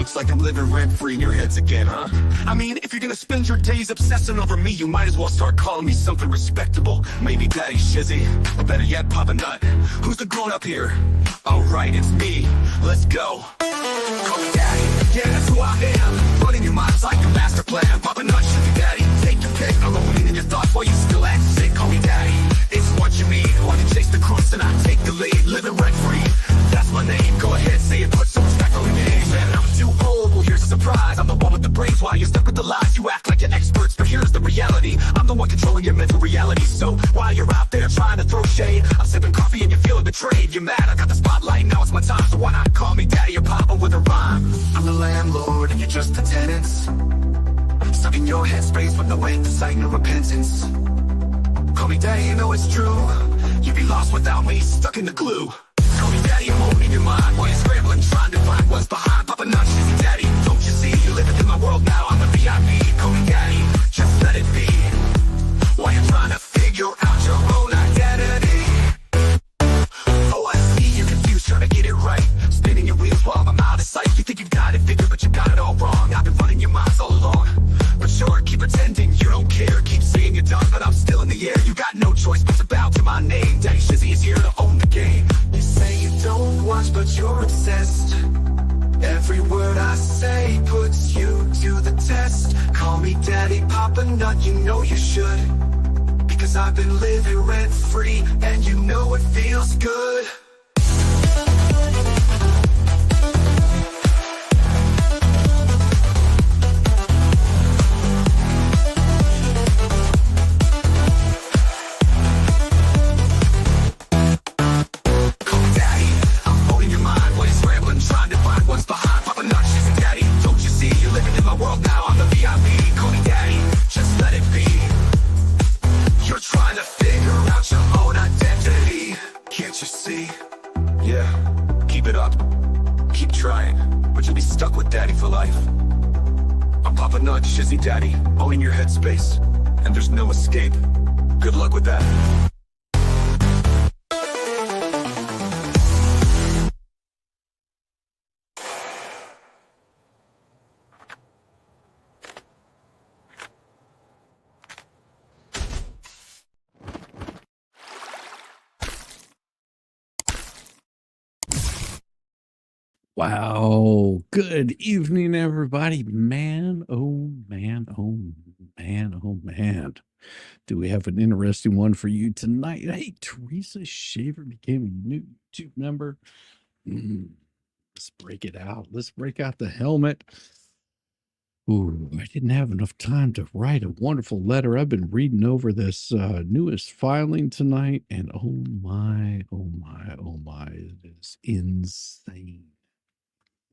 Looks like I'm living rent-free in your heads again, huh? I mean, if you're gonna spend your days obsessing over me, you might as well start calling me something respectable. Maybe Daddy Shizzy, or better yet, Papa Nut. Who's the grown-up here? Alright, it's me. Let's go. Call me Daddy, yeah, that's who I am. Running your mind's like a master plan. Papa Nut, Shizzy Daddy, take your pick. I'm overeating your thoughts while you still act sick. Call me Daddy, it's what you mean. While you chase the crooks and I take the lead. Living rent-free, that's my name. Go ahead, say it, put some respect on your name. Man, I'm too old, well here's a surprise. I'm the one with the brains while you're stuck with the lies. You act like you're experts, but here's the reality. I'm the one controlling your mental reality. So while you're out there trying to throw shade, I'm sipping coffee and you're feeling betrayed. You're mad, I got the spotlight, now it's my time. So why not call me Daddy or Papa with a rhyme? I'm the landlord and you're just the tenants, stuck in your headspace with no end to sight, no repentance. Call me Daddy, you know it's true. You'd be lost without me, stuck in the glue. Call me Daddy, I'm owning your mind while you're scrambling, trying to find what's behind. Papa Nut, Shizzy Daddy, don't you see? You're living in my world now, I'm the VIP. Call me Daddy, just let it be. While you're trying to figure out your own identity. Oh, I see you're confused, trying to get it right. Spinning your wheels while I'm out of sight. You think you got it figured, but you got it all wrong. I've been running your minds all along. But sure, keep pretending you don't care. Keep saying you're done, but I'm still in the air. You got no choice but to bow to my name. Daddy Shizzy is here to own the game. You say you don't watch, but you're obsessed. Every word I say puts you to the test. Call me Daddy, Papa Nut, you know you should. Because I've been living rent-free, and you know it feels good. Shizzy Daddy, owning your headspace, and there's no escape. Good luck with that. Wow. Good evening, everybody. Man, oh man, oh man, oh man. Do we have an interesting one for you tonight? Hey, Teresa Shaver became a new YouTube member. Let's break it out. Let's break out the helmet. Ooh, I didn't have enough time to write a wonderful letter. I've been reading over this newest filing tonight, and oh my, oh my, oh my, it is insane.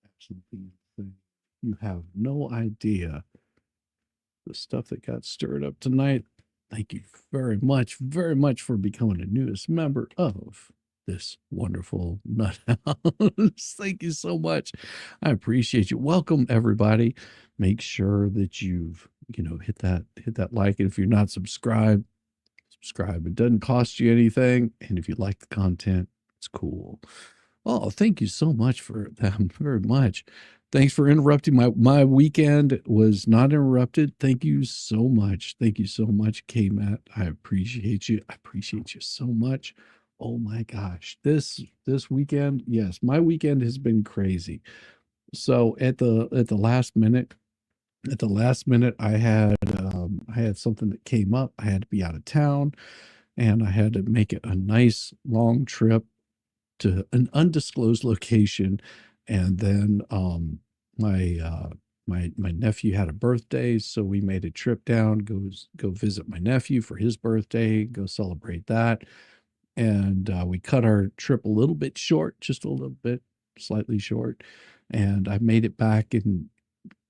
Absolutely insane. You have no idea the stuff that got stirred up tonight. Thank you very much for becoming a newest member of this wonderful nut house. Thank you so much. I appreciate you. Welcome, everybody. Make sure that you've, hit that like. And if you're not subscribed, subscribe. It doesn't cost you anything. And if you like the content, it's cool. Oh, thank you so much for that. Very much. Thanks for interrupting. My weekend was not interrupted. Thank you so much. Thank you so much, K-Matt. I appreciate you. I appreciate you so much. Oh my gosh. This weekend, yes, my weekend has been crazy. So at the last minute, I had something that came up. I had to be out of town, and I had to make a nice long trip to an undisclosed location. And then my nephew had a birthday, so we made a trip down, go visit my nephew for his birthday, go celebrate that. And we cut our trip a little bit short, just a little bit, slightly short. And I made it back in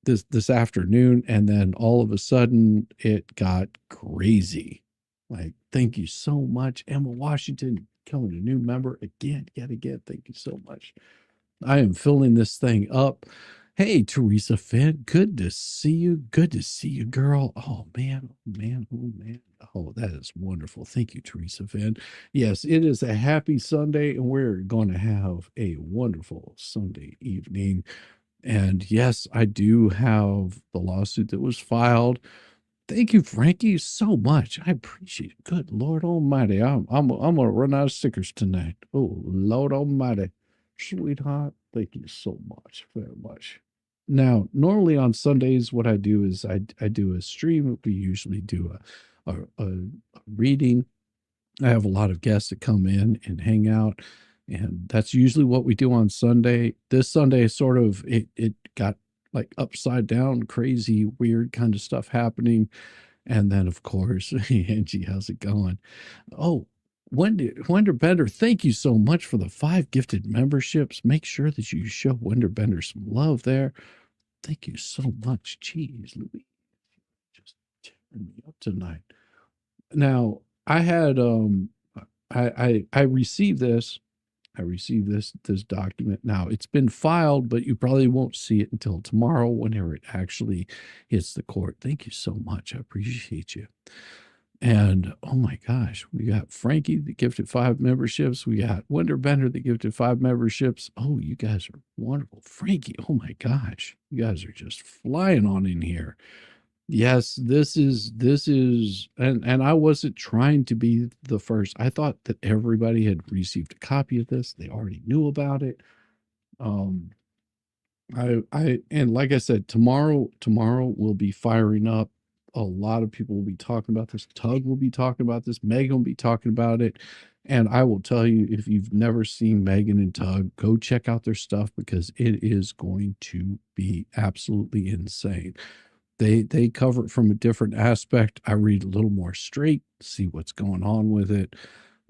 this afternoon, and then all of a sudden it got crazy. Like, thank you so much, Emma Washington, becoming a new member yet again. Thank you so much. I am filling this thing up. Hey, Teresa Finn, good to see you. Good to see you, girl. Oh man, oh man, oh man. Oh, that is wonderful. Thank you, Teresa Finn. Yes, it is a happy Sunday, and we're going to have a wonderful Sunday evening. And yes, I do have the lawsuit that was filed. Thank you, Frankie, so much. I appreciate it. Good Lord Almighty. I'm gonna run out of stickers tonight. Oh, Lord Almighty. Sweetheart, thank you so much, very much. Now, normally on Sundays, what I do is I do a stream. We usually do a reading. I have a lot of guests that come in and hang out, and that's usually what we do on Sunday. This Sunday, sort of, it got like upside down, crazy, weird kind of stuff happening. And then, of course, Angie, how's it going? Oh, Wonder Bender, thank you so much for the 5 gifted memberships. Make sure that you show Wonder Bender some love there. Thank you so much. Jeez, Louise, just tearing me up tonight. Now, I had I received this. I received this document. Now, it's been filed, but you probably won't see it until tomorrow whenever it actually hits the court. Thank you so much. I appreciate you. And oh my gosh, we got Frankie that gifted 5 memberships. We got Wonder Bender that gifted 5 memberships. Oh, you guys are wonderful. Frankie, oh my gosh, you guys are just flying on in here. Yes, this is and I wasn't trying to be the first. I thought that everybody had received a copy of this. They already knew about it. Um I and like I said, tomorrow we'll be firing up. A lot of people will be talking about this. Tug will be talking about this. Megan will be talking about it. And I will tell you, if you've never seen Megan and Tug, go check out their stuff because it is going to be absolutely insane. They cover it from a different aspect. I read a little more straight, see what's going on with it,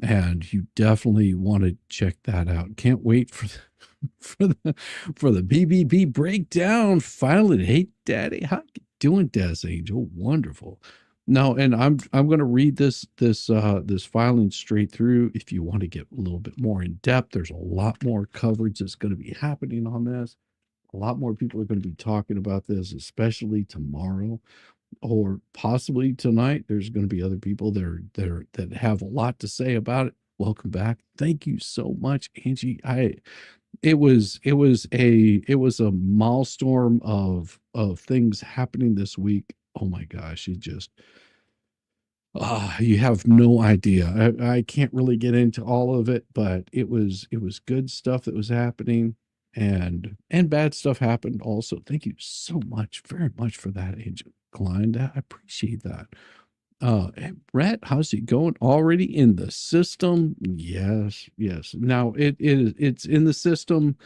and you definitely want to check that out. Can't wait for the BBB breakdown. Finally, hey Daddy, how you doing, Des Angel? Wonderful. No, and I'm going to read this filing straight through. If you want to get a little bit more in depth, there's a lot more coverage that's going to be happening on this. A lot more people are going to be talking about this, especially tomorrow or possibly tonight. There's going to be other people that have a lot to say about it. Welcome back. Thank you so much, Angie. It was a milestone of things happening this week. Oh my gosh, it just you have no idea. I can't really get into all of it, but it was good stuff that was happening, and bad stuff happened also. Thank you so much, very much for that, Agent Klein. I appreciate that. Hey, Brett, how's it going? Already in the system? Yes, yes. Now it's in the system,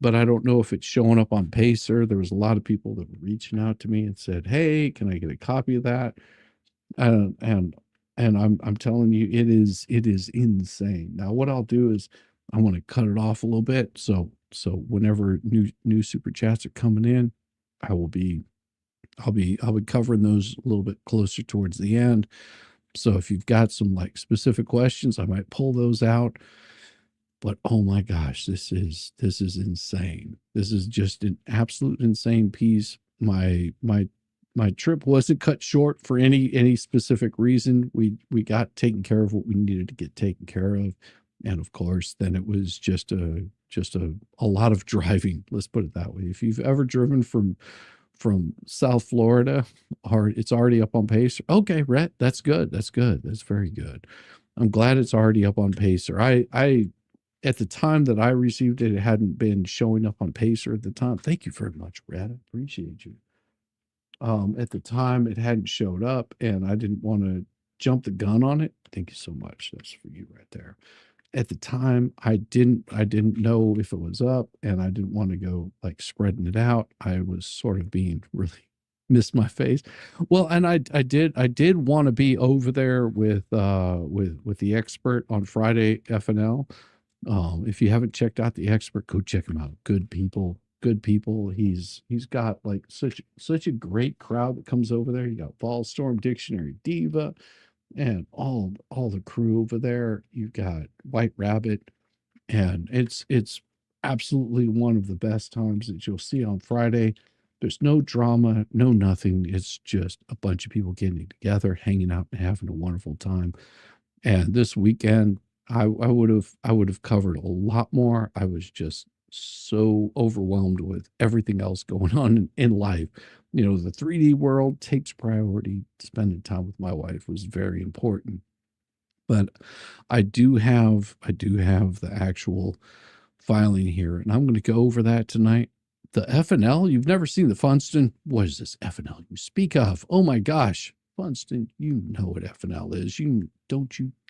but I don't know if it's showing up on Pacer. There was a lot of people that were reaching out to me and said, "Hey, can I get a copy of that?" And I'm telling you, it is insane. Now, what I'll do is I want to cut it off a little bit. So whenever new super chats are coming in, I'll be covering those a little bit closer towards the end. So if you've got some like specific questions, I might pull those out. But oh my gosh, this is insane. This is just an absolute insane piece. My trip wasn't cut short for any specific reason. We got taken care of what we needed to get taken care of. And of course, then it was just a lot of driving. Let's put it that way. If you've ever driven from South Florida, or it's already up on Pacer. Okay, Rhett, that's good. That's good. That's very good. I'm glad it's already up on Pacer. I at the time that I received it, it hadn't been showing up on Pacer at the time. Thank you very much, Rhett. I appreciate you. At the time, it hadn't showed up, and I didn't want to jump the gun on it. Thank you so much. That's for you right there. At the time, I didn't know if it was up, and I didn't want to go like spreading it out. I was sort of being really missed my face. Well, and I did want to be over there with the expert on Friday FNL. If you haven't checked out the expert, go check him out. Good people. He's got like such a great crowd that comes over there. You got Ballstorm, Dictionary Diva, and all the crew over there. You've got White Rabbit, and it's absolutely one of the best times that you'll see on Friday. There's no drama, no nothing. It's just a bunch of people getting together, hanging out, and having a wonderful time. And this weekend, I would have covered a lot more. I was just so overwhelmed with everything else going on in life. You know, the 3D world takes priority. Spending time with my wife was very important. But I do have the actual filing here, and I'm going to go over that tonight. The FNL, you've never seen the Funston. What is this FNL you speak of? Oh my gosh, Funston, you know what FNL is. You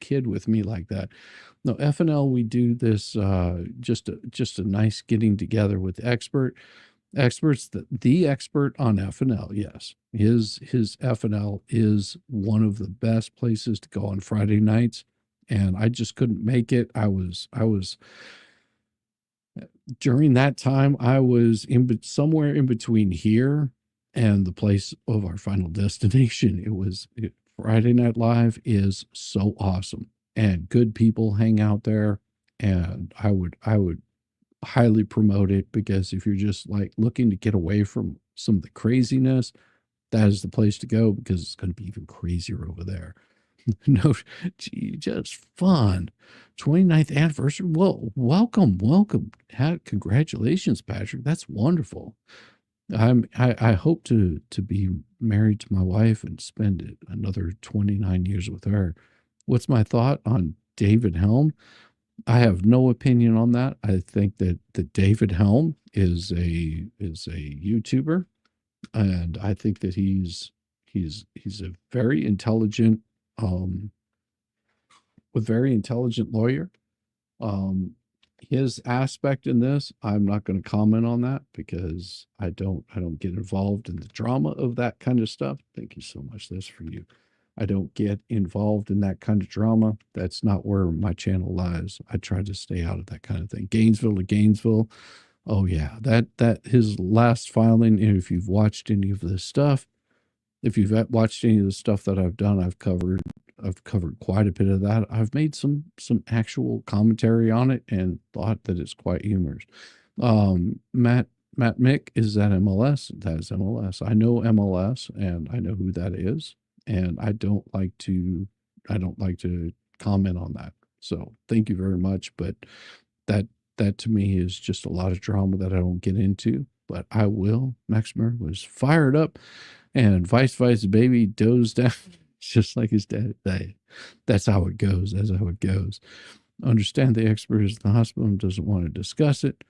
kid with me like that. No, FNL, we do this just a nice getting together with experts, the expert on FNL. Yes, his FNL is one of the best places to go on Friday nights, and I just couldn't make it. I was during that time, I was somewhere in between here and the place of our final destination. Friday Night Live is so awesome, and good people hang out there, and I would highly promote it, because if you're just like looking to get away from some of the craziness, that is the place to go, because it's going to be even crazier over there. No, gee, just fun. 29th anniversary. Well, welcome. Congratulations, Patrick. That's wonderful. I hope to be married to my wife and spend another 29 years with her. What's my thought on David Helm? I have no opinion on that. I think that David Helm is a YouTuber, and I think that he's a very intelligent um a very intelligent lawyer. Um his aspect in this, I'm not going to comment on that, because I don't get involved in the drama of that kind of stuff. Thank you so much. That's for you. I don't get involved in that kind of drama. That's not where my channel lies. I try to stay out of that kind of thing. Gainesville to Gainesville. Oh yeah, that his last filing. And if you've watched any of this stuff, if you've watched any of the stuff that I've done, I've covered quite a bit of that. I've made some actual commentary on it and thought that it's quite humorous. Matt Mick is that MLS. That is MLS. I know MLS, and I know who that is, and I don't like to comment on that. So thank you very much, but that that to me is just a lot of drama that I don't get into. But I will. Maximer was fired up, and Vice baby dozed down just like his dad. That's how it goes. That's how it goes. Understand the expert is in the hospital and doesn't want to discuss it.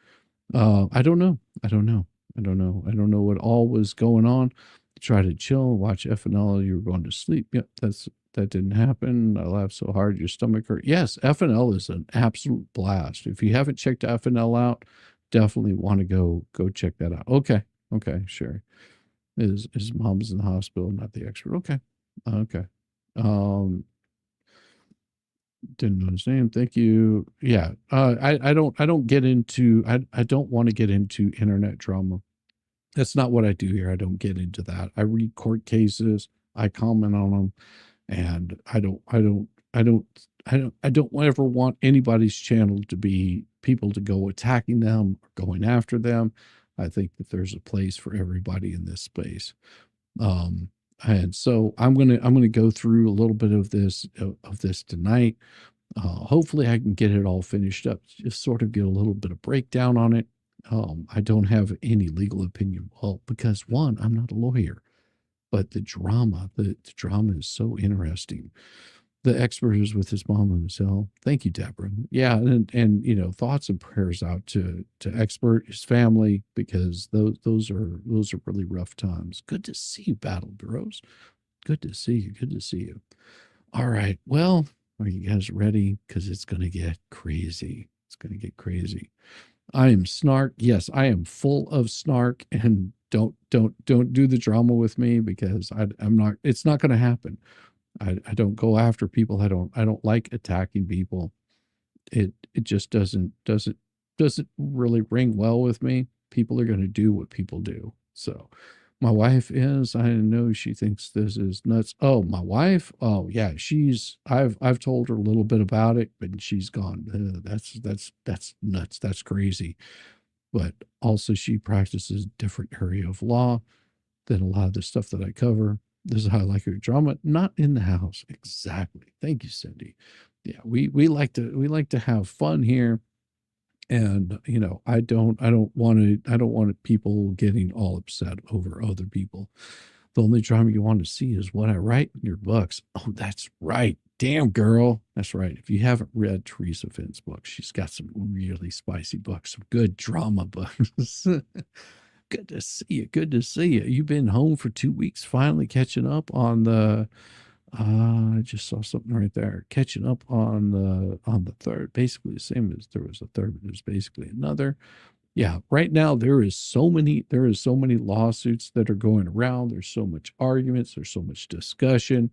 I don't know. I don't know. I don't know. I don't know what all was going on. Try to chill, watch FNL. You were going to sleep. Yep, that didn't happen. I laughed so hard your stomach hurt. Yes, FNL is an absolute blast. If you haven't checked FNL out, definitely want to go check that out. Okay, sure. His mom's in the hospital, not the expert. Okay. Um, didn't know his name. Thank you. Yeah. I don't get into I don't want to get into internet drama. That's not what I do here. I don't get into that. I read court cases, I comment on them, and I don't ever want anybody's channel to be people to go attacking them or going after them. I think that there's a place for everybody in this space. And so I'm gonna go through a little bit of this tonight. Hopefully I can get it all finished up, just sort of get a little bit of breakdown on it. I don't have any legal opinion. Well, because one, I'm not a lawyer, but the drama is so interesting. The expert is with his mom and himself. Thank you, Deborah. Yeah, and thoughts and prayers out to expert, his family, because those are really rough times. Good to see you, Battle Bros. Good to see you. Good to see you. All right. Well, are you guys ready? Because it's gonna get crazy. It's gonna get crazy. I am snark. Yes, I am full of snark, and don't do the drama with me, because I'm not. It's not going to happen. I don't go after people. I don't like attacking people. It just doesn't really ring well with me. People are going to do what people do. So my wife is, I know she thinks this is nuts. Oh, my wife. Oh yeah. I've told her a little bit about it, but she's gone. That's nuts. That's crazy. But also she practices a different area of law than a lot of the stuff that I cover. This is how I like her drama, not in the house. Exactly. Thank you, Cindy. Yeah, we like to have fun here, And, I don't want people getting all upset over other people. The only drama you want to see is what I write in your books. Oh, that's right. Damn, girl. That's right. If you haven't read Teresa Finn's books, she's got some really spicy books, some good drama books. Good to see you. Good to see you. You've been home for 2 weeks, finally catching up on the I just saw something right there. Catching up on the third, basically the same as there was a third, but there's basically another. Yeah, right now there is so many lawsuits that are going around. There's so much arguments, there's so much discussion,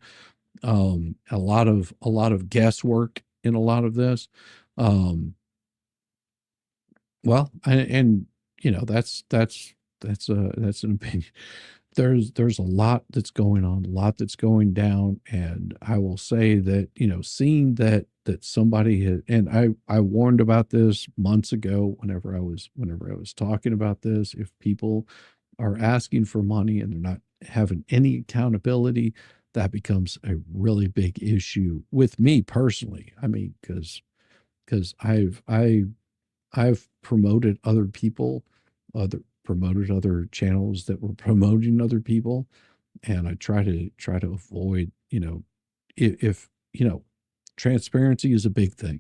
a lot of guesswork in a lot of this. Well, and that's an opinion. There's a lot that's going on, a lot that's going down, and I will say that, seeing that somebody had, and I warned about this months ago whenever I was talking about this. If people are asking for money and they're not having any accountability, that becomes a really big issue with me personally. I mean, because I've promoted other people, promoted other channels that were promoting other people, and I try to avoid, if transparency is a big thing.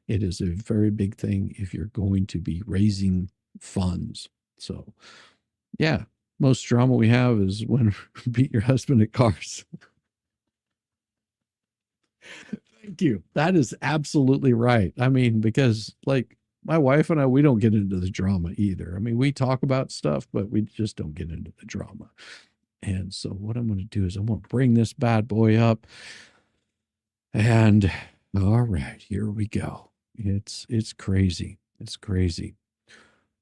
It is a very big thing if you're going to be raising funds. So, yeah, most drama we have is when beat your husband at cars. Thank you. That is absolutely right. I mean, because like my wife and I, we don't get into the drama either. I mean, we talk about stuff, but we just don't get into the drama. And so what I'm going to do is I'm going to bring this bad boy up. And all right, here we go. It's crazy. It's crazy.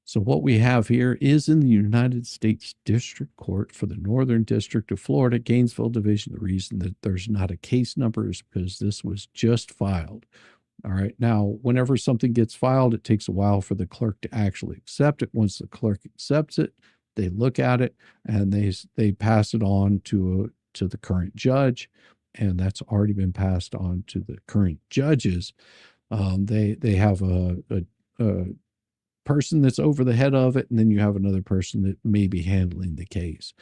So what we have here is in the United States District Court for the Northern District of Florida, Gainesville Division. The reason that there's not a case number is because this was just filed. All right. Now, whenever something gets filed, it takes a while for the clerk to actually accept it. Once the clerk accepts it, they look at it and they pass it on to the current judge, and that's already been passed on to the current judges. They have a person that's over the head of it, and then you have another person that may be handling the case.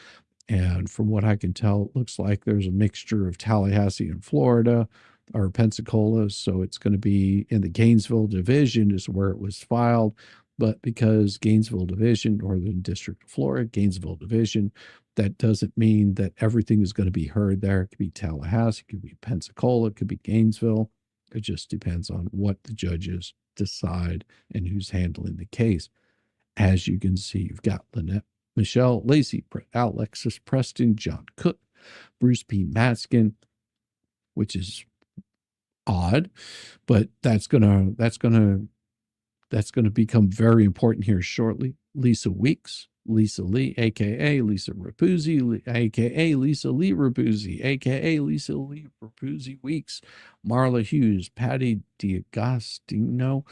And from what I can tell, it looks like there's a mixture of Tallahassee and Florida, or Pensacola. So it's going to be in the Gainesville Division is where it was filed. But because Gainesville Division, Northern District of Florida, Gainesville Division, that doesn't mean that everything is going to be heard there. It could be Tallahassee, it could be Pensacola, it could be Gainesville. It just depends on what the judges decide and who's handling the case. As you can see, you've got Lynette Michelle Lacey, Alexis Preston, John Cook, Bruce P. Matskin, which is odd, but that's gonna become very important here shortly. Lisa Weeks, Lisa Lee, aka Lisa Rapuzzi, aka Lisa Lee Rapuzzi, aka Lisa Lee Rapuzzi Weeks, Marla Hughes, Patty D'Agostino,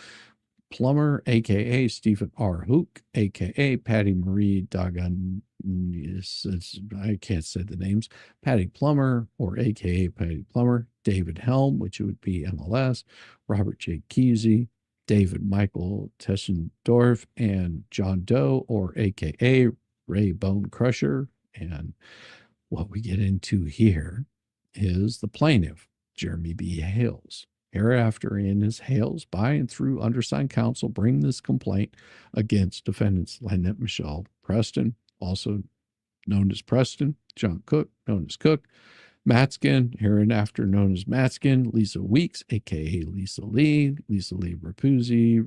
Plummer, aka Stephen R. Hook, aka Patty Marie Dagan. I can't say the names. Patty Plummer, or aka Patty Plummer, David Helm, which would be MLS, Robert J. Kesey, David Michael Teschendorf, and John Doe, or aka Ray Bone Crusher. And what we get into here is the plaintiff, Jeremy B. Hales. Hereafter in his Hales, by and through undersigned counsel, bring this complaint against defendants Lynette Michelle Preston, also known as Preston, John Cook, known as Cook, Matskin, hereinafter known as Matskin, Lisa Weeks, aka Lisa Lee Rapuzzi,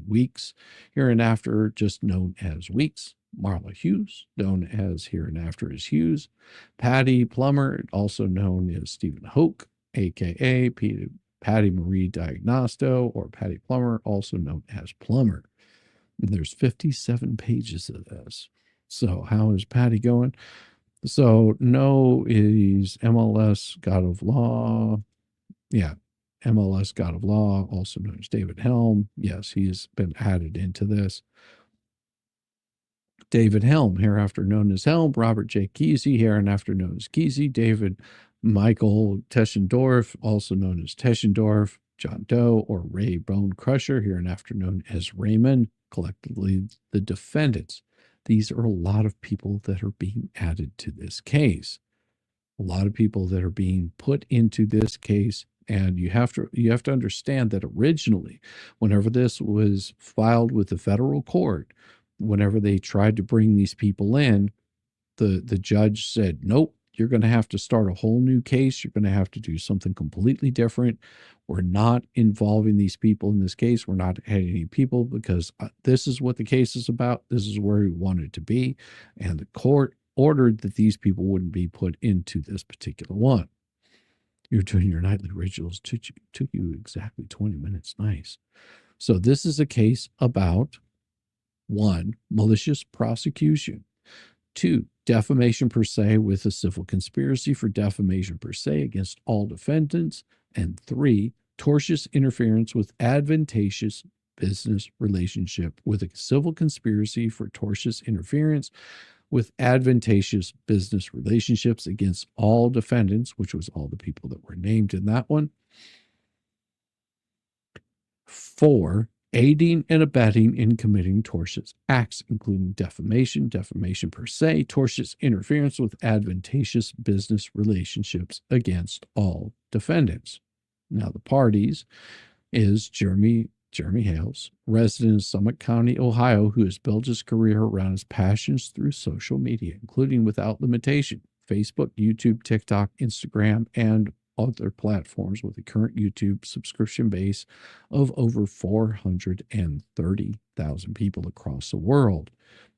Weeks, hereinafter just known as Weeks, Marla Hughes, known as hereinafter as Hughes, Patty Plummer, also known as Stephen Hoke, aka Patty Marie Diagnosto, or Patty Plummer, also known as Plummer. And there's 57 pages of this. So how is Patty going? So no is MLS God of Law. Yeah, MLS God of Law, also known as David Helm. Yes, he's been added into this. David Helm, hereafter known as Helm, Robert J. Kesey, hereinafter known as Kesey, David Michael Teschendorf, also known as Teschendorf, John Doe, or Ray Bone Crusher, hereinafter known as Raymond, collectively the defendants. These are a lot of people that are being added to this case. A lot of people that are being put into this case. And you have to understand that originally, whenever this was filed with the federal court, whenever they tried to bring these people in, the judge said, nope, you're going to have to start a whole new case. You're going to have to do something completely different. We're not involving these people in this case. We're not adding any people because this is what the case is about. This is where we want it to be. And the court ordered that these people wouldn't be put into this particular one. You're doing your nightly rituals. Took you exactly 20 minutes. Nice. So this is a case about 1, malicious prosecution. 2, defamation per se with a civil conspiracy for defamation per se against all defendants. And 3, tortious interference with advantageous business relationship with a civil conspiracy for tortious interference with advantageous business relationships against all defendants, which was all the people that were named in that one. 4, aiding and abetting in committing tortious acts, including defamation, defamation per se, tortious interference with advantageous business relationships against all defendants. Now, the parties is Jeremy Hales, resident of Summit County, Ohio, who has built his career around his passions through social media, including without limitation, Facebook, YouTube, TikTok, Instagram, and other platforms, with a current YouTube subscription base of over 430,000 people across the world.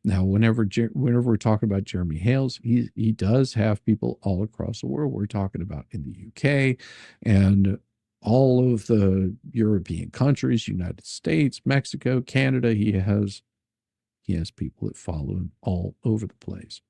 Now, whenever we're talking about Jeremy Hales, he does have people all across the world. We're talking about in the UK and all of the European countries, United States, Mexico, Canada. He has people that follow him all over the place.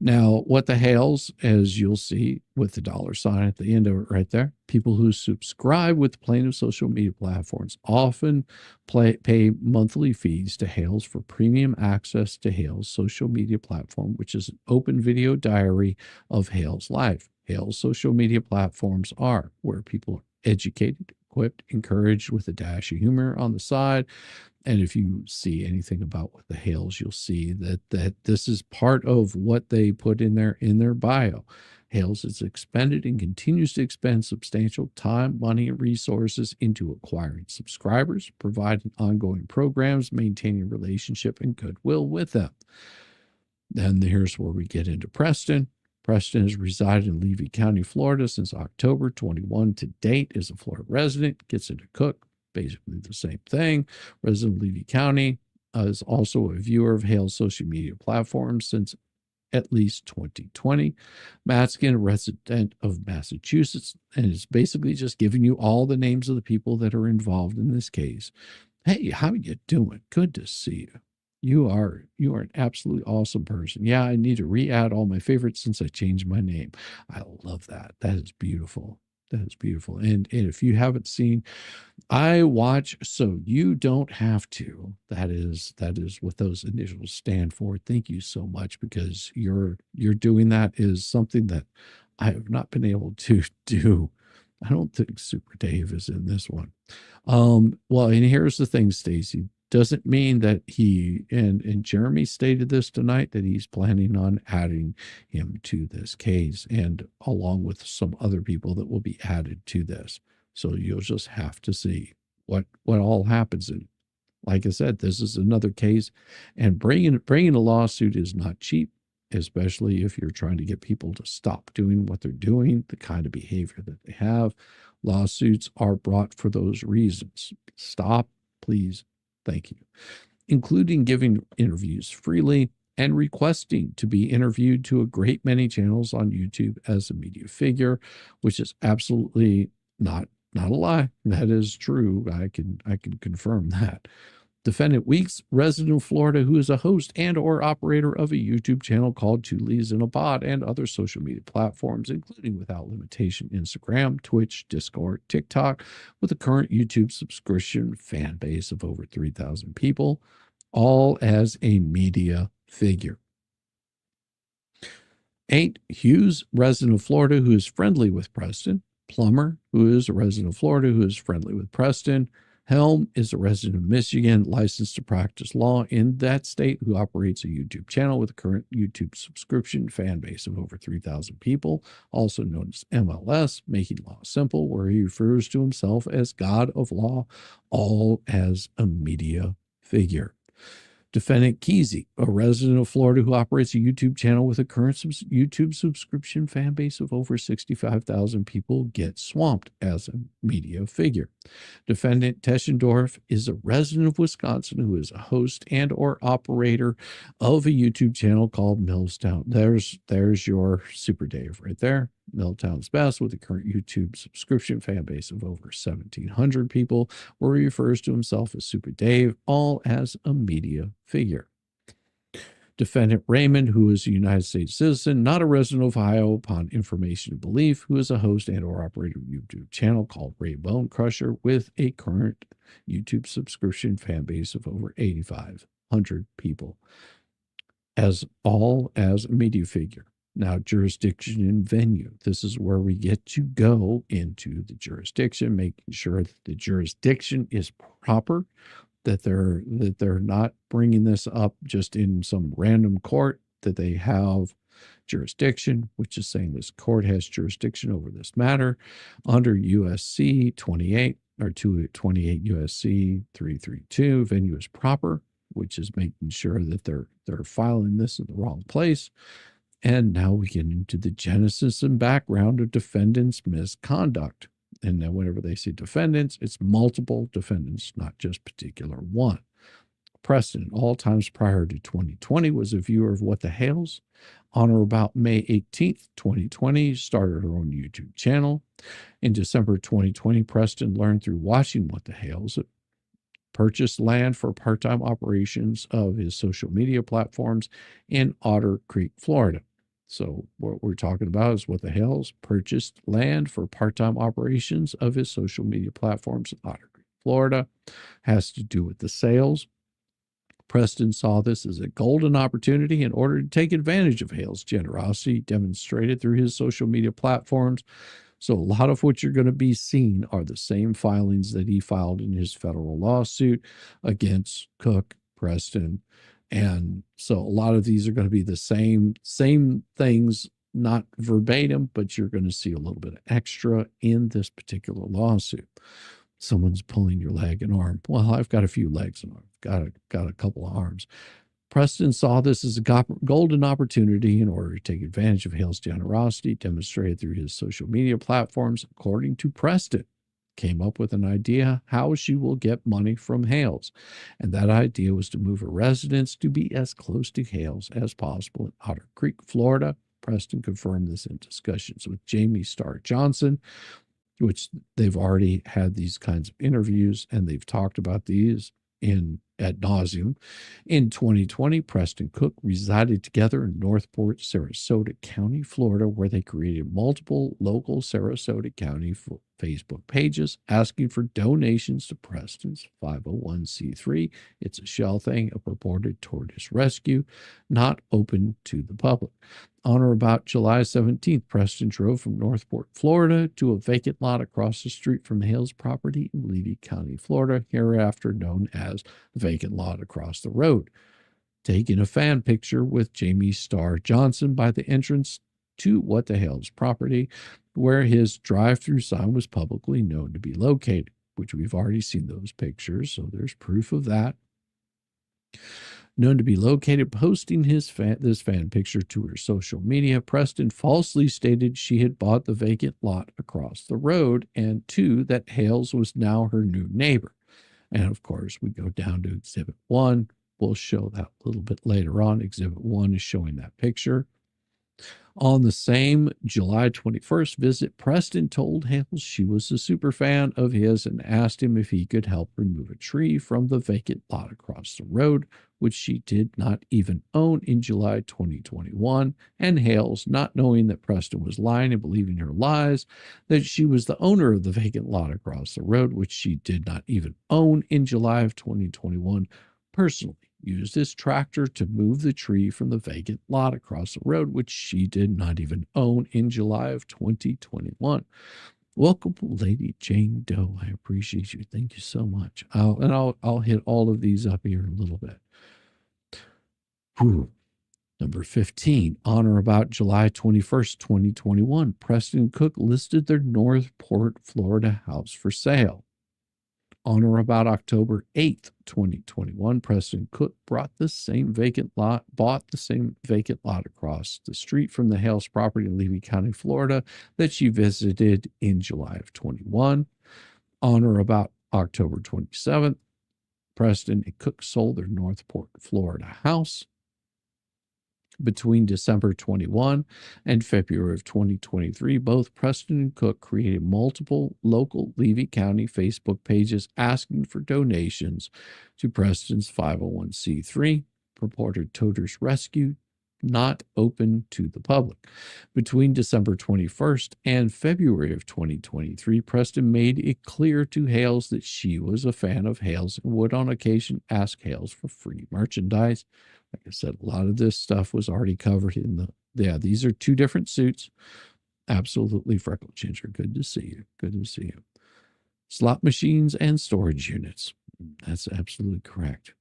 Now, what the Hales, as you'll see with the $sign at the end of it right there, people who subscribe with the plaintiff social media platforms often pay monthly fees to Hales for premium access to Hales social media platform, which is an open video diary of Hales' life. Hales social media platforms are where people are educated, equipped, encouraged with a dash of humor on the side. And if you see anything about what the Hales, you'll see that this is part of what they put in their bio. Hales has expended and continues to expend substantial time, money, and resources into acquiring subscribers, providing ongoing programs, maintaining relationship and goodwill with them. Then here's where we get into Preston. Preston has resided in Levy County, Florida since October 21 to date, is a Florida resident, gets into cook, basically the same thing. Resident of Levy County, is also a viewer of Hale's social media platforms since at least 2020. Matskin, a resident of Massachusetts, and is basically just giving you all the names of the people that are involved in this case. Hey, how you doing? Good to see you. You are an absolutely awesome person. Yeah, I need to re-add all my favorites since I changed my name. I love that. That is beautiful. That is beautiful. And if you haven't seen, I watch so you don't have to. That is what those initials stand for. Thank you so much, because you're doing that is something that I have not been able to do. I don't think Super Dave is in this one. Well, and here's the thing, Stacy. Doesn't mean that he and Jeremy stated this tonight, that he's planning on adding him to this case, and along with some other people that will be added to this. So you'll just have to see what all happens. And like I said, this is another case, and bringing a lawsuit is not cheap, especially if you're trying to get people to stop doing what they're doing, the kind of behavior that they have. Lawsuits are brought for those reasons. Stop, please. Thank you. Including giving interviews freely and requesting to be interviewed to a great many channels on YouTube as a media figure, which is absolutely not a lie. That is true. I can confirm that. Defendant Weeks, resident of Florida, who is a host and or operator of a YouTube channel called Two Leaves in a Pod and other social media platforms, including without limitation Instagram, Twitch, Discord, TikTok, with a current YouTube subscription fan base of over 3,000 people, all as a media figure. 8, Hughes, resident of Florida, who is friendly with Preston, Plummer, who is a resident of Florida, who is friendly with Preston. Helm is a resident of Michigan, licensed to practice law in that state, who operates a YouTube channel with a current YouTube subscription fan base of over 3,000 people, also known as MLS, Making Law Simple, where he refers to himself as God of Law, all as a media figure. Defendant Keezy, a resident of Florida who operates a YouTube channel with a current YouTube subscription fan base of over 65,000 people, gets swamped as a media figure. Defendant Teschendorf is a resident of Wisconsin who is a host and or operator of a YouTube channel called Millstown. There's your Super Dave right there. Milltown's Best, with a current YouTube subscription fan base of over 1,700 people, where he refers to himself as Super Dave, all as a media figure. Defendant Raymond, who is a United States citizen, not a resident of Ohio, upon information and belief, who is a host and or operator of a YouTube channel called Ray Bone Crusher, with a current YouTube subscription fan base of over 8,500 people, as a media figure. Now, jurisdiction and venue. This is where we get to go into the jurisdiction, making sure that the jurisdiction is proper, that they're not bringing this up just in some random court, that they have jurisdiction, which is saying this court has jurisdiction over this matter under USC 28 or 228 USC 332. Venue is proper, which is making sure that they're filing this in the wrong place. And now we get into the genesis and background of defendants' misconduct. And then whenever they say defendants, it's multiple defendants, not just particular one. Preston, at all times prior to 2020, was a viewer of What the Hales. On or about May 18th, 2020, started her own YouTube channel. In December 2020, Preston learned through watching What the Hales, purchased land for part-time operations of his social media platforms in Otter Creek, Florida. So what we're talking about is What the Hales purchased land for part-time operations of his social media platforms in Otter Creek, Florida. Has to do with the sales. Preston saw this as a golden opportunity in order to take advantage of Hale's generosity demonstrated through his social media platforms. So a lot of what you're going to be seeing are the same filings that he filed in his federal lawsuit against Cook, Preston. And so a lot of these are going to be the same things, not verbatim, but you're going to see a little bit of extra in this particular lawsuit. Someone's pulling your leg and arm. Well, I've got a few legs and I've got a couple of arms. Preston saw this as a golden opportunity in order to take advantage of Hale's generosity demonstrated through his social media platforms. According to Preston, came up with an idea how she will get money from Hale's. And that idea was to move her residence to be as close to Hale's as possible in Otter Creek, Florida. Preston confirmed this in discussions with Jamie Starr Johnson, which they've already had these kinds of interviews and they've talked about these ad nauseum. In 2020, Preston Cook resided together in Northport, Sarasota County, Florida, where they created multiple local Sarasota County Facebook pages asking for donations to Preston's 501c3. It's a shell thing, a purported tortoise rescue, not open to the public. On or about July 17th, Preston drove from Northport, Florida to a vacant lot across the street from Hale's property in Levy County, Florida, hereafter known as the vacant lot across the road, taking a fan picture with Jamie Starr Johnson by the entrance to What the Hale's property, where his drive-through sign was publicly known to be located, which we've already seen those pictures, so there's proof of that. Known to be located, posting this fan picture to her social media, Preston falsely stated she had bought the vacant lot across the road, and two, that Hale's was now her new neighbor. And of course, we go down to Exhibit 1. We'll show that a little bit later on. Exhibit 1 is showing that picture. On the same July 21st visit, Preston told Hales she was a super fan of his and asked him if he could help remove a tree from the vacant lot across the road, which she did not even own in July 2021. And Hales, not knowing that Preston was lying and believing her lies, that she was the owner of the vacant lot across the road, which she did not even own in July of 2021, personally used his tractor to move the tree from the vacant lot across the road, which she did not even own in July of 2021. Welcome, Lady Jane Doe. I appreciate you. Thank you so much. I'll hit all of these up here in a little bit. Whew. Number 15, on or about July 21st, 2021, Preston Cook listed their Northport, Florida house for sale. On or about October 8th, 2021, Preston Cook bought the same vacant lot across the street from the Hale's property in Levy County, Florida, that she visited in July of 21. On or about October 27th, Preston and Cook sold their Northport, Florida house. Between December 21 and February of 2023, both Preston and Cook created multiple local Levy County Facebook pages asking for donations to Preston's 501c3, purported Toters Rescue, not open to the public. Between December 21st and February of 2023, Preston made it clear to Hales that she was a fan of Hales and would on occasion ask Hales for free merchandise. Like I said, a lot of this stuff was already covered in these are two different suits. Absolutely, Freckle Ginger. Good to see you. Good to see you. Slot machines and storage units. That's absolutely correct.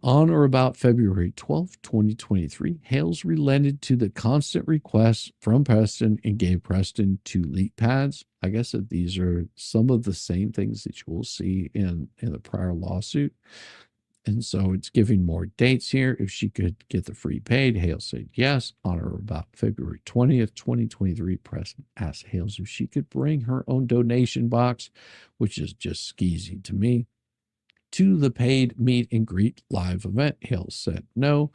On or about February 12th, 2023, Hales relented to the constant requests from Preston and gave Preston 2 leap pads. Like I said, these are some of the same things that you will see in the prior lawsuit. And so it's giving more dates here. If she could get the free paid, Hales said yes. On or about February 20th, 2023, Preston asked Hales if she could bring her own donation box, which is just skeezy to me, to the paid meet and greet live event. Hales said no.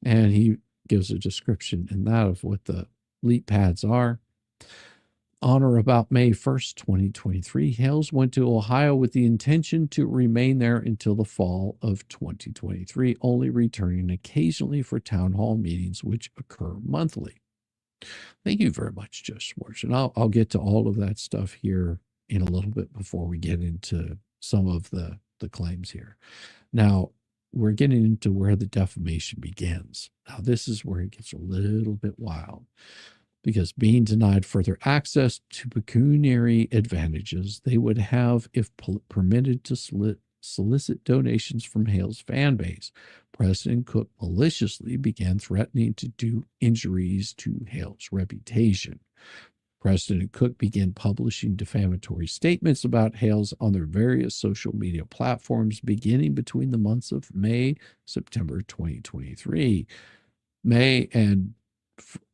And he gives a description in that of what the leap pads are. On or about May 1st, 2023, Hales went to Ohio with the intention to remain there until the fall of 2023, only returning occasionally for town hall meetings, which occur monthly. Thank you very much, Joe Schwartz. And I'll get to all of that stuff here in a little bit before we get into some of the claims here. Now, we're getting into where the defamation begins. Now, this is where it gets a little bit wild, because being denied further access to pecuniary advantages they would have if permitted to solicit donations from Hale's fan base, President Cook maliciously began threatening to do injuries to Hale's reputation. President Cook began publishing defamatory statements about Hales on their various social media platforms beginning between the months of May, September 2023.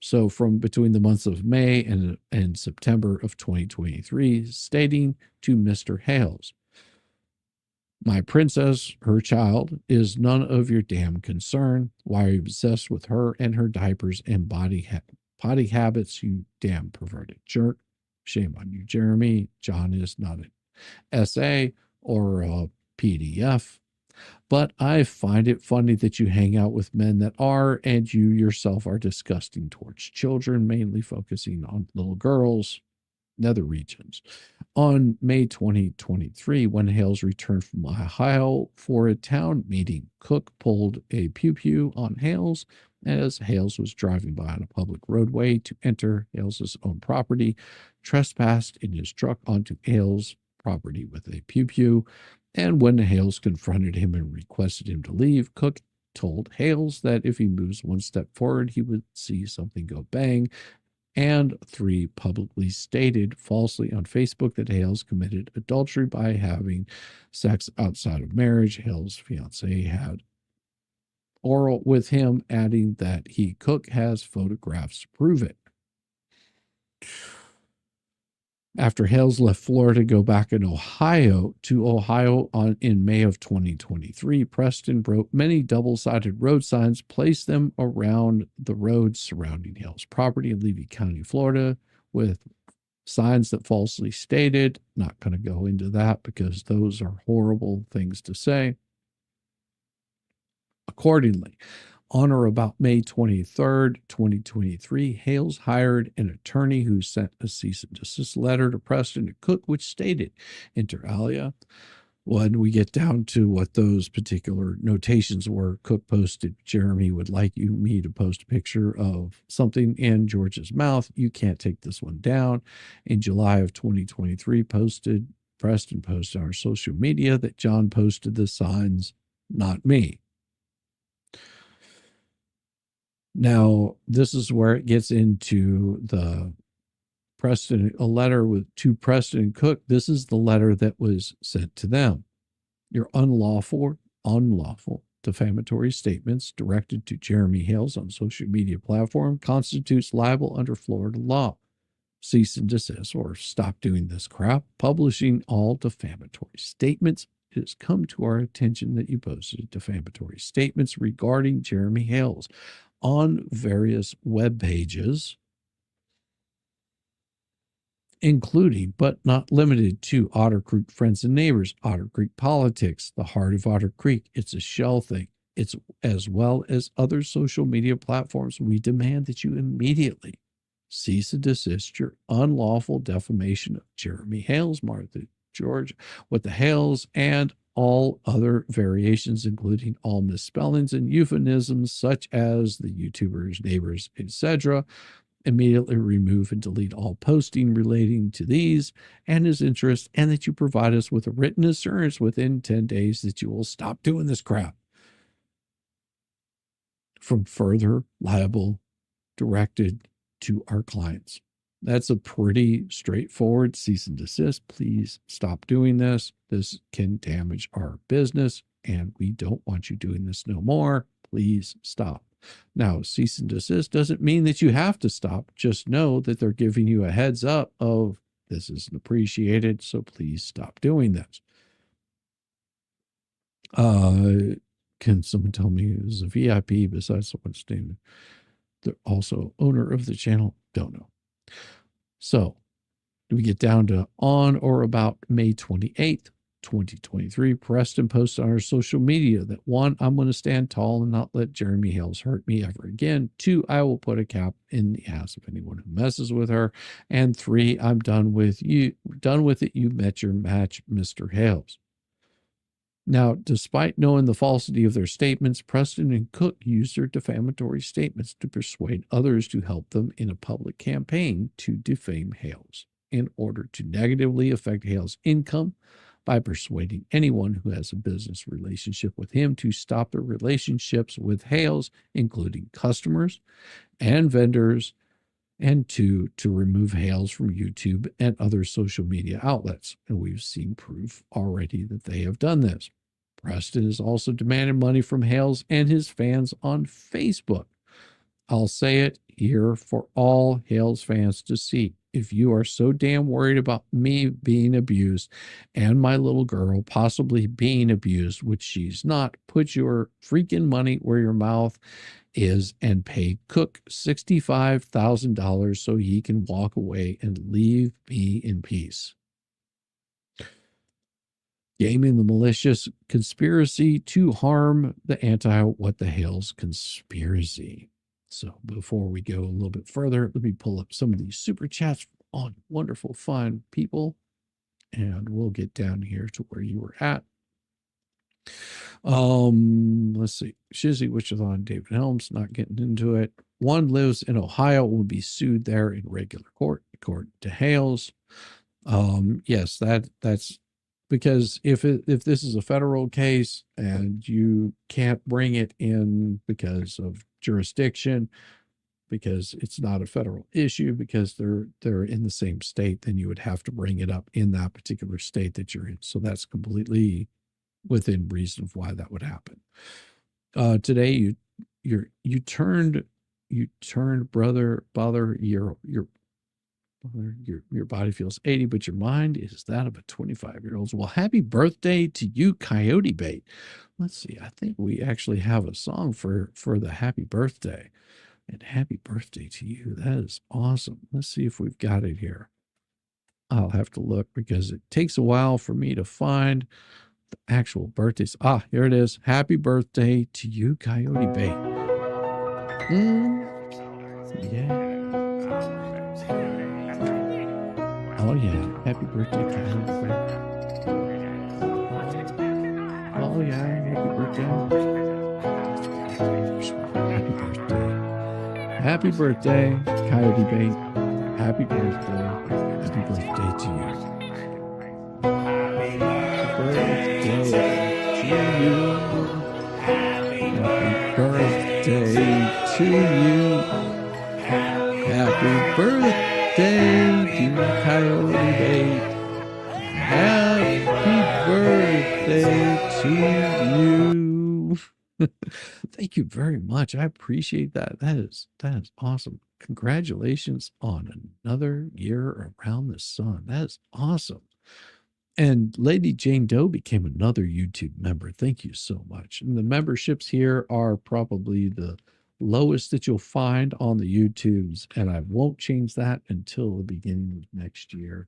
So from between the months of May and September of 2023, stating to Mr. Hales, "My princess, her child, is none of your damn concern. Why are you obsessed with her and her diapers and potty habits, you damn perverted jerk? Shame on you, Jeremy. John is not an essay or a PDF. But I find it funny that you hang out with men that are, and you yourself are disgusting towards children, mainly focusing on little girls, nether regions." On May 2023, when Hales returned from Ohio for a town meeting, Cook pulled a pew-pew on Hales as Hales was driving by on a public roadway to enter Hales' own property, trespassed in his truck onto Hales' property with a pew-pew. And when Hales confronted him and requested him to leave, Cook told Hales that if he moves one step forward, he would see something go bang. And 3, publicly stated falsely on Facebook that Hales committed adultery by having sex outside of marriage. Hales' fiancée had oral with him, adding that Cook has photographs to prove it. After Hales left Florida to go back in Ohio in May of 2023, Preston broke many double-sided road signs, placed them around the roads surrounding Hales' property in Levy County, Florida, with signs that falsely stated, not going to go into that because those are horrible things to say. Accordingly, on or about May 23rd, 2023, Hales hired an attorney who sent a cease and desist letter to Preston and Cook, which stated, inter alia, when we get down to what those particular notations were, Cook posted, Jeremy would like me to post a picture of something in George's mouth. You can't take this one down. In July of 2023, Preston posted on our social media that John posted the signs, not me. Now, this is where it gets into the a letter to Preston and Cook. This is the letter that was sent to them. Your unlawful defamatory statements directed to Jeremy Hales on social media platform constitutes libel under Florida law. Cease and desist or stop doing this crap. Publishing all defamatory statements. It has come to our attention that you posted defamatory statements regarding Jeremy Hales on various web pages, including but not limited to Otter Creek Friends and Neighbors, Otter Creek Politics, the Heart of Otter Creek. It's a shell thing. It's as well as other social media platforms. We demand that you immediately cease and desist your unlawful defamation of Jeremy Hales, Martha, George, What the Hales, and all other variations, including all misspellings and euphemisms such as the YouTubers, neighbors, etc. Immediately remove and delete all posting relating to these and his interest, and that you provide us with a written assurance within 10 days that you will stop doing this crap from further liable directed to our clients. That's a pretty straightforward cease and desist. Please stop doing this. This can damage our business, and we don't want you doing this no more. Please stop. Now, cease and desist doesn't mean that you have to stop. Just know that they're giving you a heads up of this isn't appreciated, so please stop doing this. Can someone tell me who's a VIP besides someone's name? They're also owner of the channel. Don't know. So we get down to on or about May 28th, 2023, Preston posted on our social media that 1, I'm going to stand tall and not let Jeremy Hales hurt me ever again. 2, I will put a cap in the ass of anyone who messes with her. And 3, I'm done with you. Done with it. You met your match, Mr. Hales. Now, despite knowing the falsity of their statements, Preston and Cook used their defamatory statements to persuade others to help them in a public campaign to defame Hales in order to negatively affect Hales' income by persuading anyone who has a business relationship with him to stop their relationships with Hales, including customers and vendors, and 2, to remove Hales from YouTube and other social media outlets. And we've seen proof already that they have done this. Preston has also demanded money from Hales and his fans on Facebook. I'll say it here for all Hales fans to see. If you are so damn worried about me being abused and my little girl possibly being abused, which she's not, put your freaking money where your mouth is and pay Cook $65,000 so he can walk away and leave me in peace. Gaming the malicious conspiracy to harm the Anti What the Hale's conspiracy. So before we go a little bit further, let me pull up some of these super chats on wonderful, fun people, and we'll get down here to where you were at. Let's see. Shizzy Wichita, David Helms, not getting into it. One lives in Ohio, will be sued there in regular court, according to Hales. Yes, that's because if this is a federal case and you can't bring it in because of jurisdiction, because it's not a federal issue, because they're in the same state, then you would have to bring it up in that particular state that you're in. So that's completely within reason of why that would happen. Today you turned brother, your body feels 80, but your mind is that of a 25-year-old. Well, happy birthday to you, Coyote Bait. Let's see. I think we actually have a song for the happy birthday. And happy birthday to you. That is awesome. Let's see if we've got it here. I'll have to look because it takes a while for me to find the actual birthdays. Ah, here it is. Happy birthday to you, Coyote Bay. Yeah. Oh, yeah. Happy birthday, Coyote Bay. Oh yeah, happy birthday. Happy birthday. Happy birthday, Coyote Bait. Happy birthday. Happy birthday to you. Happy birthday to you. Happy birthday to you. Happy birthday, dear Coyote Bait. Happy birthday to you. Thank you very much. I appreciate that. That is awesome. Congratulations on another year around the sun. That is awesome. And Lady Jane Doe became another YouTube member. Thank you so much. And the memberships here are probably the lowest that you'll find on the YouTubes, and I won't change that until the beginning of next year.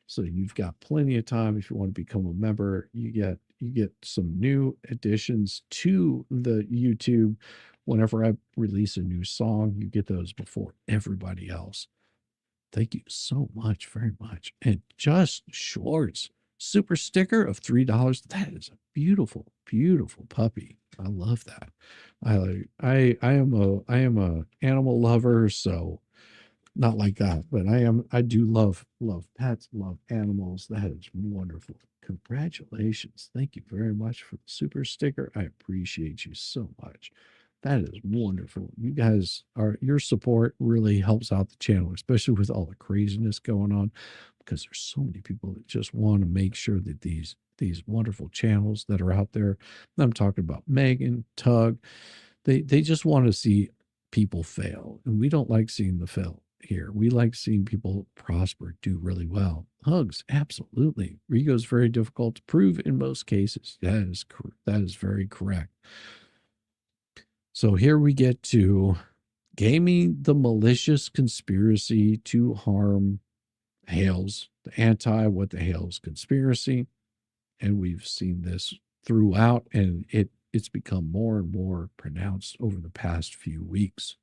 So you've got plenty of time if you want to become a member. You get some new additions to the YouTube. Whenever I release a new song, you get those before everybody else. Thank you so much, very much. And Just Shorts, super sticker of $3. That is a beautiful, beautiful puppy. I love that. I am a animal lover, so not like that, but I do love pets, love animals. That is wonderful. Congratulations. Thank you very much for the super sticker. I appreciate you so much. That is wonderful. You guys your support really helps out the channel, especially with all the craziness going on, because there's so many people that just want to make sure that these wonderful channels that are out there, I'm talking about Megan, Tug, they just want to see people fail, and we don't like seeing the fail here. We like seeing people prosper, do really well. Hugs, absolutely. Ego is very difficult to prove in most cases. That is very correct. So here we get to gaming the malicious conspiracy to harm Hale's, the Anti What The Hale's conspiracy. And we've seen this throughout, and it's become more and more pronounced over the past few weeks.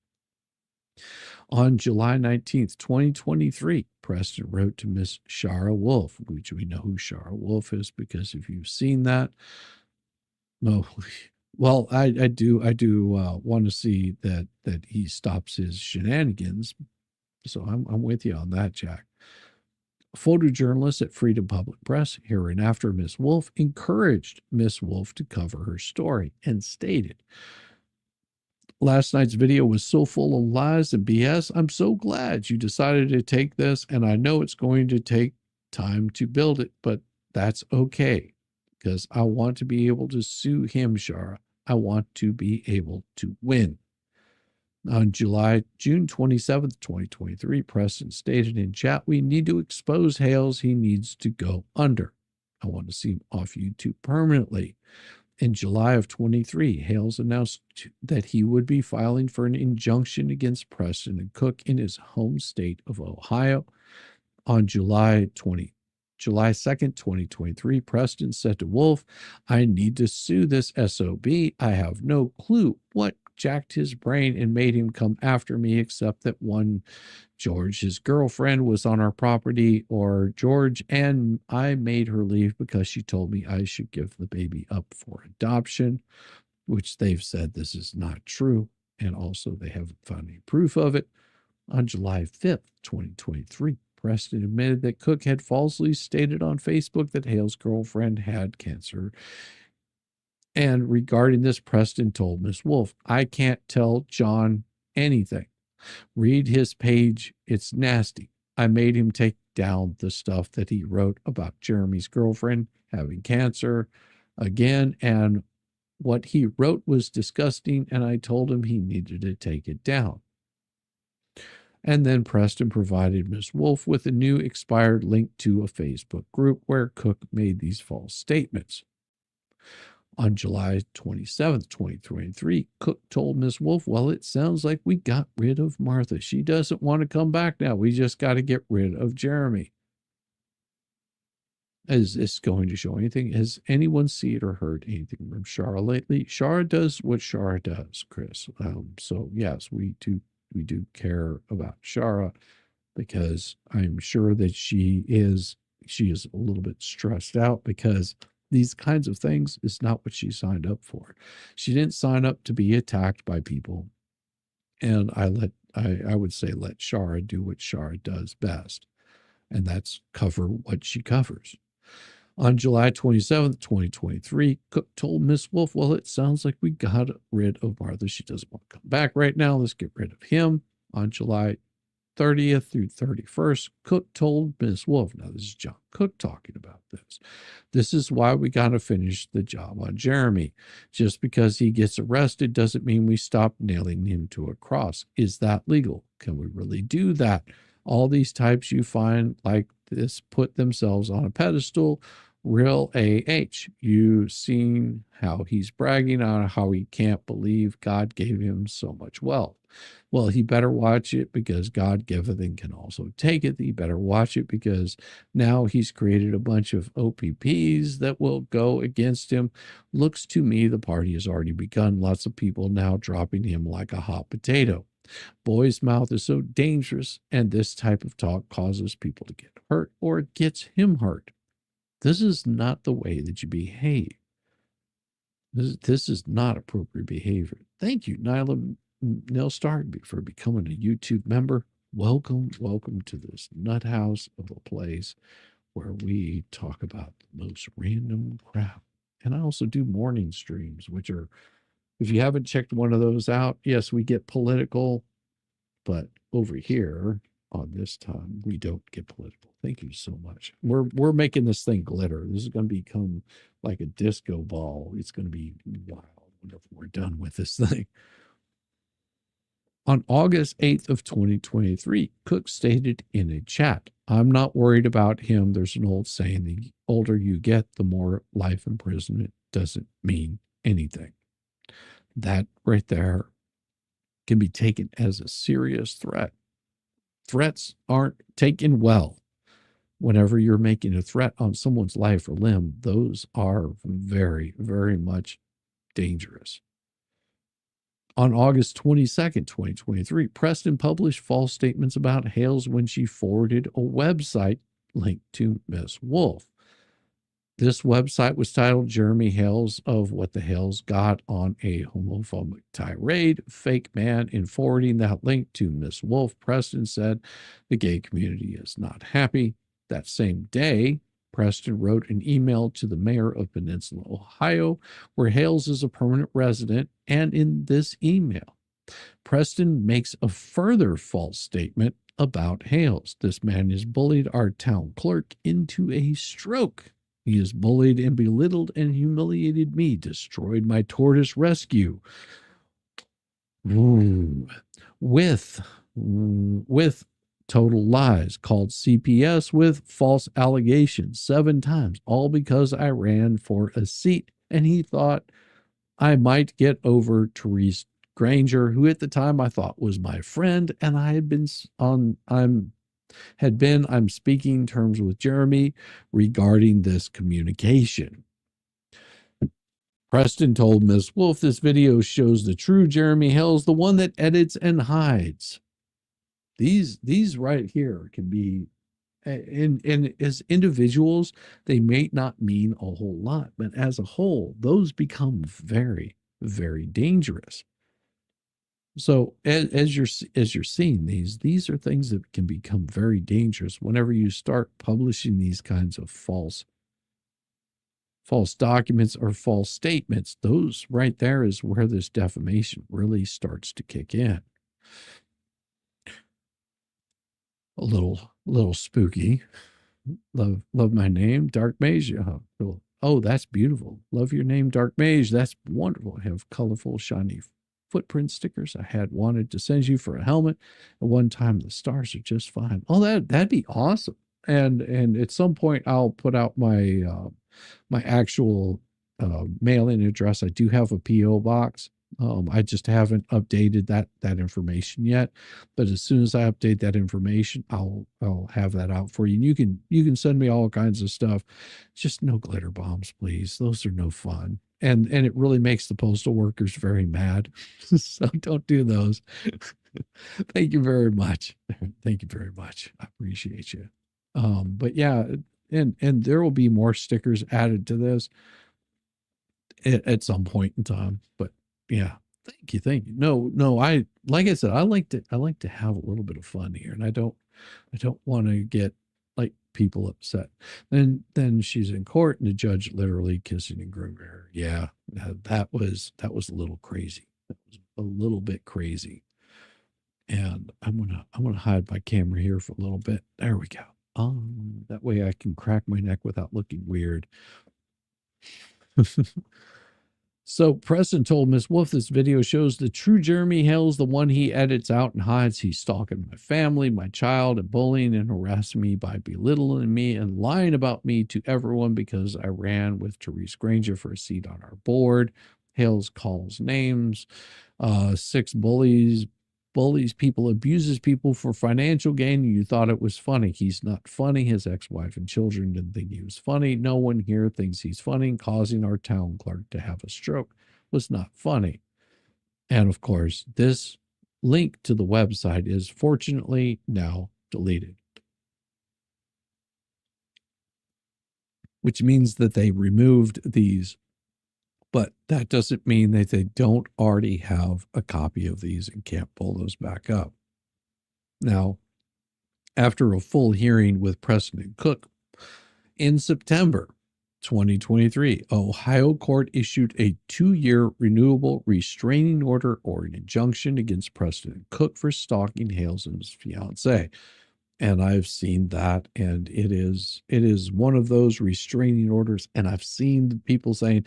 On July 19th, 2023, Preston wrote to Miss Shara Wolf, which we know who Shara Wolf is, because if you've seen that, no, well, I do want to see that he stops his shenanigans. So I'm with you on that, Jack. Photojournalist at Freedom Public Press, hereinafter Miss Wolf, encouraged Miss Wolf to cover her story and stated, "Last night's video was so full of lies and BS. I'm so glad you decided to take this, and I know it's going to take time to build it, but that's okay, because I want to be able to sue him, Shara. I want to be able to win." On June 27th, 2023, Preston stated in chat, "We need to expose Hales. He needs to go under. I want to see him off YouTube permanently." In July of 23, Hales announced that he would be filing for an injunction against Preston and Cook in his home state of Ohio. On July 2nd, 2023, Preston said to Wolf, "I need to sue this SOB. I have no clue what jacked his brain and made him come after me, except that one George, his girlfriend, was on our property, or George and I made her leave because she told me I should give the baby up for adoption," which they've said this is not true. And also they haven't found any proof of it. On July 5th, 2023, Preston admitted that Cook had falsely stated on Facebook that Hale's girlfriend had cancer. And regarding this, Preston told Miss Wolf, "I can't tell John anything. Read his page. It's nasty. I made him take down the stuff that he wrote about Jeremy's girlfriend having cancer again, and what he wrote was disgusting, and I told him he needed to take it down." And then Preston provided Miss Wolf with a new expired link to a Facebook group where Cook made these false statements. On July 27th, 2023, Cook told Miss Wolf, "Well, it sounds like we got rid of Martha. She doesn't want to come back now. We just got to get rid of Jeremy." Is this going to show anything? Has anyone seen or heard anything from Shara lately? Shara does what Shara does, Chris. So yes, we do care about Shara, because I'm sure that she is a little bit stressed out, because these kinds of things is not what she signed up for. She didn't sign up to be attacked by people. And I would say let Shara do what Shara does best, and that's cover what she covers. On July 27th, 2023, Cook told Miss Wolf, well, it sounds like we got rid of Martha. She doesn't want to come back right now. Let's get rid of him. On July 30th through 31st, Cook told Miss Wolf, now this is John Cook talking about this. This is why we got to finish the job on Jeremy. Just because he gets arrested doesn't mean we stop nailing him to a cross. Is that legal? Can we really do that? All these types you find like this put themselves on a pedestal. Real AH. You seen how he's bragging on how he can't believe God gave him so much wealth. Well, he better watch it because God giveth and can also take it. He better watch it because now he's created a bunch of OPPs that will go against him. Looks to me the party has already begun. Lots of people now dropping him like a hot potato. Boy's mouth is so dangerous, and this type of talk causes people to get hurt or it gets him hurt. This is not the way that you behave. This is not appropriate behavior. Thank you, Nyla Nell Starkby, for becoming a YouTube member. Welcome to this nut house of a place where we talk about the most random crap. And I also do morning streams, which are, if you haven't checked one of those out, yes, we get political, but over here on this time, we don't get political. Thank you so much. We're making this thing glitter. This is going to become like a disco ball. It's going to be wild whenever we're done with this thing. On August 8th of 2023, Cook stated in a chat, I'm not worried about him. There's an old saying, the older you get, the more life imprisonment doesn't mean anything. That right there can be taken as a serious threat. Threats aren't taken well. Whenever you're making a threat on someone's life or limb, those are very, very much dangerous. On August 22nd, 2023, Preston published false statements about Hales when she forwarded a website linked to Miss Wolf. This website was titled Jeremy Hales of What the Hales Got on a Homophobic Tirade. Fake man. In forwarding that link to Miss Wolf, Preston said the gay community is not happy. That same day, Preston wrote an email to the mayor of Peninsula, Ohio, where Hales is a permanent resident, and in this email, Preston makes a further false statement about Hales. This man has bullied our town clerk into a stroke. He has bullied and belittled and humiliated me, destroyed my tortoise rescue. With total lies, called CPS with false allegations 7 times, all because I ran for a seat and he thought I might get over Therese Granger, who at the time I thought was my friend, and I had been I'm speaking terms with Jeremy regarding this communication. Preston told Miss Wolf, this video shows the true Jeremy Hales, the one that edits and hides. These right here can be, and as individuals, they may not mean a whole lot, but as a whole, those become very, very dangerous. So as you're seeing these are things that can become very dangerous whenever you start publishing these kinds of false documents or false statements. Those right there is where this defamation really starts to kick in. A little spooky. Love my name, Dark Mage. Oh, that's beautiful. Love your name, Dark Mage. That's wonderful. I have colorful, shiny footprint stickers I had wanted to send you for a helmet. At one time, the stars are just fine. Oh, that'd be awesome. And at some point, I'll put out my my actual mail-in address. I do have a PO box. I just haven't updated that information yet, but as soon as I update that information, I'll have that out for you. And you can send me all kinds of stuff. Just no glitter bombs, please. Those are no fun. And it really makes the postal workers very mad. So don't do those. Thank you very much. Thank you very much. I appreciate you. But yeah, and there will be more stickers added to this at some point in time. But yeah, thank you. No, I like I said, I like to have a little bit of fun here, and I don't want to get like people upset. Then she's in court, and the judge literally kissing and grooming her. Yeah, that was a little crazy. That was a little bit crazy. And I'm gonna hide my camera here for a little bit. There we go. That way I can crack my neck without looking weird. So Preston told Miss Wolf this video shows the true Jeremy Hale's the one he edits out and hides. He's stalking my family, my child, and bullying and harassing me by belittling me and lying about me to everyone because I ran with Therese Granger for a seat on our board. Hales calls names. 6 bullies people, abuses people for financial gain. You thought it was funny. He's not funny. His ex-wife and children didn't think he was funny. No one here thinks he's funny. Causing our town clerk to have a stroke was not funny. And of course, this link to the website is fortunately now deleted, which means that they removed these. But that doesn't mean that they don't already have a copy of these and can't pull those back up. Now, after a full hearing with Preston and Cook, in September 2023, Ohio court issued a 2-year renewable restraining order or an injunction against Preston and Cook for stalking Hales and his fiancée. And I've seen that, and it is one of those restraining orders. And I've seen people saying,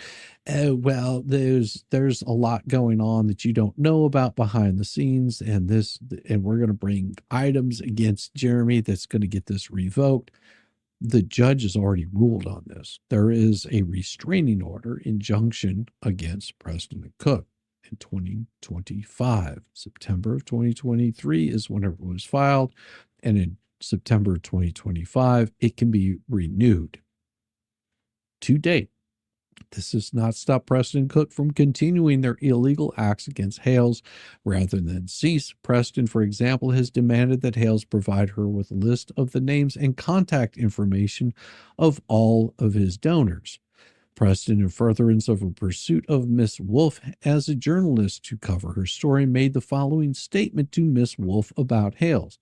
"Oh, well, there's a lot going on that you don't know about behind the scenes, and we're going to bring items against Jeremy that's going to get this revoked." The judge has already ruled on this. There is a restraining order injunction against Preston and Cook in 2025. September of 2023 is whenever it was filed. And in September 2025, it can be renewed. To date, this has not stopped Preston and Cook from continuing their illegal acts against Hales. Rather than cease, Preston, for example, has demanded that Hales provide her with a list of the names and contact information of all of his donors. Preston, in furtherance of a pursuit of Miss Wolf as a journalist to cover her story, made the following statement to Miss Wolf about Hales.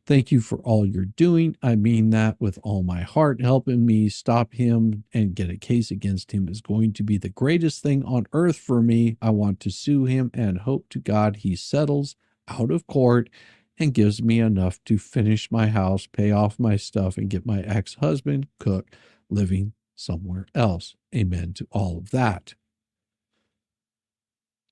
"Thank you for all you're doing. I mean that with all my heart. Helping me stop him and get a case against him is going to be the greatest thing on earth for me. I want to sue him and hope to God he settles out of court and gives me enough to finish my house, pay off my stuff, and get my ex-husband, Cook, living somewhere else. Amen to all of that."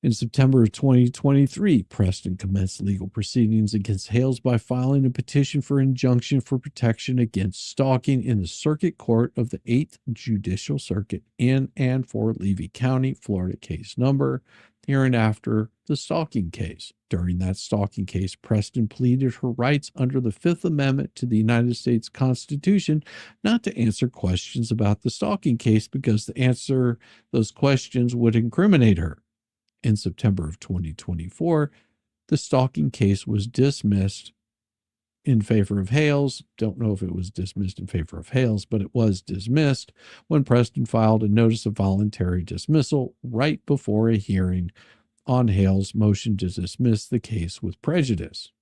In September of 2023, Preston commenced legal proceedings against Hales by filing a petition for injunction for protection against stalking in the Circuit Court of the 8th Judicial Circuit in and for Levy County, Florida, case number, hereinafter the stalking case. During that stalking case, Preston pleaded her rights under the 5th Amendment to the United States Constitution not to answer questions about the stalking case because the answer those questions would incriminate her. In September of 2024, the stalking case was dismissed in favor of Hales. Don't know if it was dismissed in favor of Hales, but it was dismissed when Preston filed a notice of voluntary dismissal right before a hearing on Hales' motion to dismiss the case with prejudice.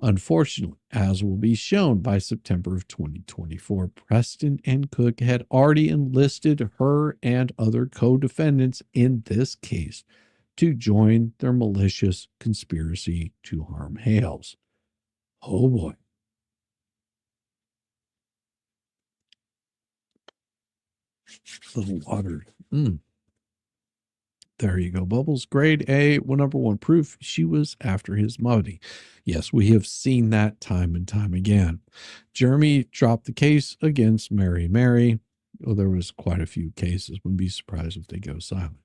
Unfortunately, as will be shown by September of 2024, Preston and Cook had already enlisted her and other co-defendants in this case to join their malicious conspiracy to harm Hales. Oh boy. Little water. There you go, Bubbles. Grade A, number 1 proof she was after his money. Yes, we have seen that time and time again. Jeremy dropped the case against Mary. Well, there was quite a few cases. Wouldn't be surprised if they go silent.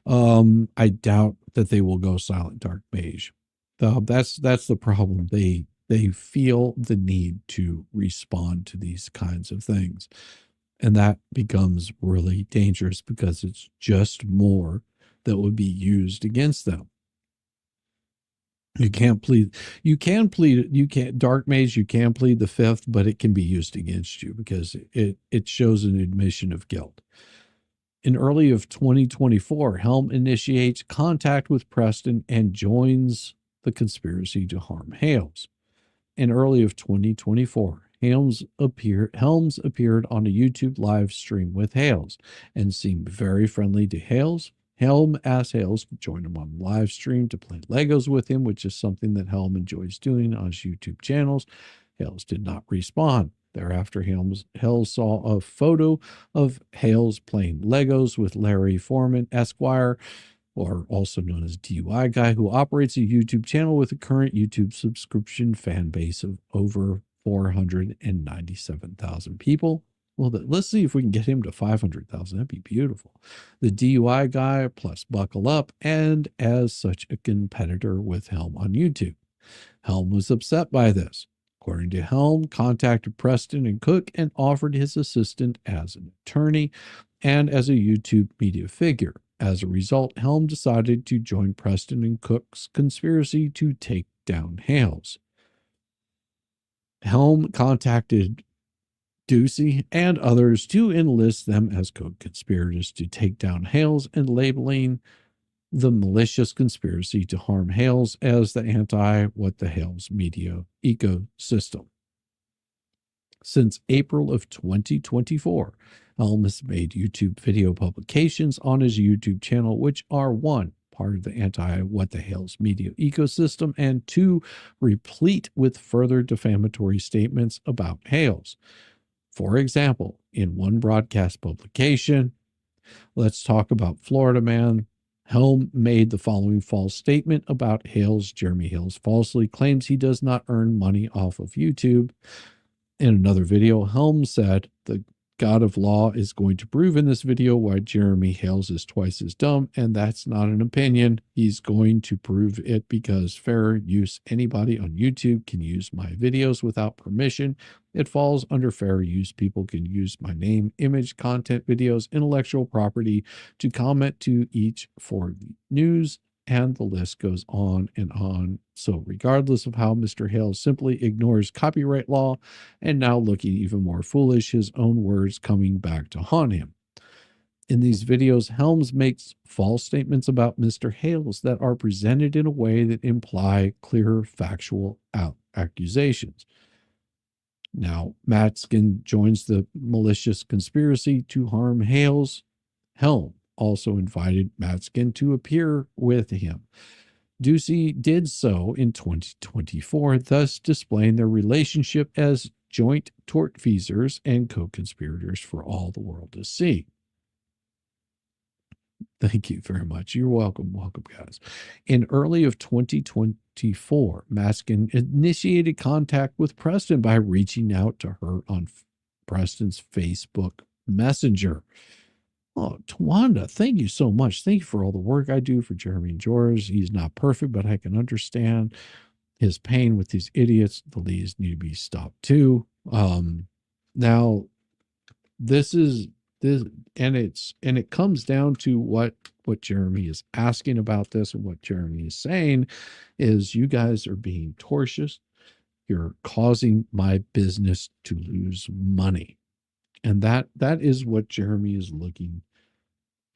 I doubt that they will go silent dark beige. That's the problem. They feel the need to respond to these kinds of things. And that becomes really dangerous because it's just more that would be used against them. You can't plead. You can plead. You can't dark mage. You can plead the fifth, but it can be used against you because it shows an admission of guilt. In early of 2024, Helm initiates contact with Preston and joins the conspiracy to harm Hales. In early of 2024, Helms appeared on a YouTube live stream with Hales and seemed very friendly to Hales. Helm asked Hales to join him on the live stream to play Legos with him, which is something that Helm enjoys doing on his YouTube channels. Hales did not respond. Thereafter, Hales saw a photo of Hales playing Legos with Larry Foreman, Esquire, or also known as DUI Guy, who operates a YouTube channel with a current YouTube subscription fan base of over 497,000 people. Well, let's see if we can get him to 500,000. That'd be beautiful. The DUI Guy plus Buckle Up, and as such a competitor with Helm on YouTube. Helm was upset by this. According to Helm, contacted Preston and Cook and offered his assistant as an attorney and as a YouTube media figure. As a result, Helm decided to join Preston and Cook's conspiracy to take down Hales. Helm contacted Ducey and others to enlist them as co-conspirators to take down Hales and labeling the malicious conspiracy to harm Hales as the Anti What The Hale's media ecosystem. Since April of 2024, Helm has made YouTube video publications on his YouTube channel, which are one, part of the Anti What The Hale's media ecosystem, and two, replete with further defamatory statements about Hales. For example, in one broadcast publication, Let's Talk About Florida Man, Helm made the following false statement about Hales. Jeremy Hales falsely claims he does not earn money off of YouTube. In another video, Helm said the God of Law is going to prove in this video why Jeremy Hales is twice as dumb, and that's not an opinion. He's going to prove it because fair use. Anybody on YouTube can use my videos without permission. It falls under fair use. People can use my name, image, content, videos, intellectual property to comment to each for news, and the list goes on and on. So regardless of how Mr. Hale simply ignores copyright law and now looking even more foolish, his own words coming back to haunt him. In these videos, Helms makes false statements about Mr. Hales that are presented in a way that imply clear factual accusations. Now, Matskin joins the malicious conspiracy to harm Hales. Helm also invited Matskin to appear with him. Ducey did so in 2024, thus displaying their relationship as joint tortfeasors and co-conspirators for all the world to see. Thank you very much. You're welcome. Welcome, guys. In early of 2024, Matskin initiated contact with Preston by reaching out to her on Preston's Facebook Messenger. Oh, Tawanda, thank you so much. Thank you for all the work I do for Jeremy and George. He's not perfect, but I can understand his pain with these idiots. The leads need to be stopped too. Now, this is this, and it comes down to what Jeremy is asking about this, and what Jeremy is saying is, you guys are being tortious. You're causing my business to lose money. And that is what Jeremy is looking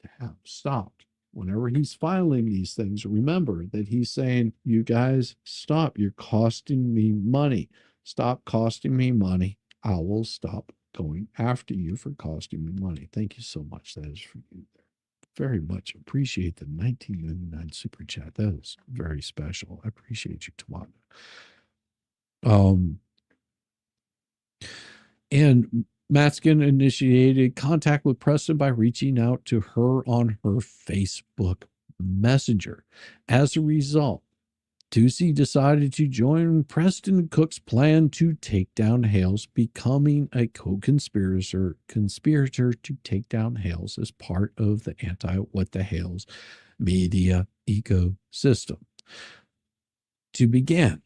to have stopped. Whenever he's filing these things, remember that he's saying, you guys, stop. You're costing me money. Stop costing me money. I will stop going after you for costing me money. Thank you so much. That is for you there. Very much appreciate the 1999 super chat. That is very special. I appreciate you, Tawanda. And Matskin initiated contact with Preston by reaching out to her on her Facebook Messenger. As a result, Ducey decided to join Preston Cook's plan to take down Hales, becoming a co-conspirator to take down Hales as part of the Anti What The Hale's media ecosystem. To begin,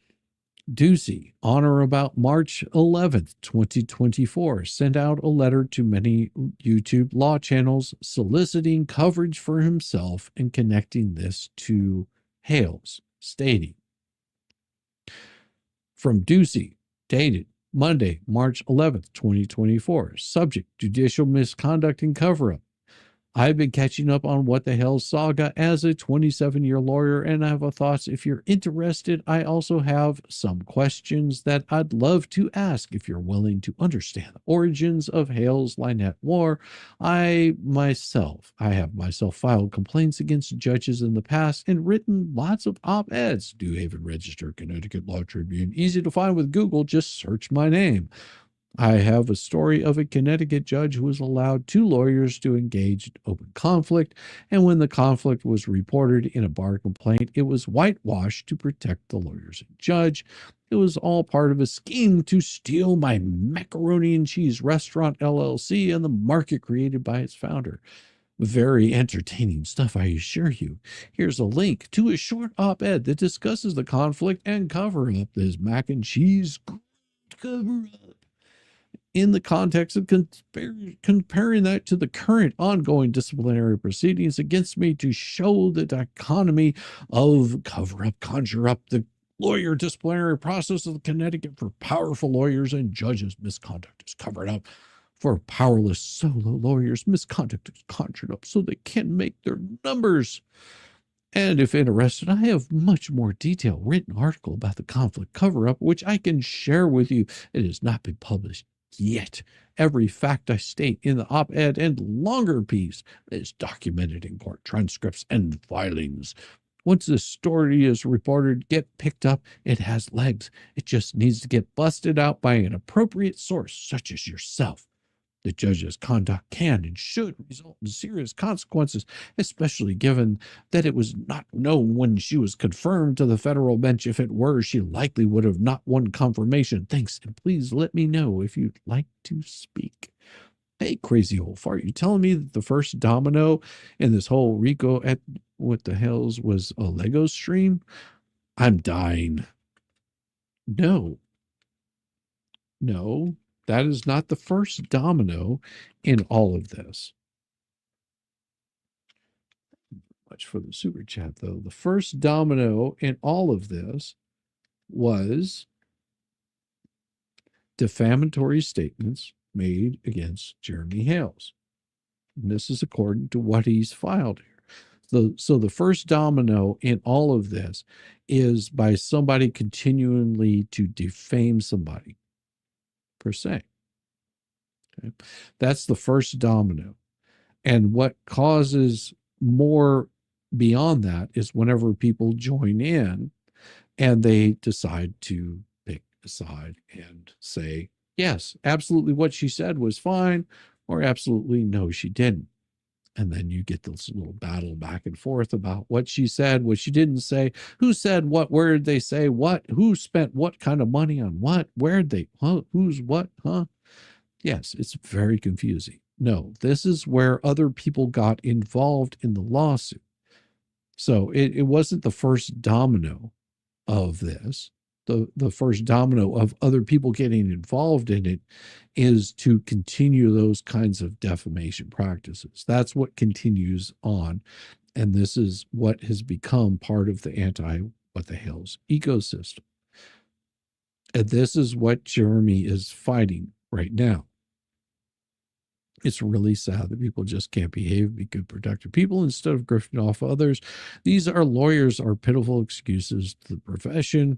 Ducey, on or about March 11th, 2024, sent out a letter to many YouTube law channels soliciting coverage for himself and connecting this to Hales, stating, From Ducey, dated Monday, March 11th, 2024. Subject, judicial misconduct and cover-up. I've been catching up on What the Hale saga as a 27-year lawyer, and I have thoughts. If you're interested, I also have some questions that I'd love to ask if you're willing to understand the origins of Hale's Lynette War. I have myself filed complaints against judges in the past and written lots of op-eds. New Haven Register, Connecticut Law Tribune. Easy to find with Google. Just search my name. I have a story of a Connecticut judge who was allowed two lawyers to engage in open conflict, and when the conflict was reported in a bar complaint, it was whitewashed to protect the lawyers and judge. It was all part of a scheme to steal my Macaroni and Cheese Restaurant LLC and the market created by its founder. Very entertaining stuff, I assure you. Here's a link to a short op-ed that discusses the conflict and cover-up, this mac and cheese cover-up, in the context of comparing that to the current ongoing disciplinary proceedings against me to show the dichotomy of cover-up, conjure up the lawyer disciplinary process of Connecticut for powerful lawyers and judges. Misconduct is covered up. For powerless solo lawyers, misconduct is conjured up so they can make their numbers. And if interested, I have much more detailed written article about the conflict cover-up, which I can share with you. It has not been published yet. Every fact I state in the op-ed and longer piece is documented in court transcripts and filings. Once the story is reported, get picked up, it has legs. It just needs to get busted out by an appropriate source, such as yourself. The judge's conduct can and should result in serious consequences, especially given that it was not known when she was confirmed to the federal bench. If it were, she likely would have not won confirmation. Thanks, and please let me know if you'd like to speak. Hey, crazy old fart, you telling me that the first domino in this whole Rico at What the Hales was a Lego stream? I'm dying. No, that is not the first domino in all of this. Much for the super chat, though. The first domino in all of this was defamatory statements made against Jeremy Hales. And this is according to what he's filed here. So the first domino in all of this is by somebody continually to defame somebody, per se. Okay. That's the first domino. And what causes more beyond that is whenever people join in and they decide to pick a side and say, yes, absolutely what she said was fine, or absolutely no, she didn't. And then you get this little battle back and forth about what she said, what she didn't say, who said what, where did they say what, who spent what kind of money on what, where did they, who's what, Yes, it's very confusing. No, this is where other people got involved in the lawsuit. So it wasn't the first domino of this. The first domino of other people getting involved in it is to continue those kinds of defamation practices. That's what continues on. And this is what has become part of the Anti What the Hale's ecosystem. And this is what Jeremy is fighting right now. It's really sad that people just can't behave, be good, productive people instead of grifting off others. These are lawyers are pitiful excuses to the profession.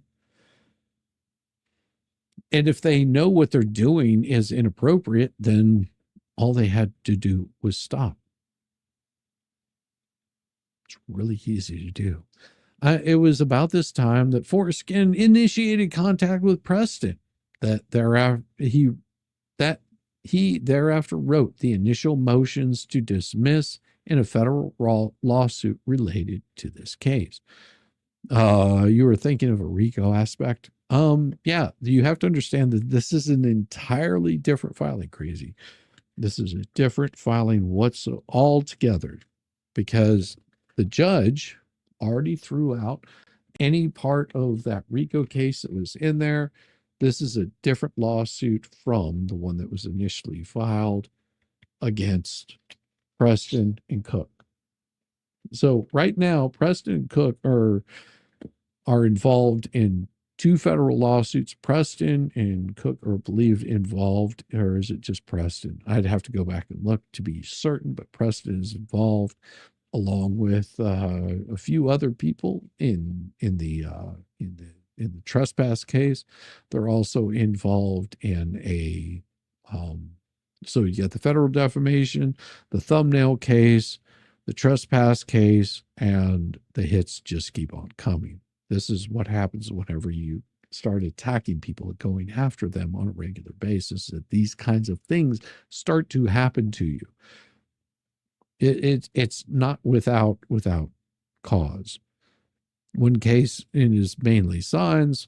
And if they know what they're doing is inappropriate, then all they had to do was stop. It's really easy to do. It was about this time that Foreskin initiated contact with Preston. He thereafter wrote the initial motions to dismiss in a federal lawsuit related to this case. You were thinking of a RICO aspect. Yeah, you have to understand that this is an entirely different filing, crazy. This is a different filing altogether, because the judge already threw out any part of that RICO case that was in there. This is a different lawsuit from the one that was initially filed against Preston and Cook. So right now, Preston and Cook are involved in 2 federal lawsuits. Preston and Cook are believed involved, or is it just Preston? I'd have to go back and look to be certain, but Preston is involved along with a few other people in the trespass case. They're also involved in a so you got the federal defamation, the thumbnail case, the trespass case, and the hits just keep on coming. This is what happens whenever you start attacking people and going after them on a regular basis, that these kinds of things start to happen to you. It's not without cause. One case is mainly signs.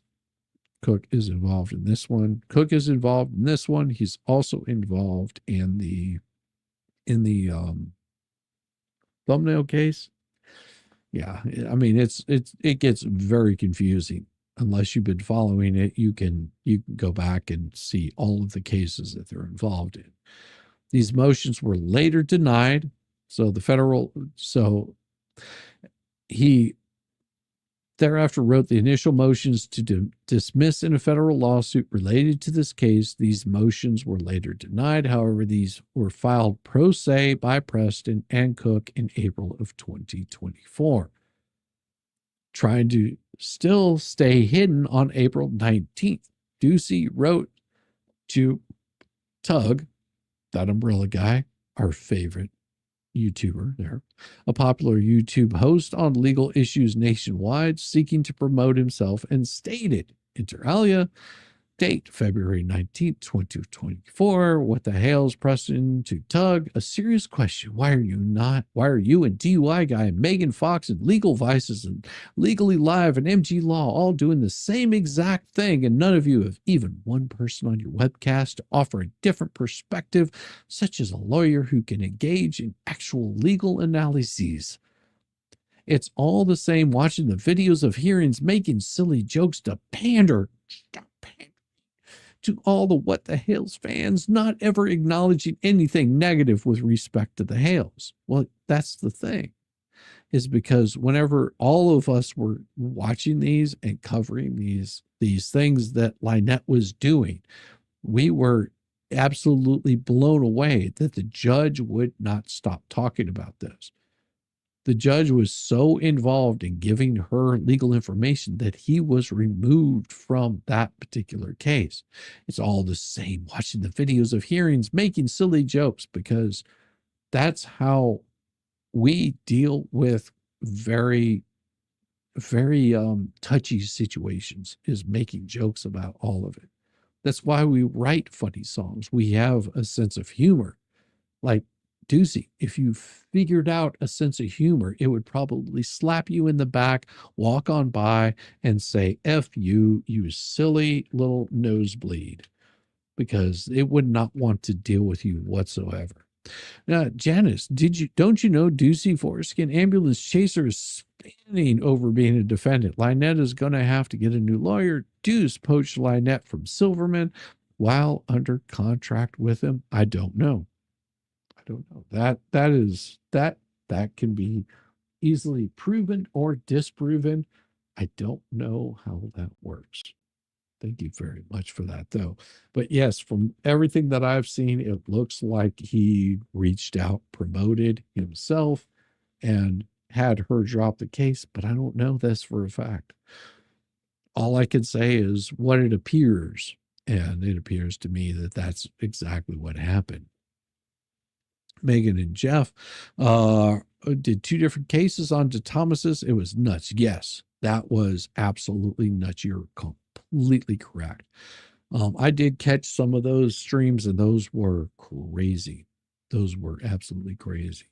Cook is involved in this one. Cook is involved in this one. He's also involved in the thumbnail case. Yeah, I mean it gets very confusing. Unless you've been following it, you can go back and see all of the cases that they're involved in. These motions were later denied. So he thereafter wrote the initial motions to dismiss in a federal lawsuit related to this case. These motions were later denied. However, these were filed pro se by Preston and Cook in April of 2024. Trying to still stay hidden, on April 19th, Ducey wrote to Tug, that umbrella guy, our favorite YouTuber there, a popular YouTube host on legal issues nationwide, seeking to promote himself, and stated, inter alia, date February 19th, 2024, what the hale's Preston to Tug, a serious question. Why are you and DUI guy and Megan Fox and Legal Vices and Legally Live and MG Law all doing the same exact thing, and none of you have even one person on your webcast to offer a different perspective, such as a lawyer who can engage in actual legal analyses? It's all the same watching the videos of hearings, making silly jokes to pander to all the What the Hale's fans, not ever acknowledging anything negative with respect to the Hales. Well, that's the thing, is because whenever all of us were watching these and covering these things that Lynette was doing, we were absolutely blown away that the judge would not stop talking about this. The judge was so involved in giving her legal information that he was removed from that particular case. It's all the same watching the videos of hearings, making silly jokes, because that's how we deal with very, very touchy situations, is making jokes about all of it. That's why we write funny songs. We have a sense of humor. Like Ducey, if you figured out a sense of humor, it would probably slap you in the back, walk on by, and say, F you, you silly little nosebleed, because it would not want to deal with you whatsoever. Now, Janice, don't you know Ducey Foreskin Ambulance Chaser is spinning over being a defendant? Lynette is going to have to get a new lawyer. Deuce poached Lynette from Silverman while under contract with him. I don't know. That can be easily proven or disproven. I don't know how that works. Thank you very much for that, though. But yes, from everything that I've seen, it looks like he reached out, promoted himself, and had her drop the case, but I don't know this for a fact. All I can say is what it appears, and it appears to me that that's exactly what happened. Megan and Jeff did 2 different cases on Thomas's. It was nuts. Yes, that was absolutely nuts. You're completely correct. I did catch some of those streams, and those were crazy. Those were absolutely crazy.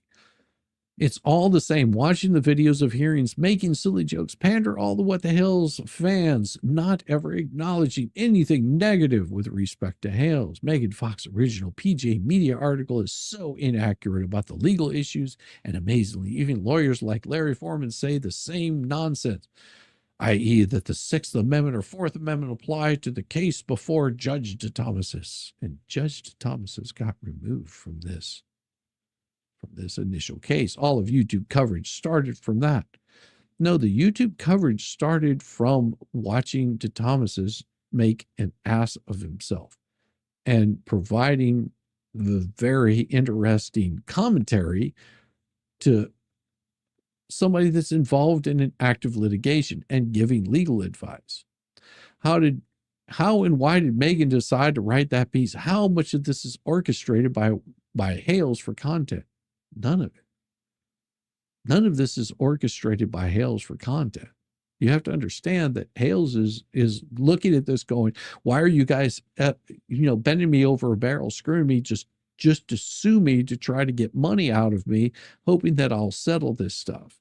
It's all the same watching the videos of hearings, making silly jokes, pander all the What the Hale's fans, not ever acknowledging anything negative with respect to Hales. Megan Fox original PJ Media article is so inaccurate about the legal issues, and amazingly, even lawyers like Larry Foreman say the same nonsense, i.e. that the 6th Amendment or 4th Amendment apply to the case before Judge Thomas's. And Judge Thomas's got removed from this initial case. All of YouTube coverage started from that. No, the YouTube coverage started from watching DeThomas's make an ass of himself and providing the very interesting commentary to somebody that's involved in an active litigation and giving legal advice. How and why did Megan decide to write that piece? How much of this is orchestrated by Hales for content? None of it. None of this is orchestrated by Hales for content. You have to understand that Hales is looking at this going, why are you guys bending me over a barrel, screwing me just to sue me to try to get money out of me, hoping that I'll settle this stuff.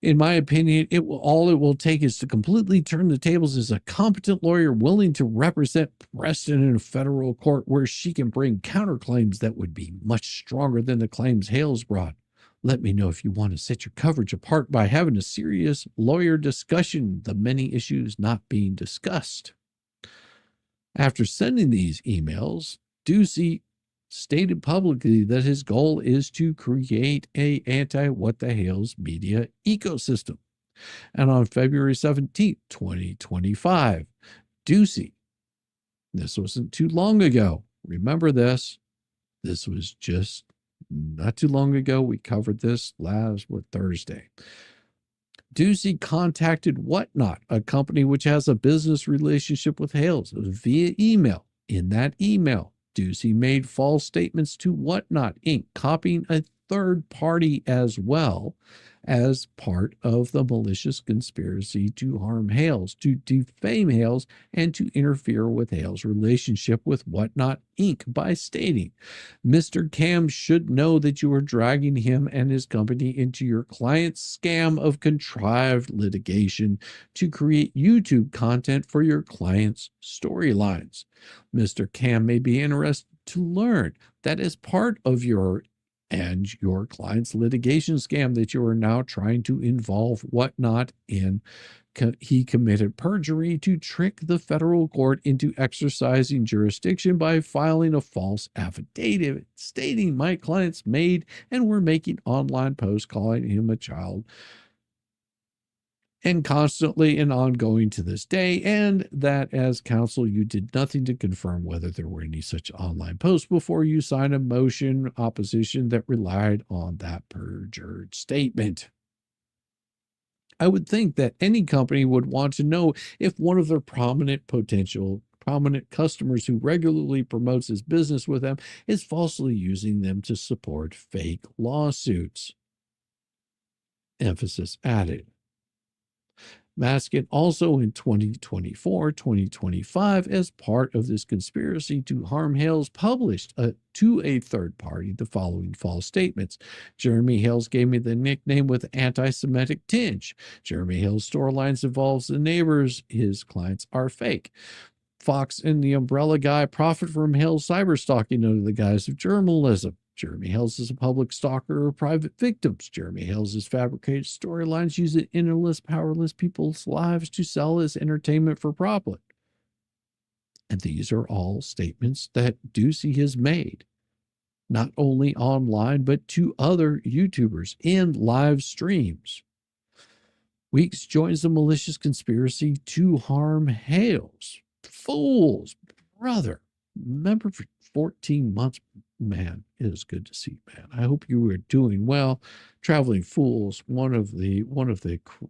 In my opinion, all it will take is to completely turn the tables as a competent lawyer willing to represent Preston in a federal court where she can bring counterclaims that would be much stronger than the claims Hales brought. Let me know if you want to set your coverage apart by having a serious lawyer discussion, the many issues not being discussed. After sending these emails, Ducey stated publicly that his goal is to create a Anti What The Hale's media ecosystem. And on February 17th, 2025, Ducey, this wasn't too long ago. Remember this. This was just not too long ago. We covered this Thursday. Ducey contacted Whatnot, a company which has a business relationship with Hales, via email. In that email, Ducey made false statements to Whatnot Inc., copying a third party as well as part of the malicious conspiracy to harm Hales, to defame Hales, and to interfere with Hales' relationship with Whatnot Inc. by stating, Mr. Cam should know that you are dragging him and his company into your client's scam of contrived litigation to create YouTube content for your client's storylines. Mr. Cam may be interested to learn that as part of your client's litigation scam that you are now trying to involve Whatnot in, he committed perjury to trick the federal court into exercising jurisdiction by filing a false affidavit stating my client's made and were making online posts calling him a child, and constantly and ongoing to this day, and that as counsel you did nothing to confirm whether there were any such online posts before you signed a motion opposition that relied on that perjured statement. I would think that any company would want to know if one of their prominent customers who regularly promotes his business with them is falsely using them to support fake lawsuits. Emphasis added. Maskin also in 2024-2025, as part of this conspiracy to harm Hales, published to a third party the following false statements. Jeremy Hales gave me the nickname with anti-Semitic tinge. Jeremy Hales' store lines involves the neighbors. His clients are fake. Fox and the Umbrella Guy profit from Hales cyber stalking under the guise of journalism. Jeremy Hales is a public stalker of private victims. Jeremy Hales' fabricated storylines use innerless, powerless people's lives to sell as entertainment for profit. And these are all statements that Ducey has made, not only online, but to other YouTubers in live streams. Weeks joins the malicious conspiracy to harm Hales. Fools, brother. Remember for 14 months, man, it is good to see, man. I hope you are doing well. Traveling Fools, one of the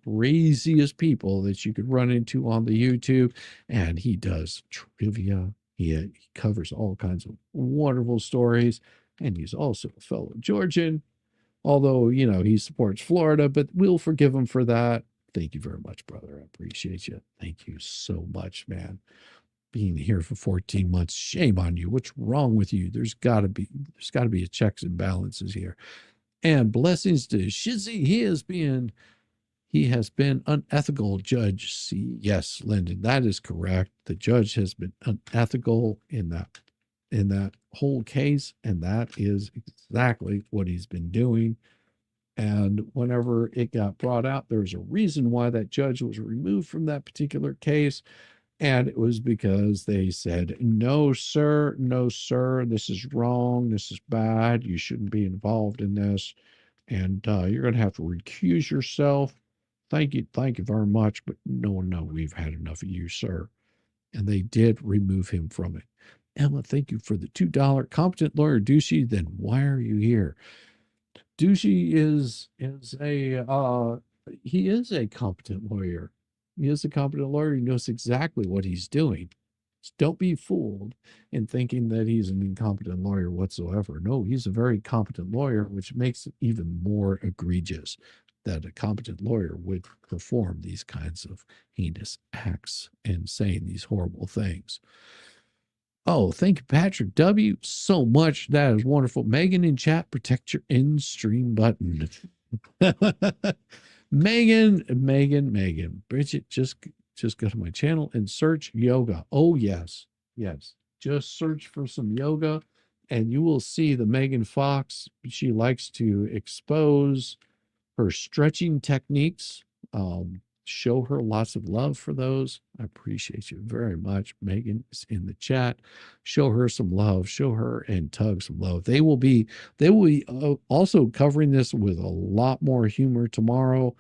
craziest people that you could run into on the YouTube, and he does trivia. He covers all kinds of wonderful stories, and he's also a fellow Georgian, although, he supports Florida, but we'll forgive him for that. Thank you very much, brother. I appreciate you. Thank you so much, man. Being here for 14 months, shame on you. What's wrong with you? There's got to be a checks and balances here. And blessings to Shizzy. He has been unethical, Judge C. Yes, Lyndon, that is correct. The judge has been unethical in that whole case, and that is exactly what he's been doing. And whenever it got brought out, there was a reason why that judge was removed from that particular case. And it was because they said, no, sir, this is wrong. This is bad. You shouldn't be involved in this. and you're going to have to recuse yourself. Thank you very much, but no, we've had enough of you, sir. And they did remove him from it. Emma, thank you for the $2. Competent lawyer Douchey, then why are you here? Douchey is he is a competent lawyer. He is a competent lawyer. He knows exactly what he's doing. So don't be fooled in thinking that he's an incompetent lawyer whatsoever. No, he's a very competent lawyer, which makes it even more egregious that a competent lawyer would perform these kinds of heinous acts and saying these horrible things. Oh, thank you, Patrick W. so much. That is wonderful. Megan in chat, protect your in-stream button. Megan. Bridget, just go to my channel and search yoga. Oh, yes. Just search for some yoga and you will see the Megan Fox. She likes to expose her stretching techniques. Show her lots of love for those. I appreciate you very much. Megan is in the chat. Show her some love. Show her and Tug some love. They will be also covering this with a lot more humor tomorrow.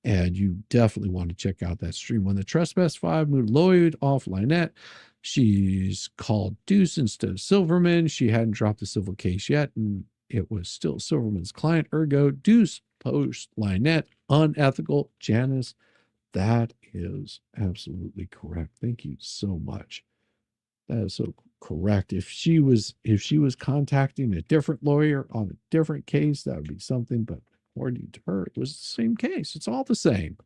And you definitely want to check out that stream. When the Trespass 5 moved Lloyd off Lynette, she's called Deuce instead of Silverman. She hadn't dropped the civil case yet, and it was still Silverman's client. Ergo, Deuce post Lynette, unethical. Janice, that is absolutely correct. Thank you so much. That is so correct. If she was contacting a different lawyer on a different case, that would be something, but according to her, it was the same case. It's all the same.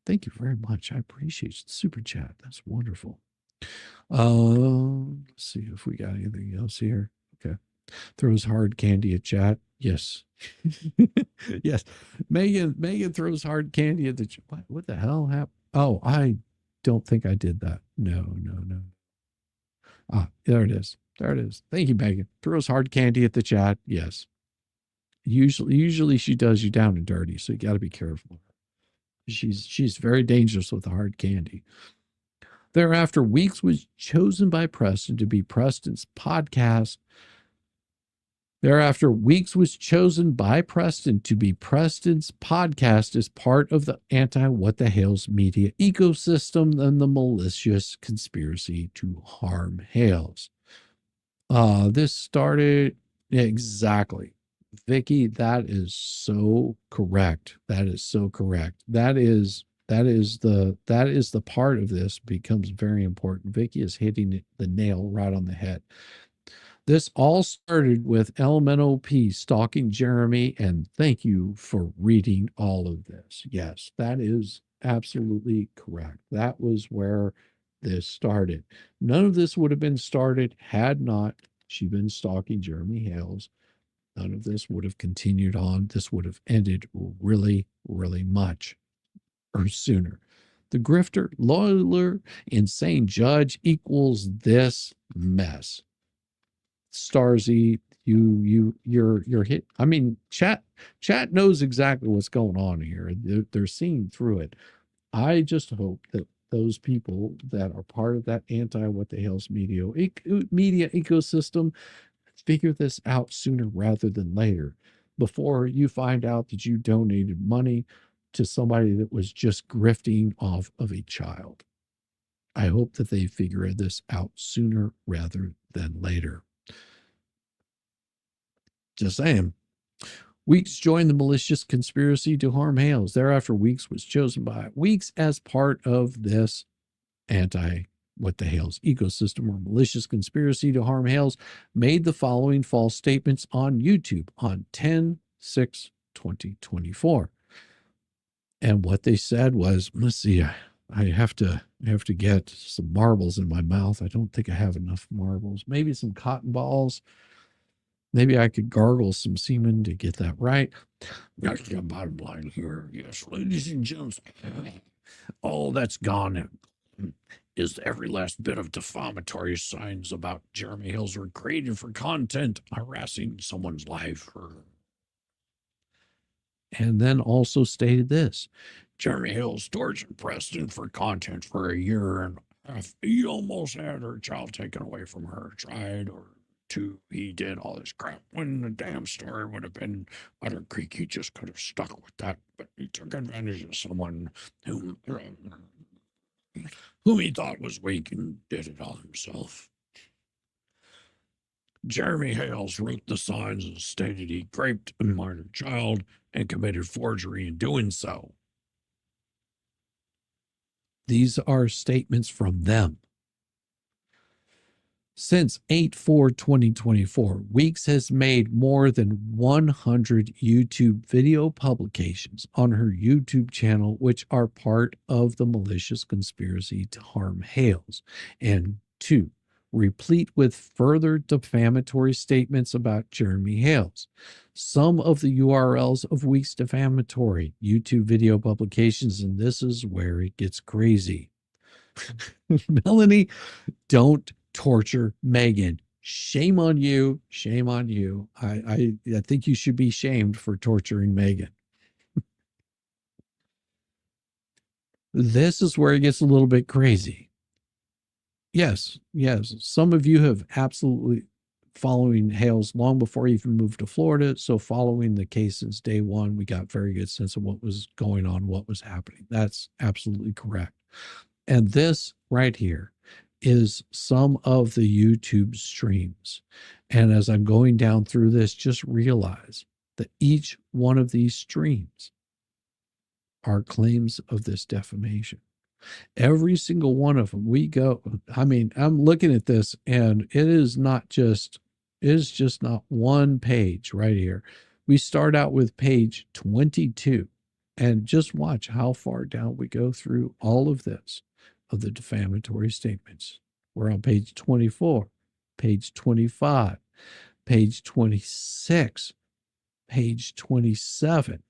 Thank you very much. I appreciate the super chat. That's wonderful. Let's see if we got anything else here. Okay. Throws hard candy at chat. Yes. Yes. Megan throws hard candy at the chat. What the hell happened? Oh, I don't think I did that. No. Ah, there it is. Thank you, Megan. Throws hard candy at the chat. Yes. Usually she does you down and dirty, so you got to be careful. She's very dangerous with the hard candy. Thereafter, Weeks was chosen by Preston to be Preston's podcast. Thereafter, Weeks was chosen by Preston to be Preston's podcast as part of the Anti What The Hale's media ecosystem and the malicious conspiracy to harm Hales. This started exactly. Vicky, that is so correct. That is the part of this becomes very important. Vicky is hitting the nail right on the head. This all started with LMNOP stalking Jeremy, and thank you for reading all of this. Yes, that is absolutely correct. That was where this started. None of this would have been started had not she been stalking Jeremy Hales. None of this would have continued on. This would have ended really, really much or sooner. The grifter, lawyer, insane judge equals this mess. Starzy, you're hit. I mean, chat knows exactly what's going on here. They're seeing through it. I just hope that those people that are part of that Anti What The Hale's media ecosystem figure this out sooner rather than later, before you find out that you donated money to somebody that was just grifting off of a child. I hope that they figure this out sooner rather than later. Just saying. Weeks joined the malicious conspiracy to harm Hales. Thereafter, Weeks was chosen by Weeks as part of this Anti What The Hale's ecosystem or malicious conspiracy to harm Hales, made the following false statements on YouTube on 10/6/2024. And what they said was, let's see, I have to get some marbles in my mouth. I don't think I have enough marbles. Maybe some cotton balls. Maybe I could gargle some semen to get that right. That's the bottom line here. Yes, ladies and gents, all that's gone is every last bit of defamatory signs about Jeremy Hales were created for content harassing someone's life. And then also stated this: Jeremy Hales tortured Preston for content for a year and a half. He almost had her child taken away from her, tried or two, he did all this crap when the damn story would have been utter creek. He just could have stuck with that, but he took advantage of someone whom he thought was weak and did it all himself. Jeremy Hales wrote the signs and stated he raped a minor child and committed forgery in doing so. These are statements from them. Since 8/4/2024, Weeks has made more than 100 YouTube video publications on her YouTube channel, which are part of the malicious conspiracy to harm Hales, and 2, replete with further defamatory statements about Jeremy Hales. Some of the URLs of Weeks' defamatory YouTube video publications, and this is where it gets crazy. Melanie, don't torture Megan. Shame on you. Shame on you. I think you should be shamed for torturing Megan. This is where it gets a little bit crazy. Yes. Some of you have absolutely following Hales long before he even moved to Florida. So following the case since day one, we got very good sense of what was going on, what was happening. That's absolutely correct. And this right here is some of the YouTube streams. And as I'm going down through this, just realize that each one of these streams are claims of this defamation. Every single one of them, I'm looking at this and it is just not one page right here. We start out with page 22 and just watch how far down we go through all of this, of the defamatory statements. We're on page 24, page 25, page 26, page 27.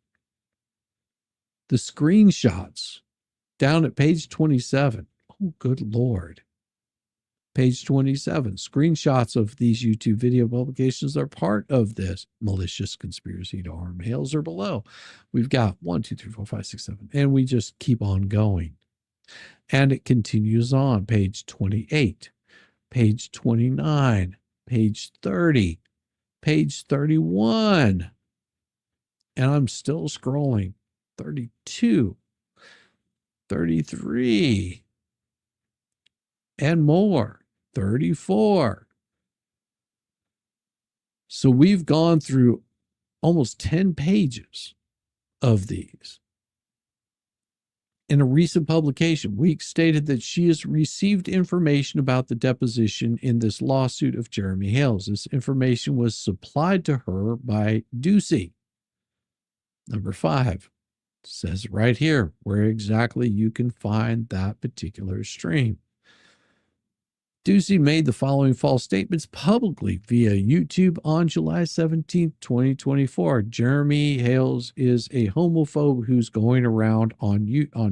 The screenshots down at page 27. Oh, good Lord. Page 27. Screenshots of these YouTube video publications are part of this malicious conspiracy to harm Hales are below. We've got 1, 2, 3, 4, 5, 6, 7, and we just keep on going. And it continues on, page 28, page 29, page 30, page 31. And I'm still scrolling. 32, 33, and more. 34. So we've gone through almost 10 pages of these. In a recent publication, Weeks stated that she has received information about the deposition in this lawsuit of Jeremy Hales. This information was supplied to her by Ducey. Number 5 says right here where exactly you can find that particular stream. Ducey made the following false statements publicly via YouTube on July 17, 2024. Jeremy Hales is a homophobe who's going around on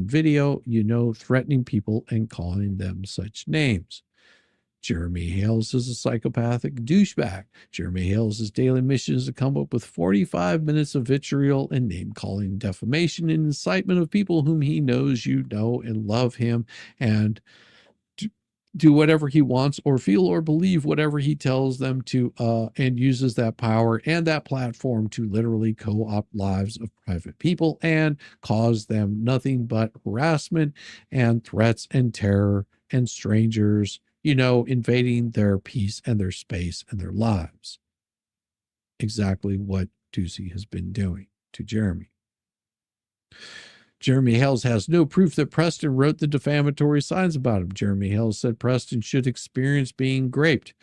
video, threatening people and calling them such names. Jeremy Hales is a psychopathic douchebag. Jeremy Hales' daily mission is to come up with 45 minutes of vitriol and name-calling, defamation, and incitement of people whom he knows you know and love him, and do whatever he wants or feel or believe whatever he tells them to, and uses that power and that platform to literally co-opt lives of private people and cause them nothing but harassment and threats and terror and strangers, invading their peace and their space and their lives. Exactly what Ducey has been doing to Jeremy. Jeremy Hales has no proof that Preston wrote the defamatory signs about him. Jeremy Hales said Preston should experience being raped.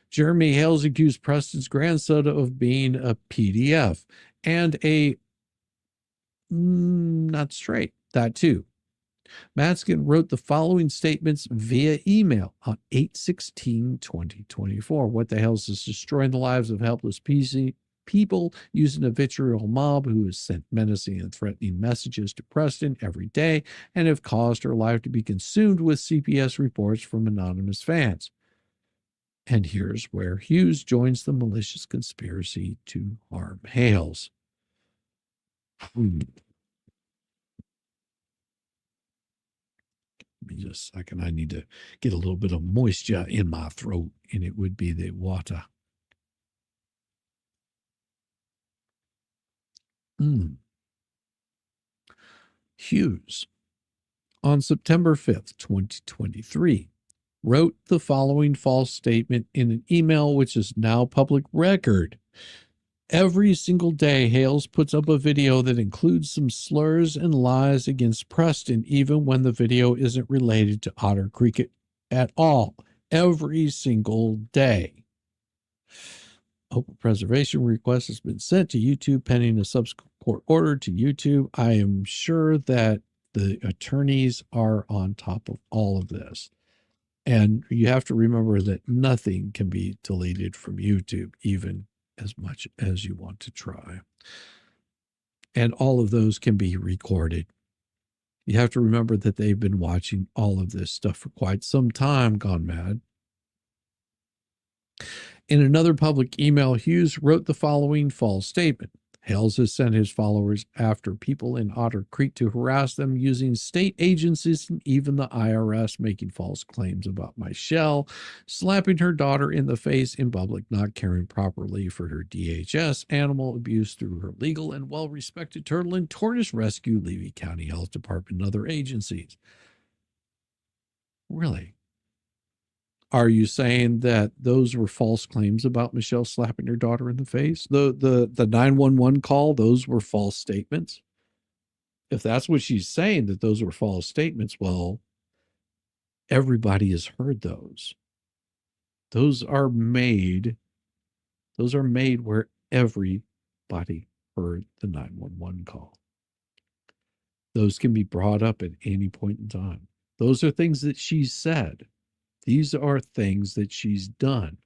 Jeremy Hales accused Preston's grandson of being a PDF and a not straight. That too. Matskin wrote the following statements via email on 8/16/2024. What the hell is destroying the lives of helpless people using a vitriol mob who has sent menacing and threatening messages to Preston every day and have caused her life to be consumed with CPS reports from anonymous fans. And here's where Hughes joins the malicious conspiracy to harm Hales. Give me just a second. I need to get a little bit of moisture in my throat, and it would be the water. Hughes, on September 5th, 2023, wrote the following false statement in an email which is now public record. Every single day, Hales puts up a video that includes some slurs and lies against Preston, even when the video isn't related to Otter Creek at all. Every single day. Open preservation request has been sent to YouTube pending a subsequent court order to YouTube. I am sure that the attorneys are on top of all of this. And you have to remember that nothing can be deleted from YouTube, even as much as you want to try. And all of those can be recorded. You have to remember that they've been watching all of this stuff for quite some time, gone mad. In another public email, Hughes wrote the following false statement. Hales has sent his followers after people in Otter Creek to harass them using state agencies and even the IRS, making false claims about Michelle, slapping her daughter in the face in public, not caring properly for her DHS, animal abuse through her legal and well-respected turtle and tortoise rescue, Levy County Health Department, and other agencies. Really? Are you saying that those were false claims about Michelle slapping her daughter in the face? The 911 call, those were false statements? If that's what she's saying, that those were false statements, well, everybody has heard those. Those are made where everybody heard the 911 call. Those can be brought up at any point in time. Those are things that she said. These are things that she's done.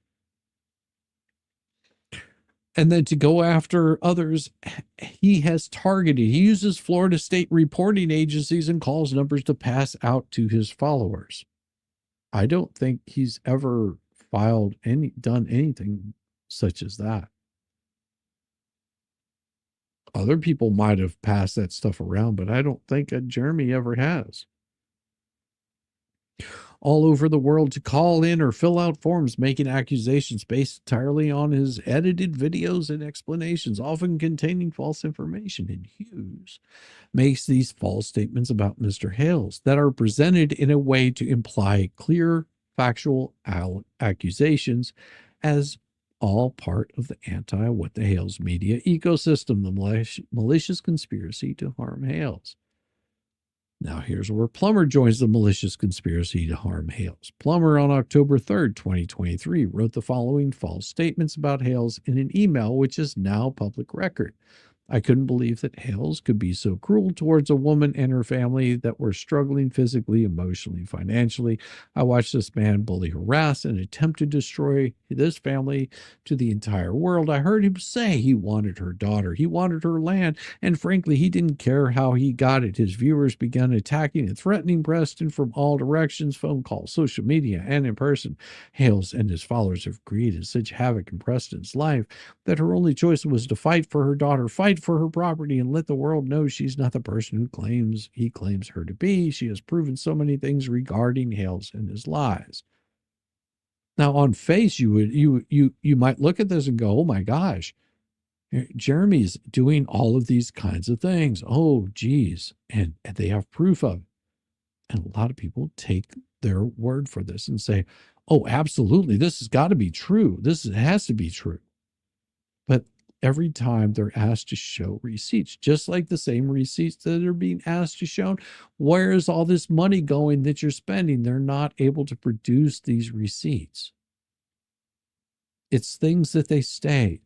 And then to go after others, he has targeted. He uses Florida state reporting agencies and calls numbers to pass out to his followers. I don't think he's ever done anything such as that. Other people might have passed that stuff around, but I don't think Jeremy ever has. All over the world to call in or fill out forms making accusations based entirely on his edited videos and explanations, often containing false information. And Hughes makes these false statements about Mr. Hales that are presented in a way to imply clear, factual accusations as all part of the Anti What The Hale's media ecosystem, the malicious conspiracy to harm Hales. Now, here's where Plummer joins the malicious conspiracy to harm Hales. Plummer, on October 3rd, 2023, wrote the following false statements about Hales in an email, which is now public record. I couldn't believe that Hales could be so cruel towards a woman and her family that were struggling physically, emotionally, financially. I watched this man bully, harass, and attempt to destroy this family to the entire world. I heard him say he wanted her daughter. He wanted her land. And frankly, he didn't care how he got it. His viewers began attacking and threatening Preston from all directions, phone calls, social media, and in person. Hales and his followers have created such havoc in Preston's life that her only choice was to fight for her daughter, fight for her property, and let the world know she's not the person he claims her to be. She has proven so many things regarding Hales and his lies. Now, on face, you might look at this and go, "Oh my gosh, Jeremy's doing all of these kinds of things. Oh, geez," and they have proof of it. And a lot of people take their word for this and say, "Oh, absolutely, this has got to be true. This has to be true." But every time they're asked to show receipts, just like the same receipts that are being asked to show, where is all this money going that you're spending? They're not able to produce these receipts. It's things that they state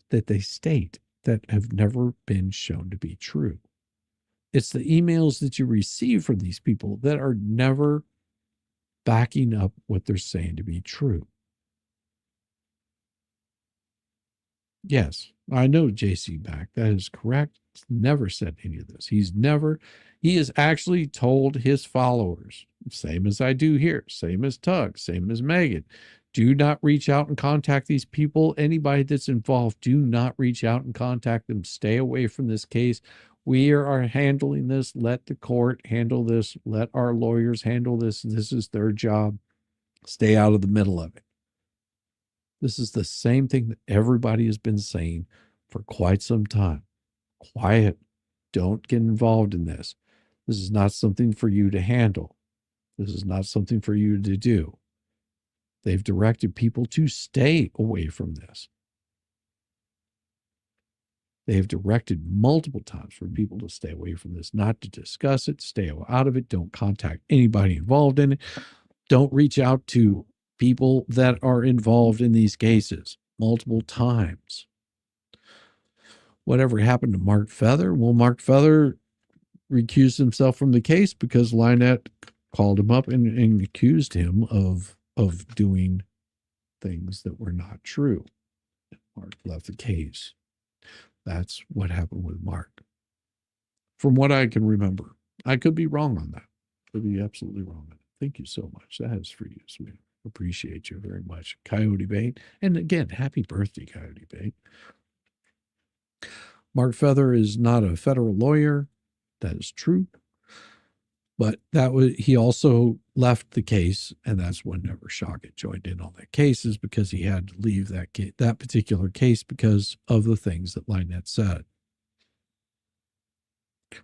that have never been shown to be true. It's the emails that you receive from these people that are never backing up what they're saying to be true. Yes, I know JC back. That is correct. He's never said any of this. He has actually told his followers, same as I do here, same as Tug, same as Megan, do not reach out and contact these people. Anybody that's involved, do not reach out and contact them. Stay away from this case. We are handling this. Let the court handle this. Let our lawyers handle this. This is their job. Stay out of the middle of it. This is the same thing that everybody has been saying for quite some time. Quiet. Don't get involved in this. This is not something for you to handle. This is not something for you to do. They've directed people to stay away from this. They've directed multiple times for people to stay away from this, not to discuss it, stay out of it, don't contact anybody involved in it, don't reach out to people that are involved in these cases multiple times. Whatever happened to Mark Feather? Well, Mark Feather recused himself from the case because Lynette called him up and accused him of doing things that were not true. Mark left the case. That's what happened with Mark. From what I can remember. I could be wrong on that. Could be absolutely wrong on it. Thank you so much. That is for you, sweetie. Appreciate you very much. Coyote Bait. And again, happy birthday, Coyote Bait. Mark Feather is not a federal lawyer. That is true. But he also left the case, and that's when Never Shockett joined in on that case, is because he had to leave that particular case because of the things that Lynette said.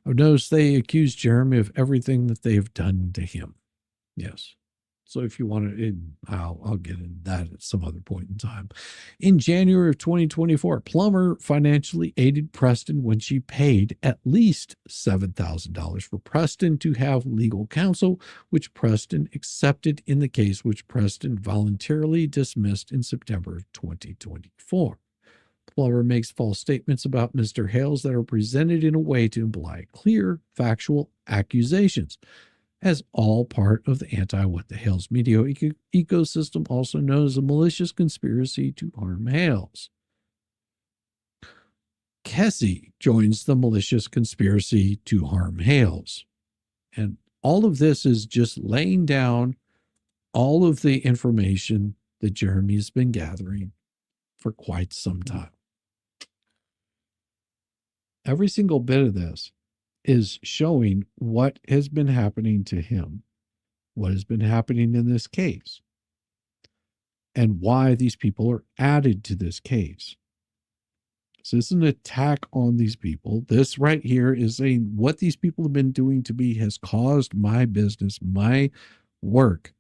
I've noticed they accused Jeremy of everything that they've done to him. Yes. So if you want to, I'll get into that at some other point in time. In January of 2024, Plummer financially aided Preston when she paid at least $7,000 for Preston to have legal counsel, which Preston accepted in the case, which Preston voluntarily dismissed in September of 2024. Plummer makes false statements about Mr. Hales that are presented in a way to imply clear, factual accusations, as all part of the Anti What The Hale's media ecosystem, also known as a malicious conspiracy to harm Hales. Kessie joins the malicious conspiracy to harm Hales. And all of this is just laying down all of the information that Jeremy's been gathering for quite some time. Every single bit of this is showing what has been happening to him, what has been happening in this case, and why these people are added to this case. This is an attack on these people. This right here is saying what these people have been doing to me has caused my business, my work,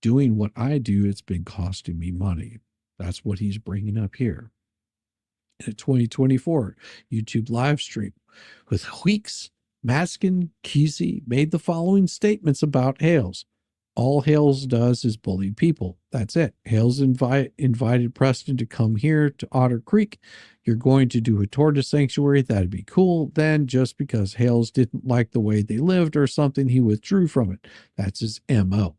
doing what I do, it's been costing me money. That's what he's bringing up here. In a 2024 YouTube live stream with Weeks, Maskin, Kesey made the following statements about Hales. All Hales does is bully people. That's it. Hales invited Preston to come here to Otter Creek. You're going to do a tour to Sanctuary. That'd be cool. Then just because Hales didn't like the way they lived or something, he withdrew from it. That's his MO.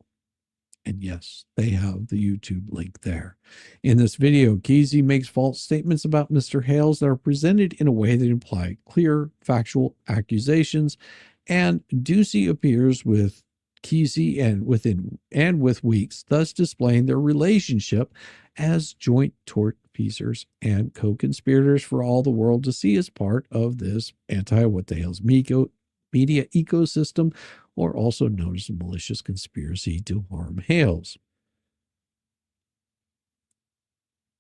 And yes, they have the YouTube link there. In this video, Kesey makes false statements about Mr. Hales that are presented in a way that imply clear, factual accusations. And Ducey appears with Kesey and with Weeks, thus displaying their relationship as joint tortfeasors and co-conspirators for all the world to see as part of this Anti What The Hale's media ecosystem, or also known as a malicious conspiracy to harm Hales.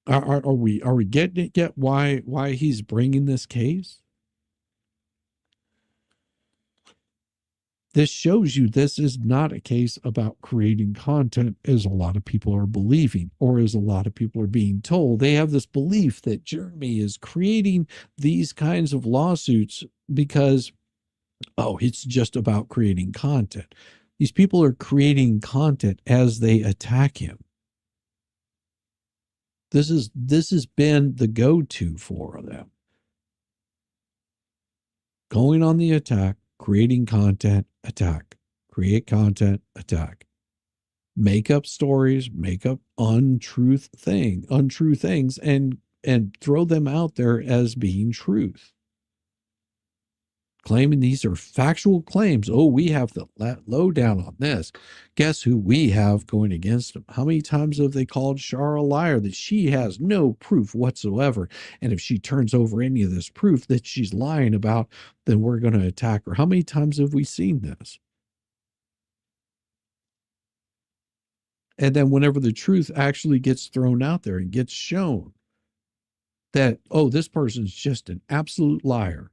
Are we getting it yet? Why he's bringing this case? This shows you this is not a case about creating content, as a lot of people are believing, or as a lot of people are being told. They have this belief that Jeremy is creating these kinds of lawsuits because, oh, it's just about creating content. These people are creating content as they attack him. This has been the go-to for them. Going on the attack, creating content, attack. Create content, attack. Make up stories, make up untrue things, and throw them out there as being truth. Claiming these are factual claims. Oh, we have the lowdown on this. Guess who we have going against them? How many times have they called Shar a liar, that she has no proof whatsoever? And if she turns over any of this proof that she's lying about, then we're going to attack her. How many times have we seen this? And then whenever the truth actually gets thrown out there and gets shown that, oh, this person's just an absolute liar,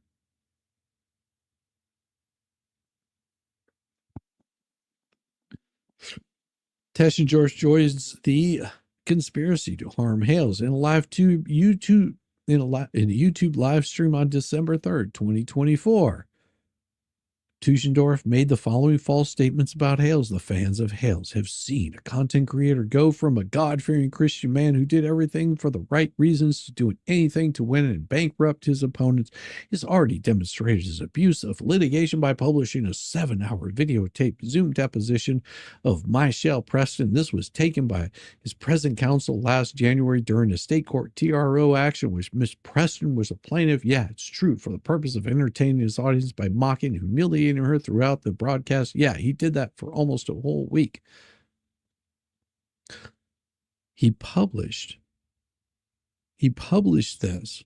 Tesh and George joins the conspiracy to harm Hales in a YouTube live stream on December 3rd, 2024. Tuschendorf made the following false statements about Hales. The fans of Hales have seen a content creator go from a God-fearing Christian man who did everything for the right reasons to doing anything to win and bankrupt his opponents. He's already demonstrated his abuse of litigation by publishing a 7-hour videotape Zoom deposition of Michelle Preston. This was taken by his present counsel last January during a state court TRO action, which Miss Preston was a plaintiff. Yeah, it's true. For the purpose of entertaining his audience by mocking and humiliating her throughout the broadcast. Yeah, he did that for almost a whole week. He published this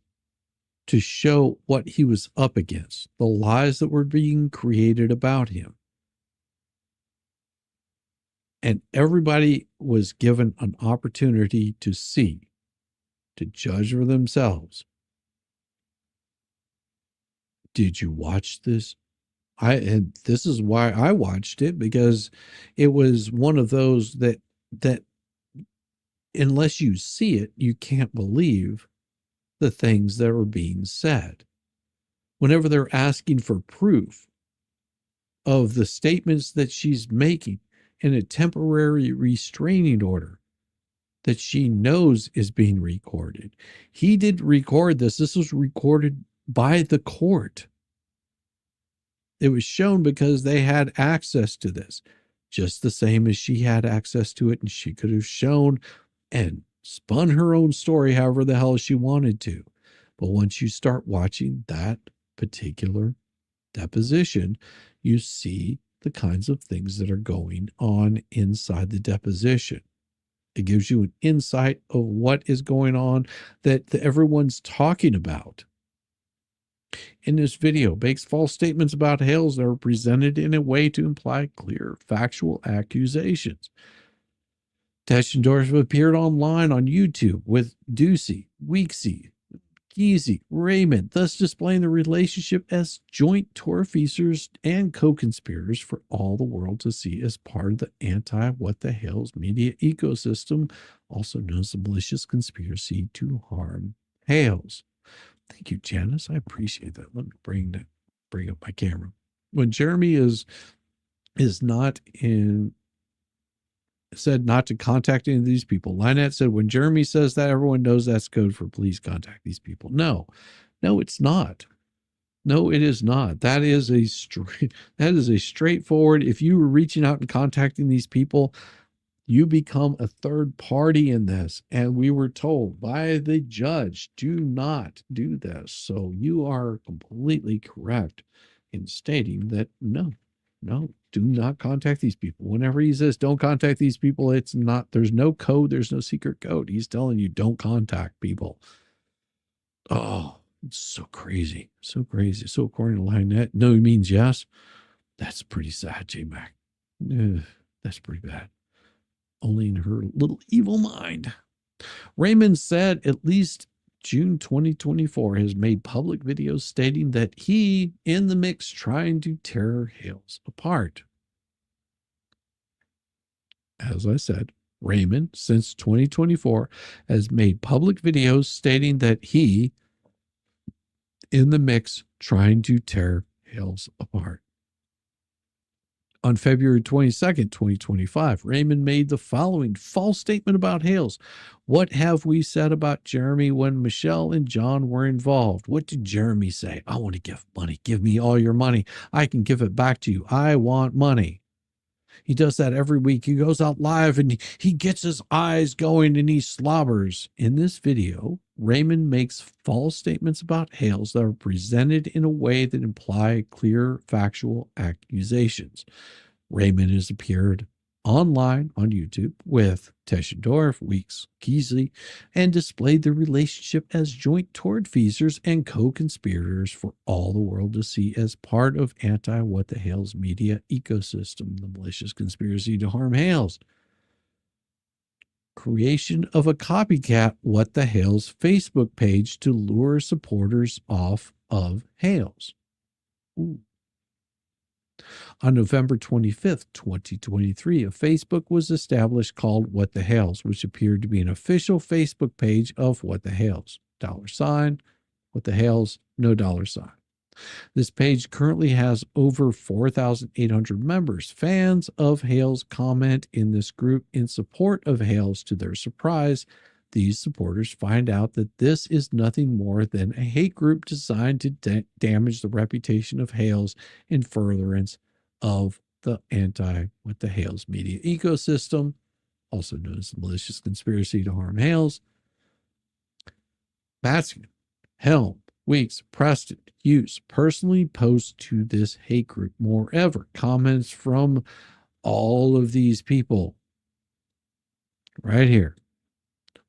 to show what he was up against, the lies that were being created about him. And everybody was given an opportunity to see, to judge for themselves. Did you watch this? And this is why I watched it, because it was one of those that unless you see it, you can't believe the things that are being said. Whenever they're asking for proof of the statements that she's making in a temporary restraining order that she knows is being recorded. He didn't record this. This was recorded by the court. It was shown because they had access to this, just the same as she had access to it, and she could have shown and spun her own story however the hell she wanted to. But once you start watching that particular deposition, you see the kinds of things that are going on inside the deposition. It gives you an insight of what is going on that everyone's talking about. In this video, makes false statements about Hales that are presented in a way to imply clear factual accusations. Teschendorf appeared online on YouTube with Ducey, Weeksy, Geezy, Raymond, thus displaying the relationship as joint tortfeasors and co-conspirators for all the world to see as part of the Anti What The Hale's media ecosystem, also known as the malicious conspiracy to harm Hales. Thank you, Janice. I appreciate that. Let me bring up my camera. When Jeremy is not in, said not to contact any of these people. Lynette said, when Jeremy says that, everyone knows that's code for please contact these people. No, it's not. No, it is not. That is a straightforward. If you were reaching out and contacting these people, you become a third party in this. And we were told by the judge, do not do this. So you are completely correct in stating that no, do not contact these people. Whenever he says don't contact these people, it's not, there's no code, there's no secret code. He's telling you don't contact people. Oh, it's so crazy. So crazy. So according to Lynette, no means yes. That's pretty sad, J-Mac. That's pretty bad. Only in her little evil mind. Raymond said at least June 2024 has made public videos stating that he in the mix trying to tear Hales apart. As I said, Raymond since 2024 has made public videos stating that he in the mix trying to tear Hales apart. On February 22nd, 2025, Raymond made the following false statement about Hales. What have we said about Jeremy when Michelle and John were involved? What did Jeremy say? I want to give money. Give me all your money. I can give it back to you. I want money. He does that every week. He goes out live and he gets his eyes going and he slobbers. In this video, Raymond makes false statements about Hales that are presented in a way that imply clear factual accusations. Raymond has appeared online on YouTube with Teschendorf, Weeks, Keesley, and displayed their relationship as joint tortfeasors and co-conspirators for all the world to see as part of Anti What The Hale's media ecosystem, the malicious conspiracy to harm Hales. Creation of a copycat What The Hale's Facebook page to lure supporters off of Hales. Ooh. On November 25th, 2023, a Facebook was established called What the Hales, which appeared to be an official Facebook page of What the Hales. $, What the Hales, no $. This page currently has over 4,800 members. Fans of Hales comment in this group in support of Hales. To their surprise, these supporters find out that this is nothing more than a hate group designed to damage the reputation of Hales in furtherance of the Anti What The Hales media ecosystem, also known as the malicious conspiracy to harm Hales. Baskin, Helm, Weeks, Preston, Hughes personally post to this hate group. Moreover, comments from all of these people right here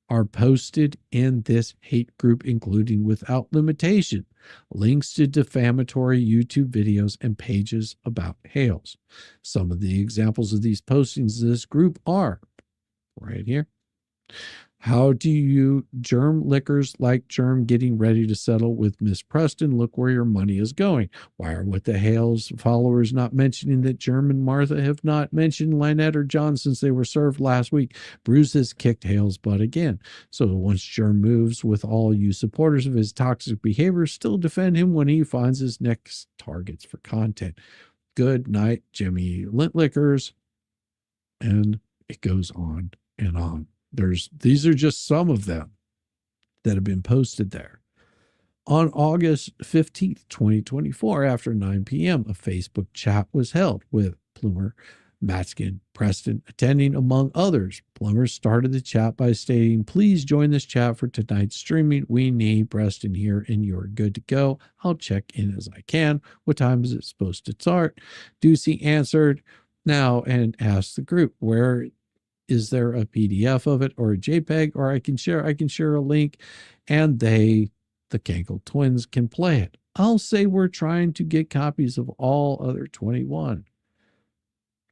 are posted in this hate group, including without limitation links to defamatory YouTube videos and pages about Hales. Some of the examples of these postings in this group are right here. How do you germ liquors like germ getting ready to settle with Miss Preston? Look where your money is going. Why are What the Hales followers not mentioning that Germ and Martha have not mentioned Lynette or John since they were served last week? Bruce has kicked Hales' butt again. So once Germ moves with all you supporters of his toxic behavior, still defend him when he finds his next targets for content. Good night, Jimmy Lint Liquors. And it goes on and on. These are just some of them that have been posted there. On August 15th, 2024, after 9 p.m., a Facebook chat was held with Plumer, Matskin, Preston attending, among others. Plumer started the chat by stating, "Please join this chat for tonight's streaming. We need Preston here and you're good to go. I'll check in as I can. What time is it supposed to start?" Ducey answered now and asked the group, "Where is there a PDF of it or a JPEG or I can share a link and the Cankle Twins can play it. I'll say we're trying to get copies of all other 21.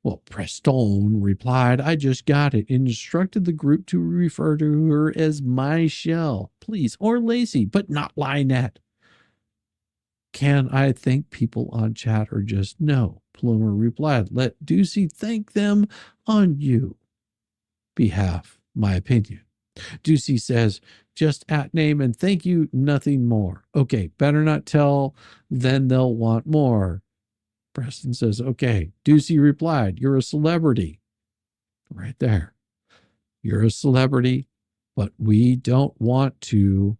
Well, Preston replied, "I just got it," and instructed the group to refer to her as Michelle, please, or Lacey, but not Lynette. Can I thank people on chat or just no? Plumer replied, "Let Ducey thank them on you behalf, my opinion." Ducey says, "Just at name and thank you, nothing more." "Okay, better not tell, then they'll want more." Preston says, "Okay." Ducey replied, "You're a celebrity." Right there. You're a celebrity, but we don't want to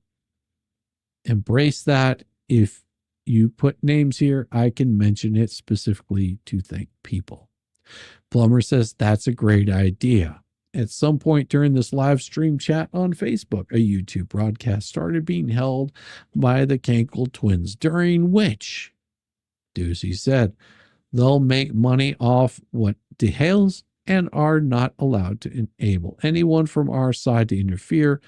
embrace that. If you put names here, I can mention it specifically to thank people. Plummer says, "That's a great idea." At some point during this live stream chat on Facebook, a YouTube broadcast started being held by the Cankle Twins, during which Ducey said they'll make money off What the Hales and are not allowed to enable anyone from our side to interfere.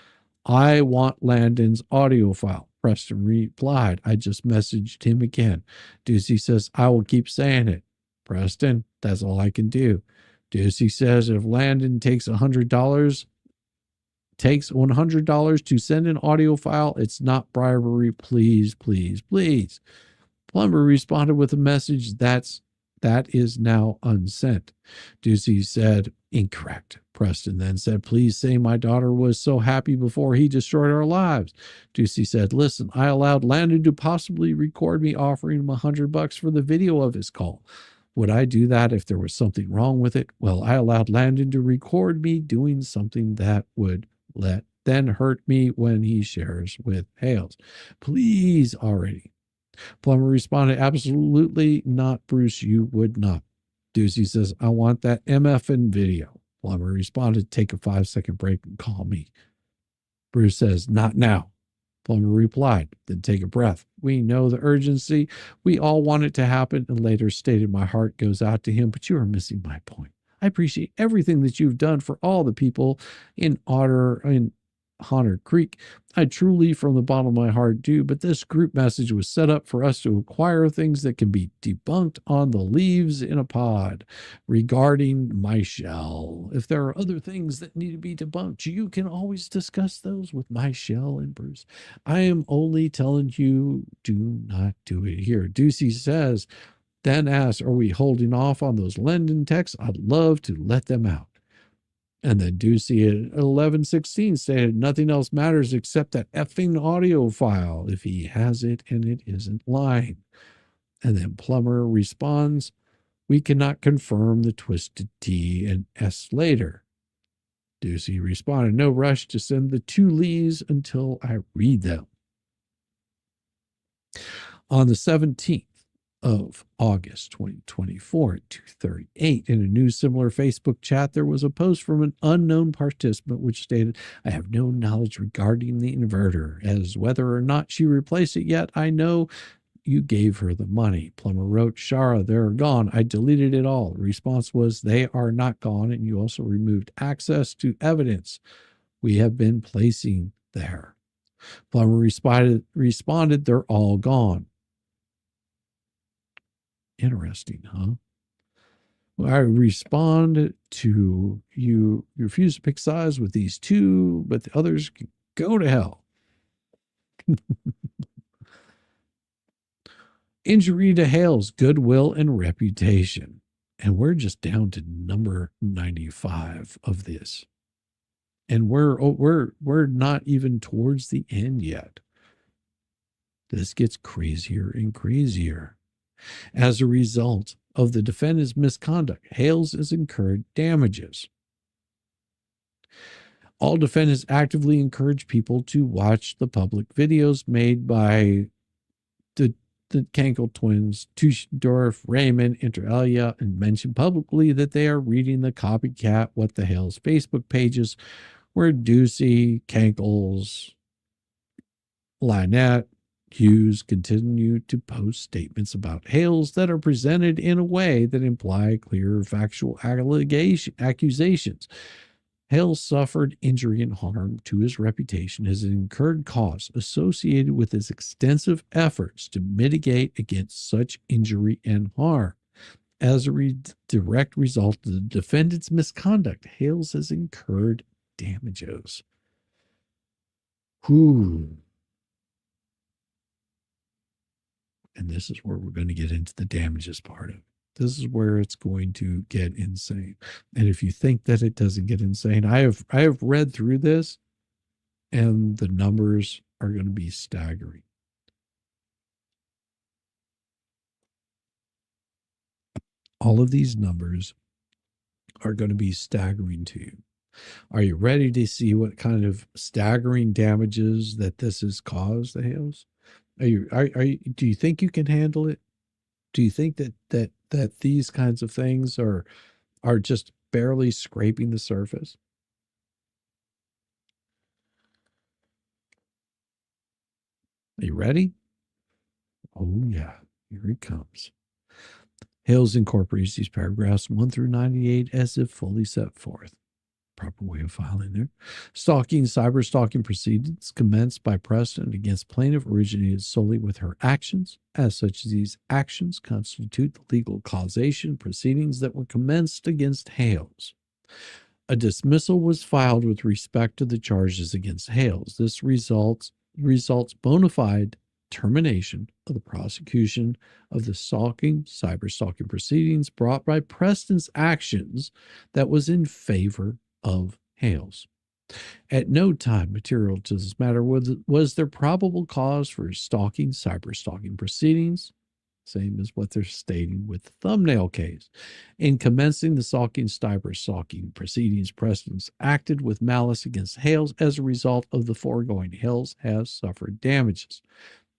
I want Landon's audio file. Preston replied, "I just messaged him again." Ducey says, "I will keep saying it." Preston, "That's all I can do." Ducey says, "If Landon takes $100 to send an audio file, it's not bribery. Please, please, please." Plumber responded with a message that is now unsent. Ducey said, "Incorrect." Preston then said, "Please say my daughter was so happy before he destroyed our lives." Ducey said, "Listen, I allowed Landon to possibly record me offering him $100 for the video of his call. Would I do that if there was something wrong with it? Well, I allowed Landon to record me doing something that would then hurt me when he shares with Hales. Please already." Plummer responded, "Absolutely not, Bruce. You would not." Ducey says, "I want that MFN video." Plummer responded, "Take a 5-second break and call me." Bruce says, "Not now." Plummer replied, "Then take a breath. We know the urgency. We all want it to happen," and later stated, "My heart goes out to him, but you are missing my point. I appreciate everything that you've done for all the people in Honor Creek. I truly, from the bottom of my heart, do, but this group message was set up for us to acquire things that can be debunked on the leaves in a pod. Regarding Michelle, if there are other things that need to be debunked, you can always discuss those with Michelle and Bruce. I am only telling you, do not do it here." Ducey says, then asked, are we holding off on those London texts? I'd love to let them out. And then Ducey at 11:16 stated, nothing else matters except that effing audio file, if he has it and it isn't lying. And then Plummer responds, we cannot confirm the twisted T and S later. Ducey responded, no rush to send the 2 leads until I read them. On the 17th of August 2024 at 2:38, in a new similar Facebook chat, there was a post from an unknown participant which stated, I have no knowledge regarding the inverter, as whether or not she replaced it yet, I know you gave her the money. Plummer wrote, Shara, they're gone. I deleted it all. The response was, they are not gone, and you also removed access to evidence we have been placing there. Plummer responded, they're all gone. Interesting, huh? Well, I respond to you refuse to pick sides with these 2, but the others can go to hell. Injury to Hale's goodwill and reputation. And we're just down to number 95 of this. And we're not even towards the end yet. This gets crazier and crazier. As a result of the defendant's misconduct, Hales has incurred damages. All defendants actively encourage people to watch the public videos made by the Cankle Twins, Tuschendorf, Raymond, inter alia, and mention publicly that they are reading the copycat What the Hale's Facebook pages, where Ducey, Cankles, Lynette, Hughes continue to post statements about Hales that are presented in a way that imply clear factual accusations. Hales suffered injury and harm to his reputation as an incurred costs associated with his extensive efforts to mitigate against such injury and harm. As a direct result of the defendant's misconduct, Hales has incurred damages. Whew. And this is where we're going to get into the damages part of it. This is where it's going to get insane. And if you think that it doesn't get insane, I have read through this, and the numbers are going to be staggering. All of these numbers are going to be staggering to you. Are you ready to see what kind of staggering damages that this has caused the Hales? Do you think you can handle it? Do you think that these kinds of things are just barely scraping the surface? Are you ready? Oh yeah, here it comes. Hales incorporates these paragraphs 1 through 98 as if fully set forth. Proper way of filing there. Cyber stalking proceedings commenced by Preston against plaintiff originated solely with her actions. As such, these actions constitute the legal causation proceedings that were commenced against Hales. A dismissal was filed with respect to the charges against Hales. This results bona fide termination of the prosecution of the cyber stalking proceedings brought by Preston's actions that was in favor of Hales. At no time material to this matter was there probable cause for cyber stalking proceedings, same as what they're stating with the thumbnail case. In commencing the cyber stalking proceedings, Preston's acted with malice against Hales. As a result of the foregoing, Hales has suffered damages.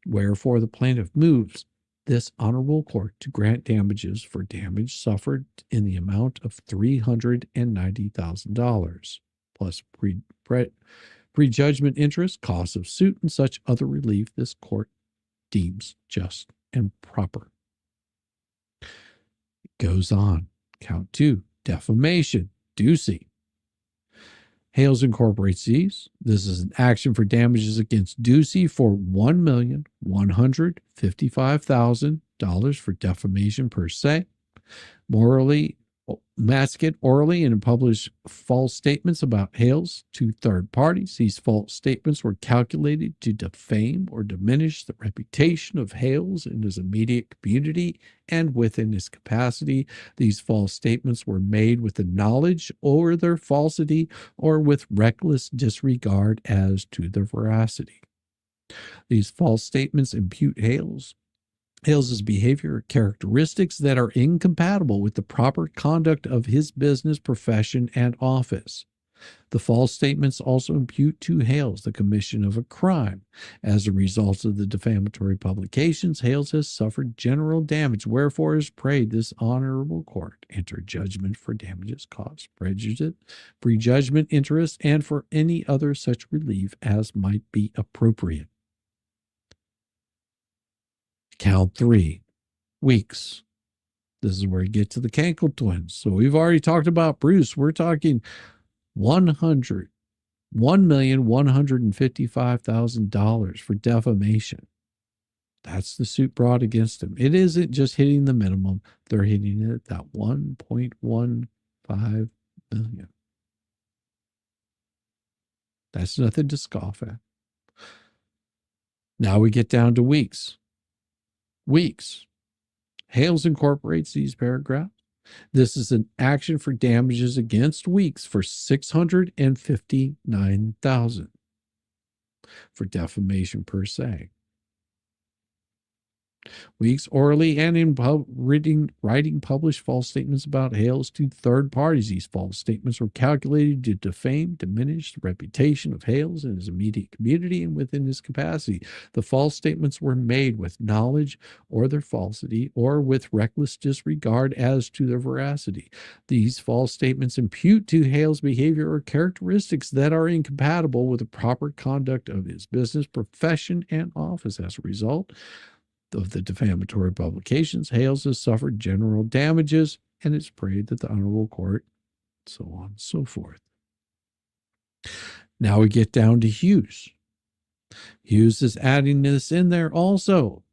Wherefore, the plaintiff moves this honorable court to grant damages for damage suffered in the amount of $390,000 plus prejudgment interest, costs of suit, and such other relief this court deems just and proper. It goes on. Count 2, defamation, Ducey. Hales incorporates these. This is an action for damages against Ducey for $1,155,000 for defamation per se, morally Maskin orally and published false statements about Hales to third parties. These false statements were calculated to defame or diminish the reputation of Hales in his immediate community and within his capacity. These false statements were made with the knowledge or their falsity or with reckless disregard as to their veracity. These false statements impute Hales's behavior or characteristics that are incompatible with the proper conduct of his business, profession, and office. The false statements also impute to Hales the commission of a crime. As a result of the defamatory publications, Hales has suffered general damage, wherefore is prayed this honorable court enter judgment for damages caused, prejudice, prejudgment, interest, and for any other such relief as might be appropriate. Count 3, Weeks. This is where you get to the Cankle Twins. So we've already talked about Bruce. We're talking $1,155,000 for defamation. That's the suit brought against him. It isn't just hitting the minimum. They're hitting it at that $1.15 million. That's nothing to scoff at. Now we get down to Weeks. Hales incorporates these paragraphs. This is an action for damages against Weeks for $659,000 for defamation per se. Weeks orally and in writing published false statements about Hales to third parties. These false statements were calculated to defame, diminish the reputation of Hales in his immediate community and within his capacity. The false statements were made with knowledge or their falsity or with reckless disregard as to their veracity. These false statements impute to Hales behavior or characteristics that are incompatible with the proper conduct of his business, profession, and office. As a result of the defamatory publications, Hales has suffered general damages, and it's prayed that the honorable court, so on and so forth. Now we get down to Hughes. Hughes is adding this in there also.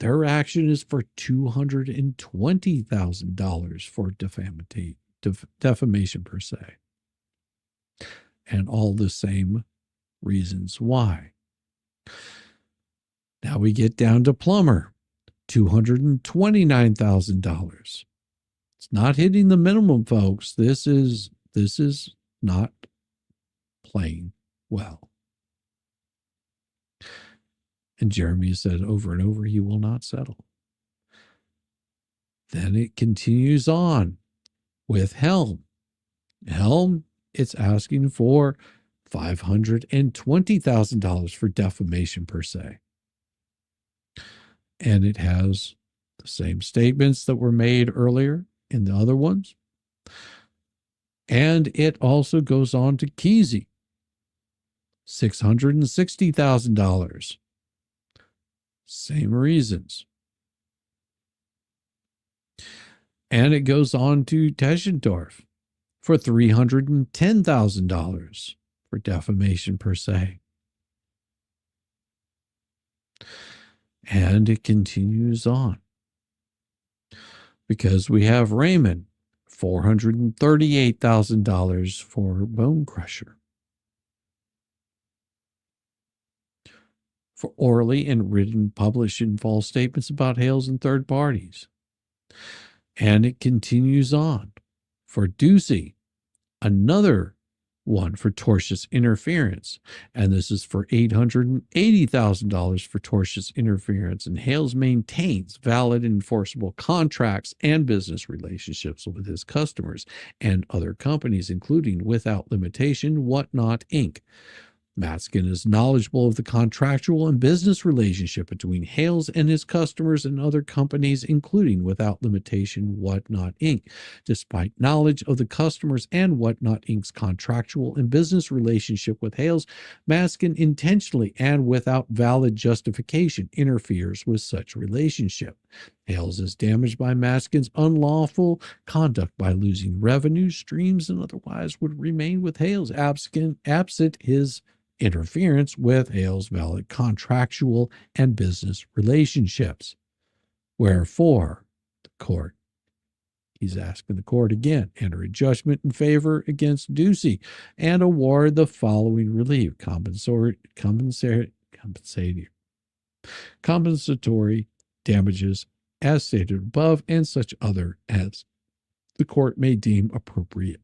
Their action is for $220,000 for defamation per se. And all the same reasons why. Now we get down to Plummer, $229,000. It's not hitting the minimum, folks. This is not playing well. And Jeremy said over and over, he will not settle. Then it continues on with Helm. Helm, it's asking for $520,000 for defamation per se. And it has the same statements that were made earlier in the other ones. And it also goes on to Kesey, $660,000. Same reasons. And it goes on to Teschendorf for $310,000 for defamation per se. And it continues on. Because we have Raymond, $438,000 for Bone Crusher. For orally and written publishing false statements about Hales and third parties. And it continues on. For Ducey, another one for tortious interference, and this is for $880,000 for tortious interference. And Hales maintains valid and enforceable contracts and business relationships with his customers and other companies, including without limitation Whatnot Inc. Maskin is knowledgeable of the contractual and business relationship between Hales and his customers and other companies, including without limitation Whatnot Inc. Despite knowledge of the customers and Whatnot Inc.'s contractual and business relationship with Hales, Maskin intentionally and without valid justification interferes with such relationship. Hales is damaged by Maskin's unlawful conduct by losing revenue streams and otherwise would remain with Hales absent his interference with Hales' valid contractual and business relationships. Wherefore, the court He's asking the court again, enter a judgment in favor against Ducey and award the following relief: compensatory damages as stated above, and such other as the court may deem appropriate.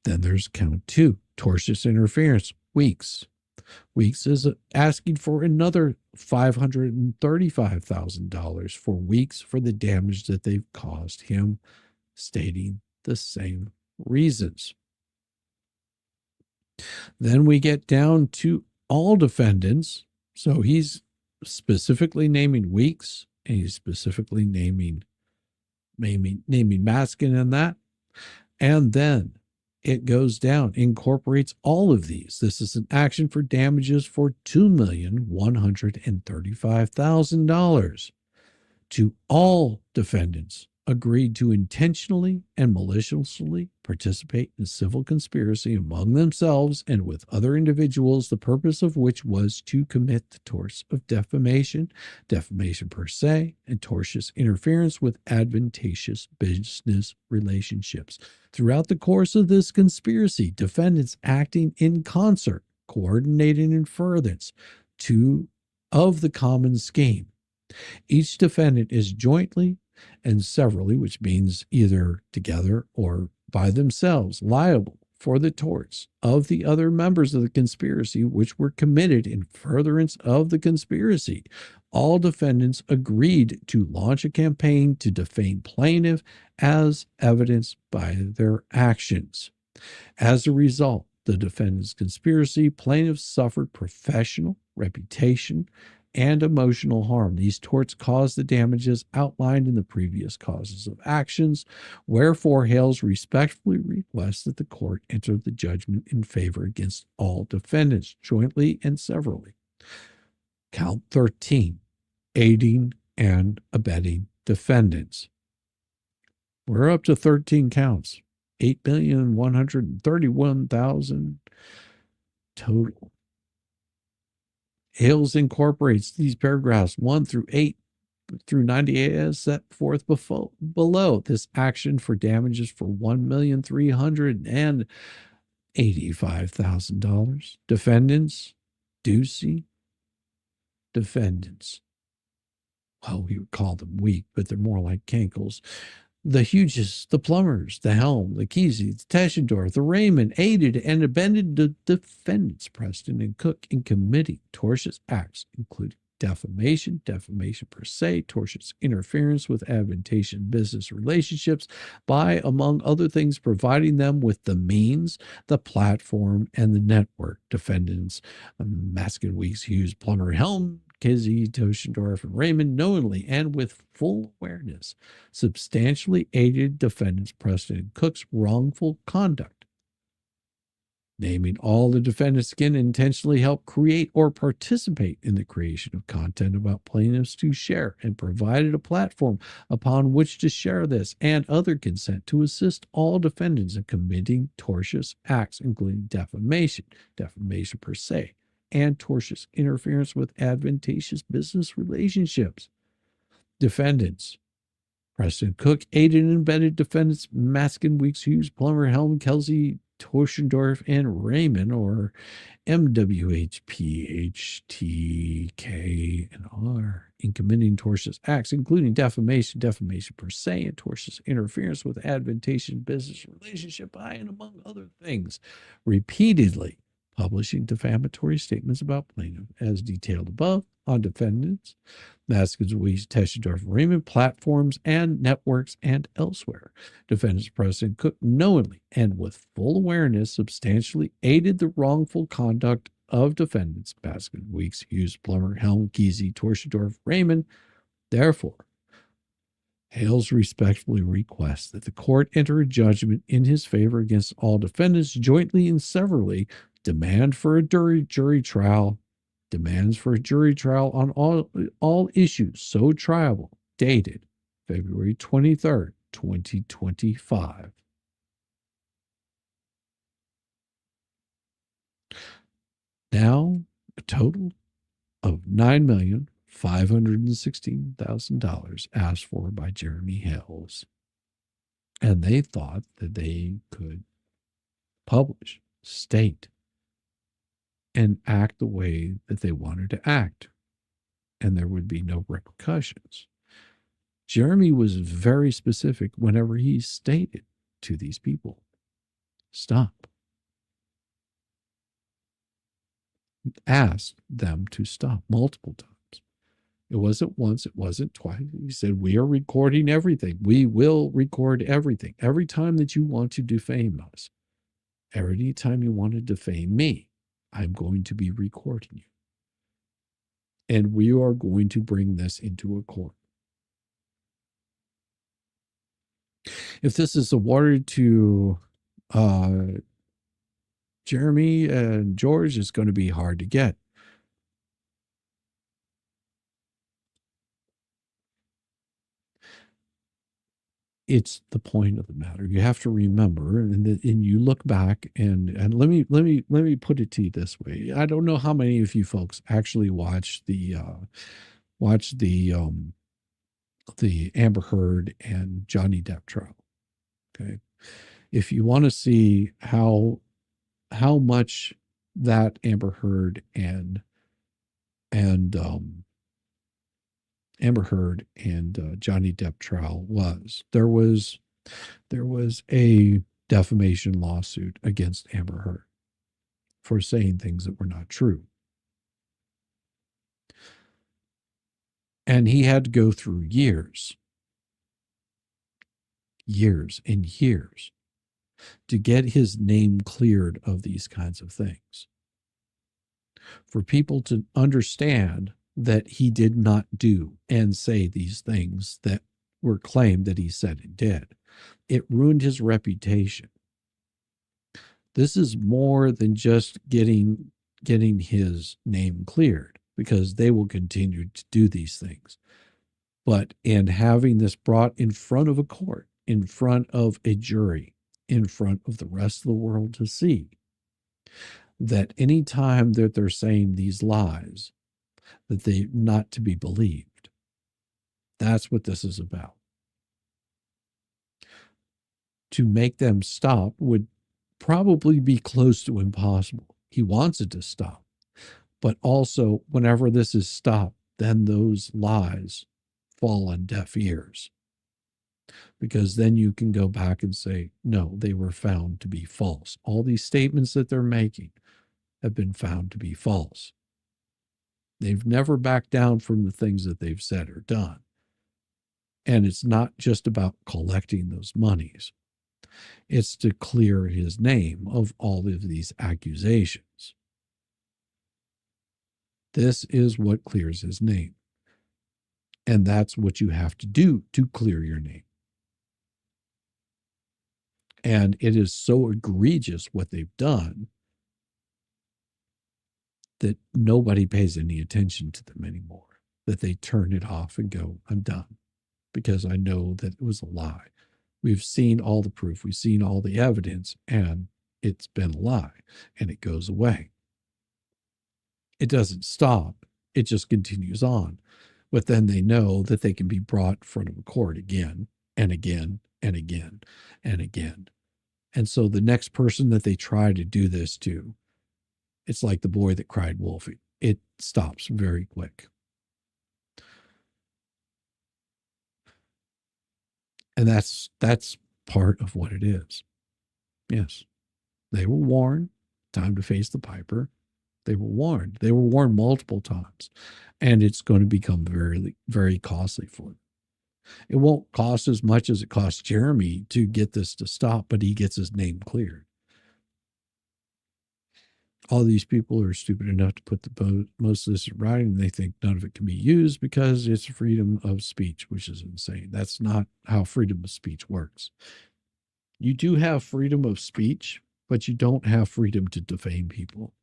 Then there's count 2, tortious interference, Weeks. Weeks is asking for another $535,000 for Weeks for the damage that they've caused him, stating the same reasons. Then we get down to all defendants. So he's specifically naming Weeks, and he's specifically naming Maskin in that. And then it goes down, incorporates all of these. This is an action for damages for $2,135,000 to all defendants agreed to intentionally and maliciously participate in civil conspiracy among themselves and with other individuals, the purpose of which was to commit the torts of defamation, defamation per se, and tortious interference with advantageous business relationships. Throughout the course of this conspiracy, defendants acting in concert, coordinating in furtherance of the common scheme. Each defendant is jointly and severally, which means either together or by themselves, liable for the torts of the other members of the conspiracy which were committed in furtherance of the conspiracy. All defendants agreed to launch a campaign to defame plaintiff as evidenced by their actions. As a result, the defendant's conspiracy, plaintiffs suffered professional, reputation, and emotional harm. These torts caused the damages outlined in the previous causes of actions, wherefore Hales respectfully requests that the court enter the judgment in favor against all defendants, jointly and severally. Count 13, aiding and abetting defendants. We're up to 13 counts, $8,131,000 total. Hales incorporates these paragraphs 1 through 8 through 98 as set forth below. This action for damages for $1,385,000. Defendants, Ducey, defendants. Well, we would call them weak, but they're more like Cankles. The Hughes, the Plumbers, the Helm, the Kesey, the Teschendorf, the Raymond aided and abetted the defendants, Preston and Cook, in committing tortious acts, including defamation, defamation per se, tortious interference with advantageous business relationships by, among other things, providing them with the means, the platform, and the network. Defendants, Maskin, Weeks, Hughes, Plummer, Helm, Kesey, Teschendorf, and Raymond knowingly and with full awareness substantially aided defendants Preston and Cook's wrongful conduct. Naming all the defendants again intentionally help create or participate in the creation of content about plaintiffs to share and provided a platform upon which to share this and other consent to assist all defendants in committing tortious acts, including defamation, defamation per se, and tortious interference with advantageous business relationships. Defendants, Preston Cook aided and abetted defendants Maskin, Weeks, Hughes, Plummer, Helm, Kelsey, Teschendorf, and Raymond, or MWHPHTK and R, in committing tortious acts, including defamation, defamation per se, and tortious interference with advantageous business relationship by and among other things, repeatedly publishing defamatory statements about plaintiff as detailed above on defendants, Maskin, Weeks, Teschendorf, Raymond, platforms and networks, and elsewhere. Defendants Preston Cook knowingly and with full awareness substantially aided the wrongful conduct of defendants Maskin, Weeks, Hughes, Plummer, Helm, Kesey, Teschendorf, Raymond. Therefore, Hales respectfully requests that the court enter a judgment in his favor against all defendants jointly and severally. Demands for a jury trial on all issues so triable, dated February 23rd, 2025. Now, a total of $9,516,000 asked for by Jeremy Hales. And they thought that they could publish, state, and act the way that they wanted to act, and there would be no repercussions. Jeremy was very specific whenever he stated to these people, stop. Asked them to stop multiple times. It wasn't once, it wasn't twice. He said, we are recording everything. We will record everything. Every time that you want to defame us, every time you want to defame me, I'm going to be recording you. And we are going to bring this into a court. If this is awarded to Jeremy and George, it's going to be hard to get. It's the point of the matter. You have to remember, and you look back, and let me put it to you this way. I don't know how many of you folks actually watched the Amber Heard and Johnny Depp trial. Okay, if you want to see how much that Amber Heard and Johnny Depp trial was, there was a defamation lawsuit against Amber Heard for saying things that were not true. And he had to go through years and years to get his name cleared of these kinds of things. For people to understand that he did not do and say these things that were claimed that he said and did. It ruined his reputation. This is more than just getting his name cleared, because they will continue to do these things. But in having this brought in front of a court, in front of a jury, in front of the rest of the world to see, that any time that they're saying these lies, that they're not to be believed. That's what this is about. To make them stop would probably be close to impossible. He wants it to stop. But also, whenever this is stopped, then those lies fall on deaf ears. Because then you can go back and say, no, they were found to be false. All these statements that they're making have been found to be false. They've never backed down from the things that they've said or done. And it's not just about collecting those monies. It's to clear his name of all of these accusations. This is what clears his name. And that's what you have to do to clear your name. And it is so egregious what they've done that nobody pays any attention to them anymore, that they turn it off and go, I'm done, because I know that it was a lie. We've seen all the proof, we've seen all the evidence, and it's been a lie, and it goes away. It doesn't stop, it just continues on. But then they know that they can be brought in front of a court again and again and again and again. And so the next person that they try to do this to, it's like the boy that cried wolf. It stops very quick. And that's part of what it is. Yes, they were warned, time to face the piper. They were warned. They were warned multiple times. And it's going to become very, very costly for them. It won't cost as much as it cost Jeremy to get this to stop, but he gets his name cleared. All these people are stupid enough to put most of this in writing. They think none of it can be used because it's freedom of speech, which is insane. That's not how freedom of speech works. You do have freedom of speech, but you don't have freedom to defame people,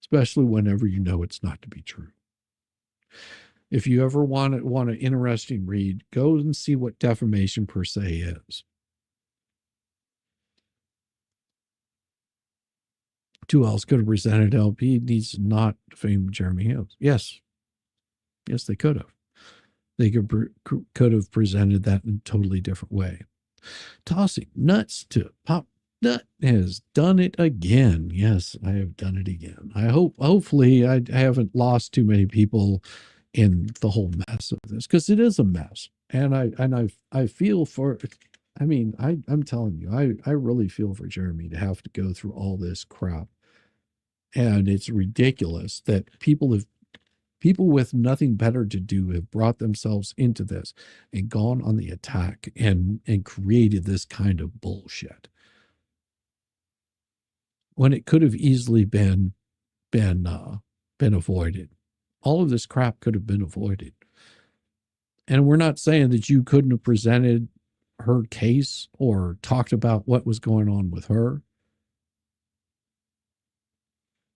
especially whenever you know it's not to be true. If you ever want an interesting read, go and see what defamation per se is. Who else could have presented LP needs to not defame Jeremy Hills? Yes. Yes, they could have. They could have presented that in a totally different way. Tossing nuts to Pop Nut has done it again. Yes, I have done it again. Hopefully I haven't lost too many people in the whole mess of this, because it is a mess. And I feel for, I mean, I'm telling you, I really feel for Jeremy to have to go through all this crap. And it's ridiculous that people with nothing better to do have brought themselves into this and gone on the attack and created this kind of bullshit, when it could have easily been avoided. All of this crap could have been avoided. And we're not saying that you couldn't have presented her case or talked about what was going on with her.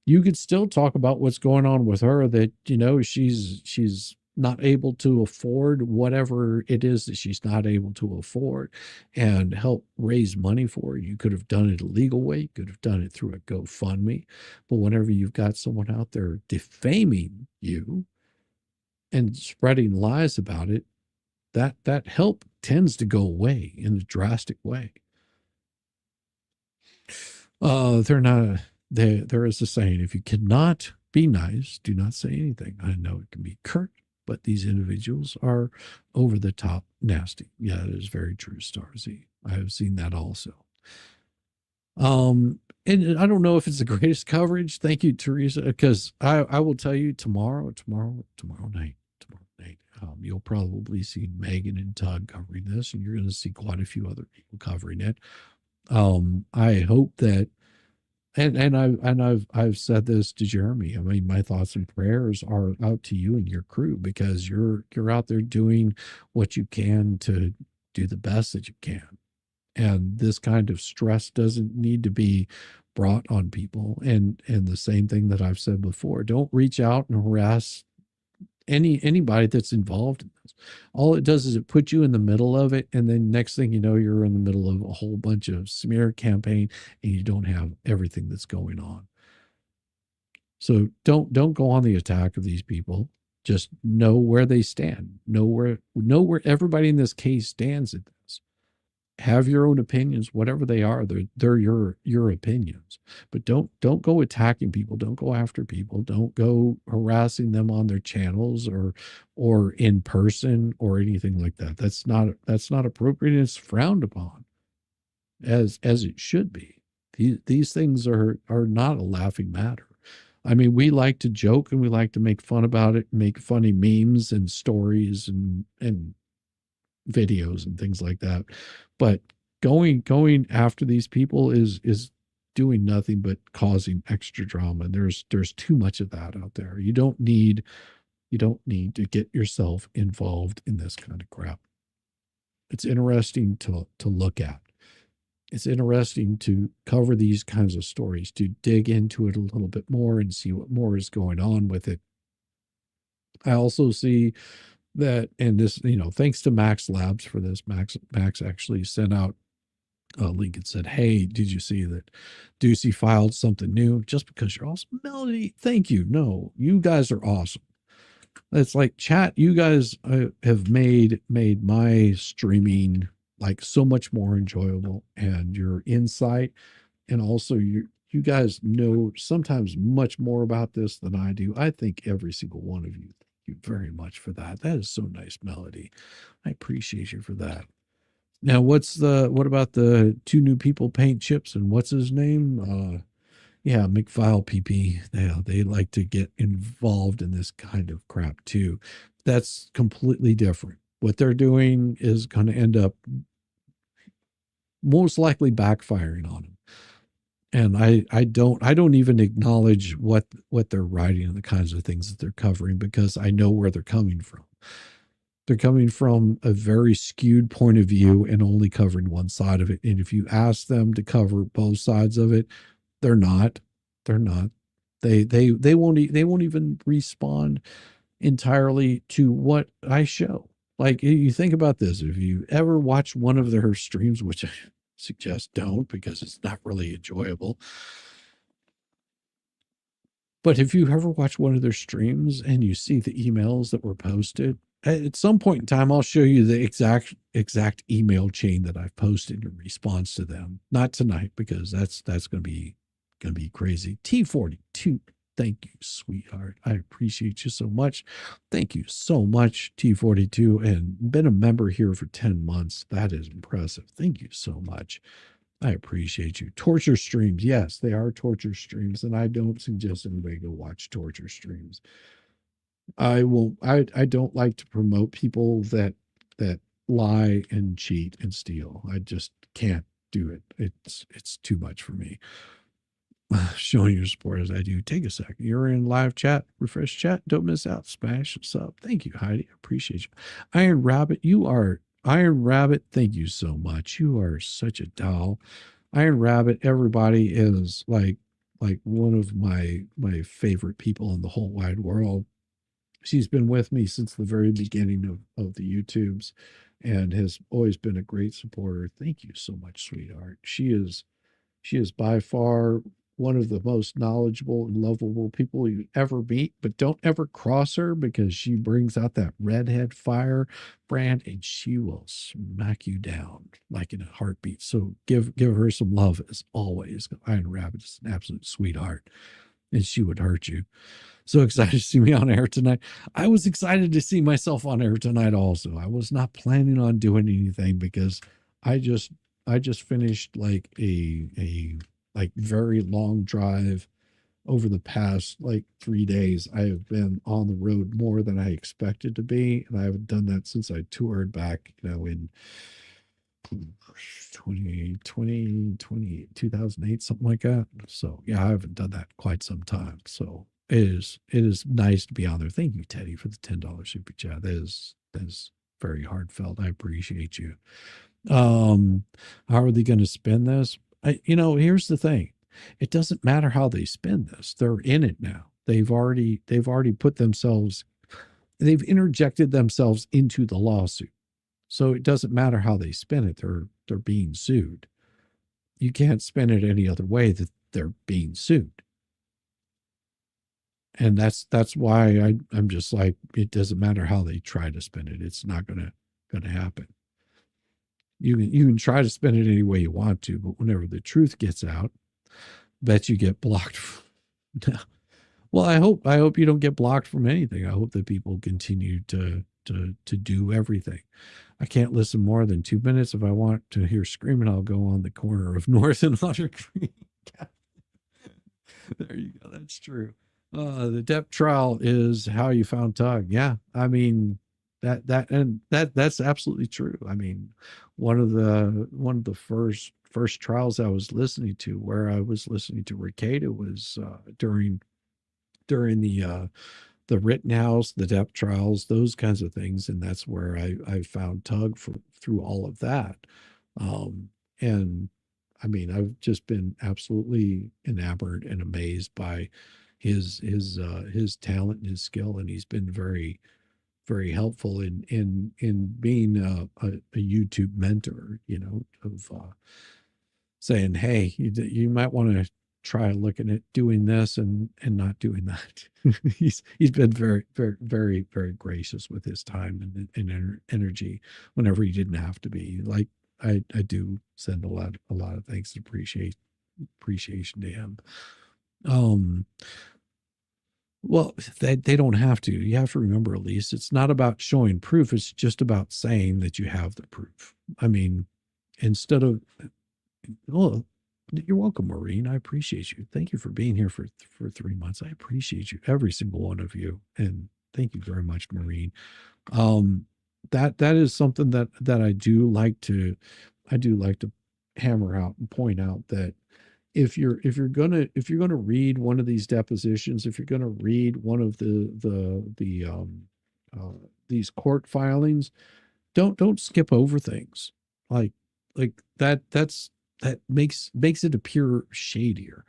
You could still talk about what's going on with her, that, you know, she's not able to afford whatever it is that she's not able to afford, and help raise money for it. You could have done it a legal way. You could have done it through a GoFundMe. But whenever you've got someone out there defaming you and spreading lies about it, that help tends to go away in a drastic way. There is a saying, if you cannot be nice, do not say anything. I know it can be curt, but these individuals are over the top nasty. Yeah, that is very true, Starzy. I have seen that also. And I don't know if it's the greatest coverage. Thank you, Teresa, because I will tell you tomorrow night, you'll probably see Megan and Tug covering this, and you're going to see quite a few other people covering it. I hope that, and I've said this to Jeremy. I mean, my thoughts and prayers are out to you and your crew, because you're out there doing what you can to do the best that you can. And this kind of stress doesn't need to be brought on people. And the same thing that I've said before, don't reach out and harass anybody that's involved in this. All it does is it puts you in the middle of it, and then next thing you know, you're in the middle of a whole bunch of smear campaign, and you don't have everything that's going on. So don't go on the attack of these people. Just know where they stand. Know where everybody in this case stands in this. Have your own opinions, whatever they are. They're your opinions. But don't go attacking people. Don't go after people. Don't go harassing them on their channels or in person or anything like that. That's not appropriate. It's frowned upon, as it should be. These things are not a laughing matter. I mean, we like to joke and we like to make fun about it, make funny memes and stories and videos and things like that. But going after these people is doing nothing but causing extra drama. And there's too much of that out there. You don't need to get yourself involved in this kind of crap. It's interesting to look at. It's interesting to cover these kinds of stories, to dig into it a little bit more and see what more is going on with it. I also see that, and this, thanks to Max Labs for this. Max actually sent out a link and said, hey, did you see that Deucey filed something new? Just because you're awesome. Melody, thank you. No, you guys are awesome. It's like, chat, you guys have made my streaming like so much more enjoyable, and your insight, and also you guys know sometimes much more about this than I do. I think every single one of you, thank you very much for that. That is so nice, Melody. I appreciate you for that. Now, what about the two new people, Paint Chips and what's his name? Yeah, McFile PP. They like to get involved in this kind of crap too. That's completely different. What they're doing is going to end up most likely backfiring on them. And I don't even acknowledge what they're writing and the kinds of things that they're covering, because I know where they're coming from. They're coming from a very skewed point of view and only covering one side of it. And if you ask them to cover both sides of it, they're not. They won't even respond entirely to what I show. Like, you think about this, if you ever watch one of their streams, which I suggest don't, because it's not really enjoyable. But if you ever watch one of their streams and you see the emails that were posted, at some point in time, I'll show you the exact email chain that I've posted in response to them. Not tonight, because that's going to be crazy. T42, thank you, sweetheart. I appreciate you so much. Thank you so much, T42, and been a member here for 10 months. That is impressive. Thank you so much. I appreciate you. Torture streams, yes, they are torture streams, and I don't suggest anybody go watch torture streams. I don't like to promote people that lie and cheat and steal. I just can't do it. It's too much for me. Showing your support as I do. Take a second. You're in live chat. Refresh chat. Don't miss out. Smash sub. Thank you, Heidi. I appreciate you. Iron Rabbit, you are Iron Rabbit. Thank you so much. You are such a doll. Iron Rabbit, everybody is like one of my favorite people in the whole wide world. She's been with me since the very beginning of the YouTubes and has always been a great supporter. Thank you so much, sweetheart. She is by far one of the most knowledgeable and lovable people you ever meet, but don't ever cross her, because she brings out that redhead fire brand and she will smack you down like in a heartbeat. So give her some love as always. Iron Rabbit is an absolute sweetheart, and she would hurt you. So excited to see me on air tonight. I was excited to see myself on air tonight also. I was not planning on doing anything, because I just finished like a very long drive over the past like 3 days. I have been on the road more than I expected to be, and I haven't done that since I toured back, in 2008, something like that. So yeah, I haven't done that quite some time. So it is nice to be on there. Thank you, Teddy, for the $10 super chat. That is very heartfelt. I appreciate you. How are they going to spend this? Here's the thing. It doesn't matter how they spend this. They're in it now. They've already put themselves, they've interjected themselves into the lawsuit. So it doesn't matter how they spin it. They're being sued. You can't spin it any other way that they're being sued. And that's why I'm just like, it doesn't matter how they try to spin it. It's not gonna happen. You can try to spin it any way you want to, but whenever the truth gets out, bet you get blocked. Well, I hope you don't get blocked from anything. I hope that people continue to do everything. I can't listen more than 2 minutes. If I want to hear screaming, I'll go on the corner of North and Otter Creek. There you go. That's true. The depth trial is how you found Tug. Yeah, I mean that's absolutely true. I mean, one of the first trials I was listening to, where I was listening to Ricada, was during the Rittenhouse, the depth trials, those kinds of things, and that's where I found Tug through all of that. And I mean, I've just been absolutely enamored and amazed by his talent and his skill, and he's been very, very helpful in being a YouTube mentor, of saying, hey, you might want to try looking at doing this and not doing that. he's been very, very, very, very gracious with his time and energy whenever he didn't have to be. Like, I do send a lot of thanks and appreciation to him. Well, they don't have to. You have to remember, Elise, it's not about showing proof. It's just about saying that you have the proof. I mean, instead of, well, you're welcome, Maureen. I appreciate you. Thank you for being here for 3 months. I appreciate you, every single one of you. And thank you very much, Maureen. That is something that I do like to hammer out and point out, that if you're gonna read one of these depositions, if you're gonna read one of these court filings, don't skip over things like that. That makes it appear shadier.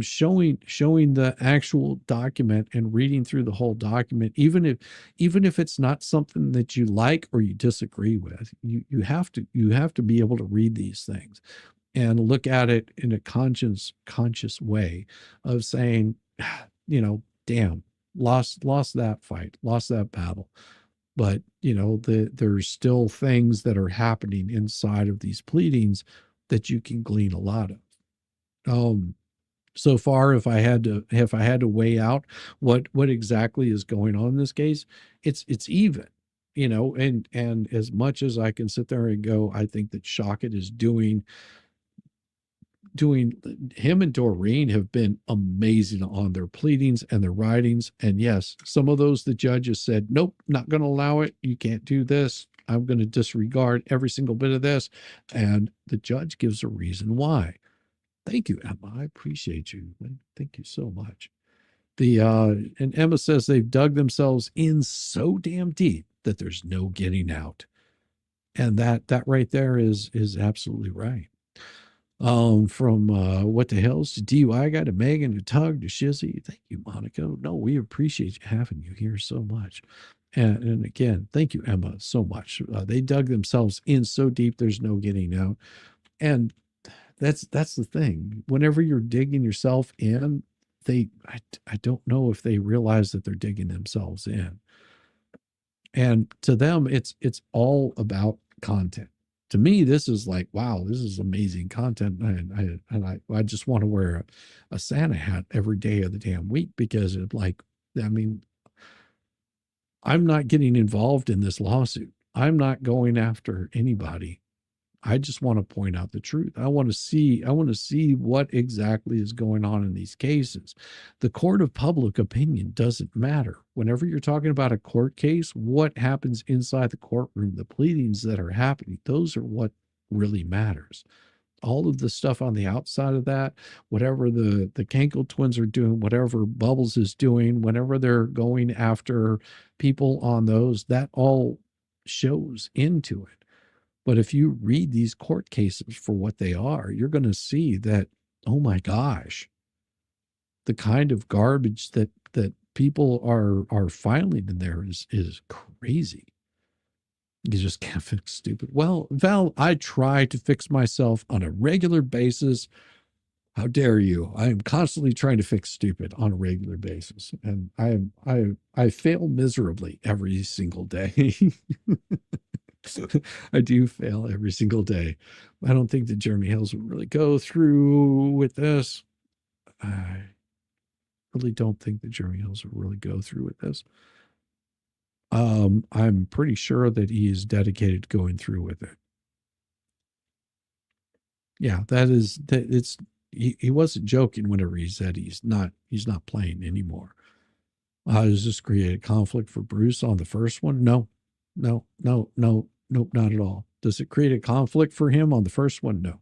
Showing the actual document and reading through the whole document, even if it's not something that you like or you disagree with, you have to be able to read these things and look at it in a conscious way of saying, damn, lost that fight, lost that battle. But, there's still things that are happening inside of these pleadings that you can glean a lot of. So far, if I had to weigh out what exactly is going on in this case, it's even, and as much as I can sit there and go, I think that Shockett is doing him and Doreen have been amazing on their pleadings and their writings. And yes, some of those the judges said, nope, not going to allow it. You can't do this. I'm going to disregard every single bit of this. And the judge gives a reason why. Thank you, Emma. I appreciate you. Thank you so much. And Emma says they've dug themselves in so damn deep that there's no getting out. And that right there is absolutely right. From What the Hell's to DUI guy to Megan to Tug to Shizzy. Thank you, Monica. No, we appreciate having you here so much. And again, thank you, Emma, so much. They dug themselves in so deep there's no getting out. And that's the thing. Whenever you're digging yourself in, I don't know if they realize that they're digging themselves in. And to them, it's all about content. To me, this is like, wow, this is amazing content. And I just want to wear a Santa hat every day of the damn week, because I'm not getting involved in this lawsuit. I'm not going after anybody. I just want to point out the truth. I want to see what exactly is going on in these cases. The court of public opinion doesn't matter. Whenever you're talking about a court case, what happens inside the courtroom, the pleadings that are happening, those are what really matters. All of the stuff on the outside of that, whatever the Cankle Twins are doing, whatever Bubbles is doing, whenever they're going after people on those, that all shows into it. But if you read these court cases for what they are, you're going to see that, oh my gosh, the kind of garbage that people are filing in there is crazy. You just can't fix stupid. Well, Val, I try to fix myself on a regular basis. How dare you? I am constantly trying to fix stupid on a regular basis. And I fail miserably every single day. I do fail every single day. I don't think that Jeremy Hales would really go through with this. I really don't think that Jeremy Hales would really go through with this. I'm pretty sure that he is dedicated to going through with it. Yeah, he wasn't joking whenever he said he's not playing anymore. Does this create a conflict for Bruce on the first one? No, nope, not at all. Does it create a conflict for him on the first one? No.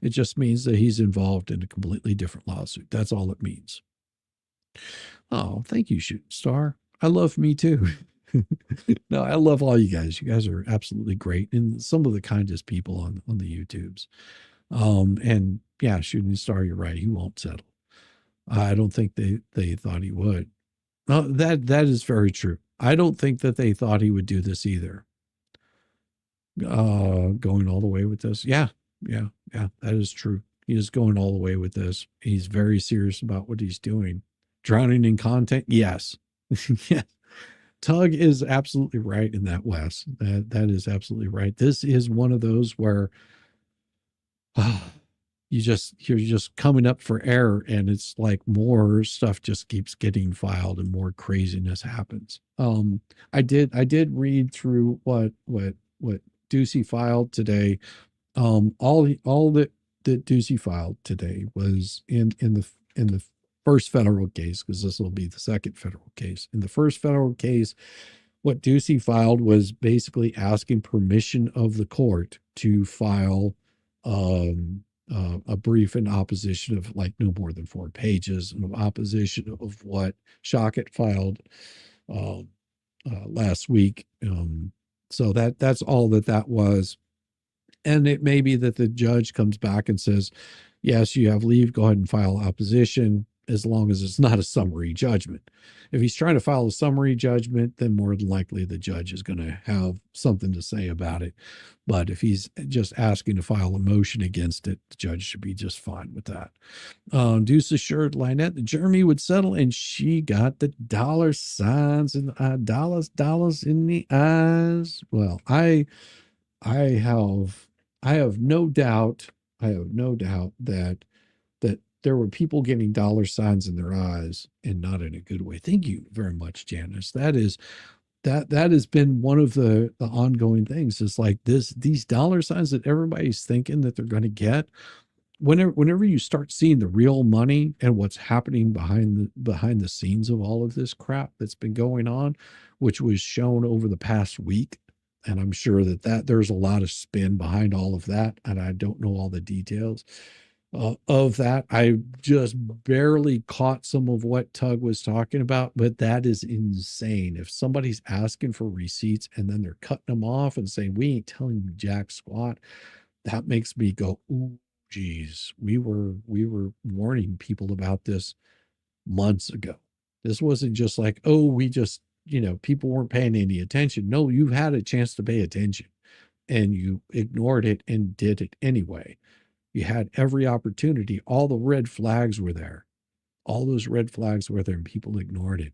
It just means that he's involved in a completely different lawsuit. That's all it means. Oh, thank you, Shooting Star. I love me too. No, I love all you guys. You guys are absolutely great, and some of the kindest people on the YouTubes. And yeah, Shooting Star, you're right. He won't settle. I don't think they thought he would. No, that is very true. I don't think that they thought he would do this either. Going all the way with this. Yeah, that is true. He is going all the way with this. He's very serious about what he's doing. Drowning in content. Yes. Yeah. Tug is absolutely right in that, Wes. That is absolutely right. This is one of those where you're just coming up for air, and it's like more stuff just keeps getting filed and more craziness happens. I did read through what Ducey filed today. All that Ducey filed today was in the first federal case, because this will be the second federal case. In the first federal case, what Ducey filed was basically asking permission of the court to file a brief in opposition of like no more than 4 pages, in opposition of what Shockett filed last week. So that's all that was. And it may be that the judge comes back and says, yes, you have leave, go ahead and file opposition. as long as it's not a summary judgment. If he's trying to file a summary judgment, then more than likely the judge is going to have something to say about it. But if he's just asking to file a motion against it, the judge should be just fine with that. Deuce assured Lynette that Jeremy would settle, and she got the dollar signs and dollars in the eyes. Well, I have no doubt. I have no doubt that there were people getting dollar signs in their eyes, and not in a good way. Thank you very much, Janice. That has been one of the ongoing things. Is like these dollar signs that everybody's thinking that they're going to get. Whenever you start seeing the real money and what's happening behind the scenes of all of this crap that's been going on, which was shown over the past week, and I'm sure that there's a lot of spin behind all of that, and I don't know all the details of that. I just barely caught some of what Tug was talking about, but that is insane. If somebody's asking for receipts and then they're cutting them off and saying, we ain't telling you jack squat, that makes me go, ooh, geez, we were warning people about this months ago. This wasn't just like, oh, we just, people weren't paying any attention. No, you've had a chance to pay attention and you ignored it and did it anyway. You had every opportunity. All the red flags were there. All those red flags were there and people ignored it.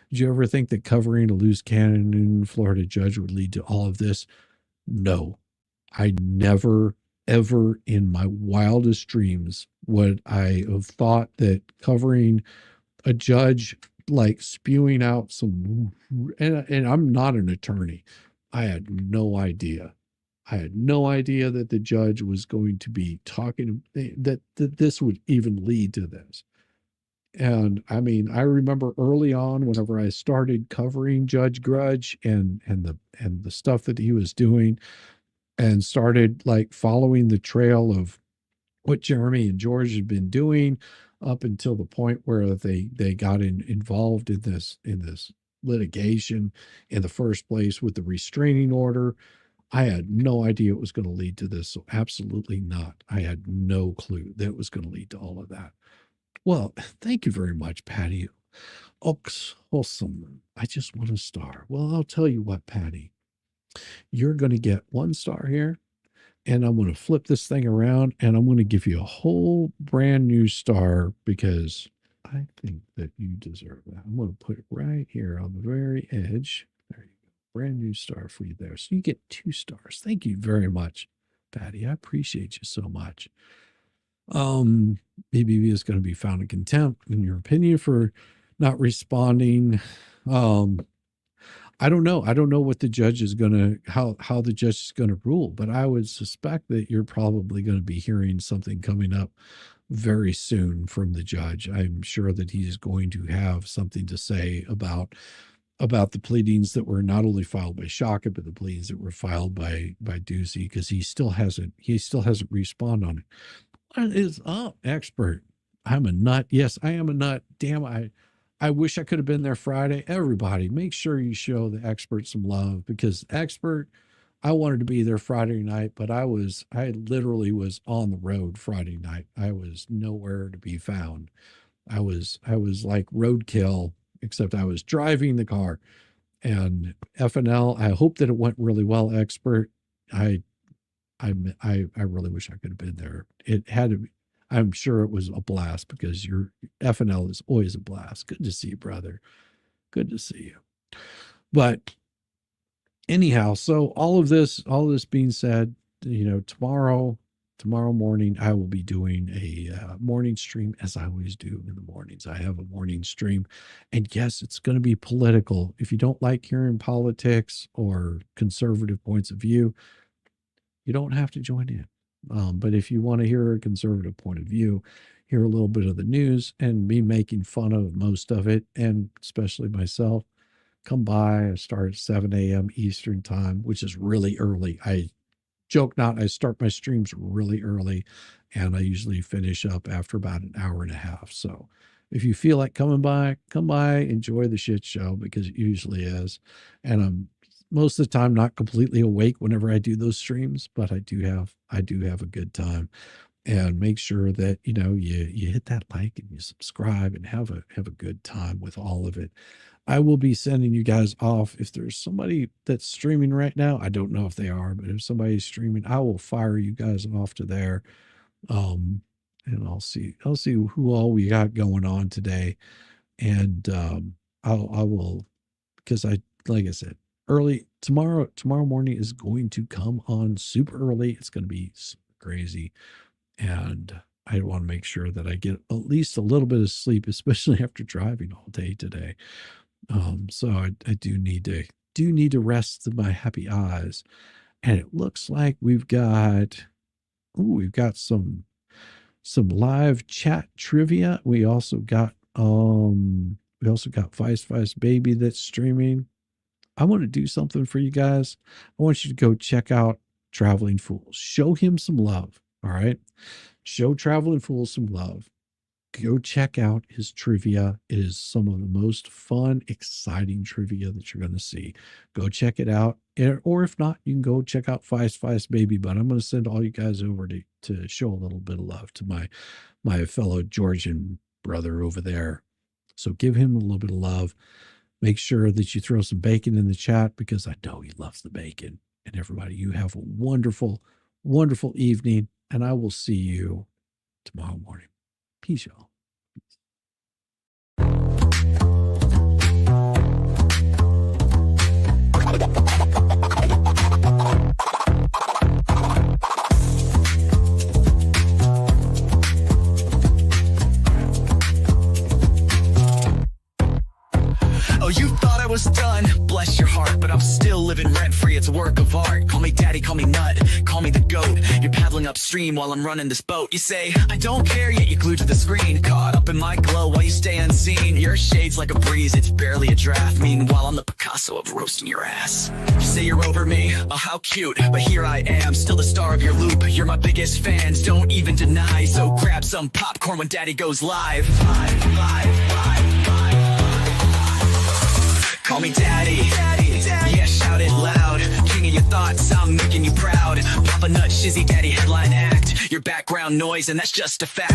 Did you ever think that covering a loose cannon in Florida judge would lead to all of this? No. I never, ever in my wildest dreams would I have thought that covering a judge like spewing out some, and I'm not an attorney. I had no idea. I had no idea that the judge was going to be talking, that this would even lead to this. And I mean, I remember early on, whenever I started covering Judge Grudge and the stuff that he was doing, and started like following the trail of what Jeremy and George had been doing up until the point where they got involved in this litigation in the first place with the restraining order. I had no idea it was going to lead to this. So absolutely not. I had no clue that it was going to lead to all of that. Well, thank you very much, Patty. Ox Wholesome. I just want a star. Well, I'll tell you what, Patty. You're going to get 1 star here, and I'm going to flip this thing around, and I'm going to give you a whole brand new star because I think that you deserve that. I'm going to put it right here on the very edge. There you go. Brand new star for you there. So you get 2 stars. Thank you very much, Patty. I appreciate you so much. BBB is going to be found in contempt, in your opinion, for not responding. I don't know. I don't know what the judge is going to, how the judge is going to rule, but I would suspect that you're probably going to be hearing something coming up very soon from the judge. I'm sure that he's going to have something to say about the pleadings that were not only filed by Shaka, but the pleadings that were filed by Ducey, because he still hasn't responded on it. What is up, expert? I'm a nut. Yes, I am a nut. Damn, I wish I could have been there Friday. Everybody, make sure you show the expert some love, because expert, I wanted to be there Friday night, but I literally was on the road Friday night. I was nowhere to be found. I was like roadkill, except I was driving the car. And FNL, I hope that it went really well, expert. I really wish I could have been there. It had to be. I'm sure it was a blast, because your FNL is always a blast. Good to see you, brother. Good to see you. But anyhow, so all this being said, tomorrow morning, I will be doing a morning stream, as I always do in the mornings. I have a morning stream, and yes, it's going to be political. If you don't like hearing politics or conservative points of view, you don't have to join in. But if you want to hear a conservative point of view, hear a little bit of the news and me making fun of most of it, and especially myself, come by. I start at 7 a.m. Eastern time, which is really early. I joke not, I start my streams really early, and I usually finish up after about an hour and a half. So if you feel like coming by, come by, enjoy the shit show, because it usually is. And I'm most of the time not completely awake whenever I do those streams, but I do have a good time. and make sure that, you know, you hit that like and you subscribe and have a good time with all of it. I will be sending you guys off. If there's somebody that's streaming right now, I don't know if they are, but if somebody's streaming, I will fire you guys off to there. And I'll see who all we got going on today. And I will, because like I said, early tomorrow morning is going to come on super early. It's going to be super crazy. And I want to make sure that I get at least a little bit of sleep, especially after driving all day today. So I do need to rest my happy eyes. And it looks like we've got some live chat trivia. We also got Vice Baby that's streaming. I want to do something for you guys. I want you to go check out Traveling Fools. Show him some love. All right. Show Traveling Fools some love. Go check out his trivia. It is some of the most fun, exciting trivia that you're going to see. Go check it out. Or if not, you can go check out Vice Baby. But I'm going to send all you guys over to show a little bit of love to my fellow Georgian brother over there. So give him a little bit of love. Make sure that you throw some bacon in the chat, because I know he loves the bacon. And everybody, you have a wonderful, wonderful evening. And I will see you tomorrow morning. Peace, y'all. Oh, you thought I was done, bless your heart, but I'm still living rent-free, it's a work of art. Call me daddy, call me nut, call me the goat. You're paddling upstream while I'm running this boat. You say, I don't care, yet you're glued to the screen, caught up in my glow while you stay unseen. Your shade's like a breeze, it's barely a draft. Meanwhile, I'm the Picasso of roasting your ass. You say you're over me, oh how cute, but here I am, still the star of your loop. You're my biggest fans, don't even deny, so grab some popcorn when daddy goes live. Call me daddy, yeah, shout it loud. King of your thoughts, I'm making you proud. Papa Nut, Shizzy Daddy, headline act. Your background noise, and that's just a fact.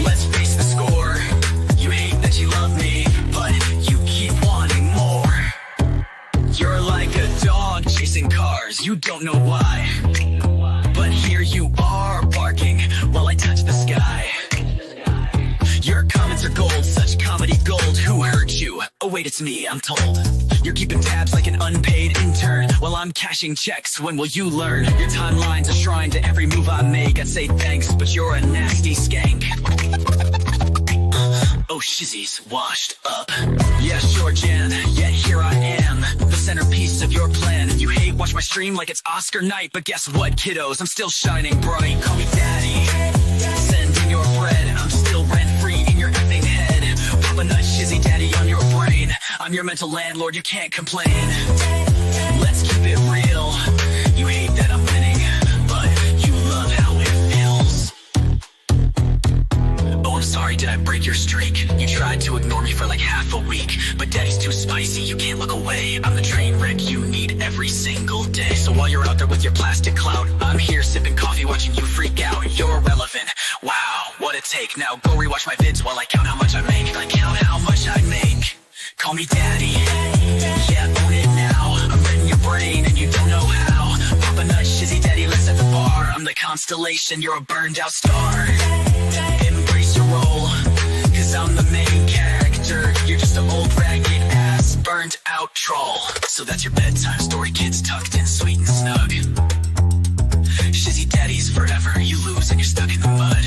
Let's face the score. You hate that you love me, but you keep wanting more. You're like a dog chasing cars, you don't know why. But here you are, barking while I touch the sky. Your comments are gold, such comedy gold. Who hurt you? Oh wait, it's me, I'm told. You're keeping tabs like an unpaid intern while I'm cashing checks. When will you learn? Your timeline's a shrine to every move I make. I'd say thanks, but you're a nasty skank. Oh, Shizzy's washed up. Yeah, sure, Jan, yet here I am, the centerpiece of your plan. You hate watch my stream like it's Oscar night, but guess what, kiddos? I'm still shining bright. Call me daddy. Send in your bread, I'm still rent-free in your effing head. Papa Nut, Shizzy Daddy on your brain. I'm your mental landlord, you can't complain. Let's keep it real. You hate that I'm winning, but you love how it feels. Oh, I'm sorry, did I break your streak? You tried to ignore me for like half a week, but daddy's too spicy, you can't look away. I'm the train wreck you need every single day. So while you're out there with your plastic clout, I'm here sipping coffee watching you freak out. You're relevant, wow, what a take. Now go rewatch my vids while I count how much I make. I count how much I make. Call me daddy, yeah, own it now. I'm reading your brain and you don't know how. Papa Nut, Shizzy Daddy, let's set the bar. I'm the constellation, you're a burned out star. Embrace your role, cause I'm the main character. You're just an old ragged ass, burnt out troll. So that's your bedtime story, kids tucked in sweet and snug. Shizzy Daddy's forever, you lose and you're stuck in the mud.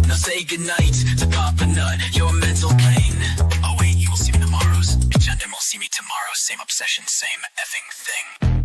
Now say goodnight to Papa Nut, your mental pain. Oh wait, you will see me tomorrow's. Agenda will see me tomorrow, same obsession, same effing thing.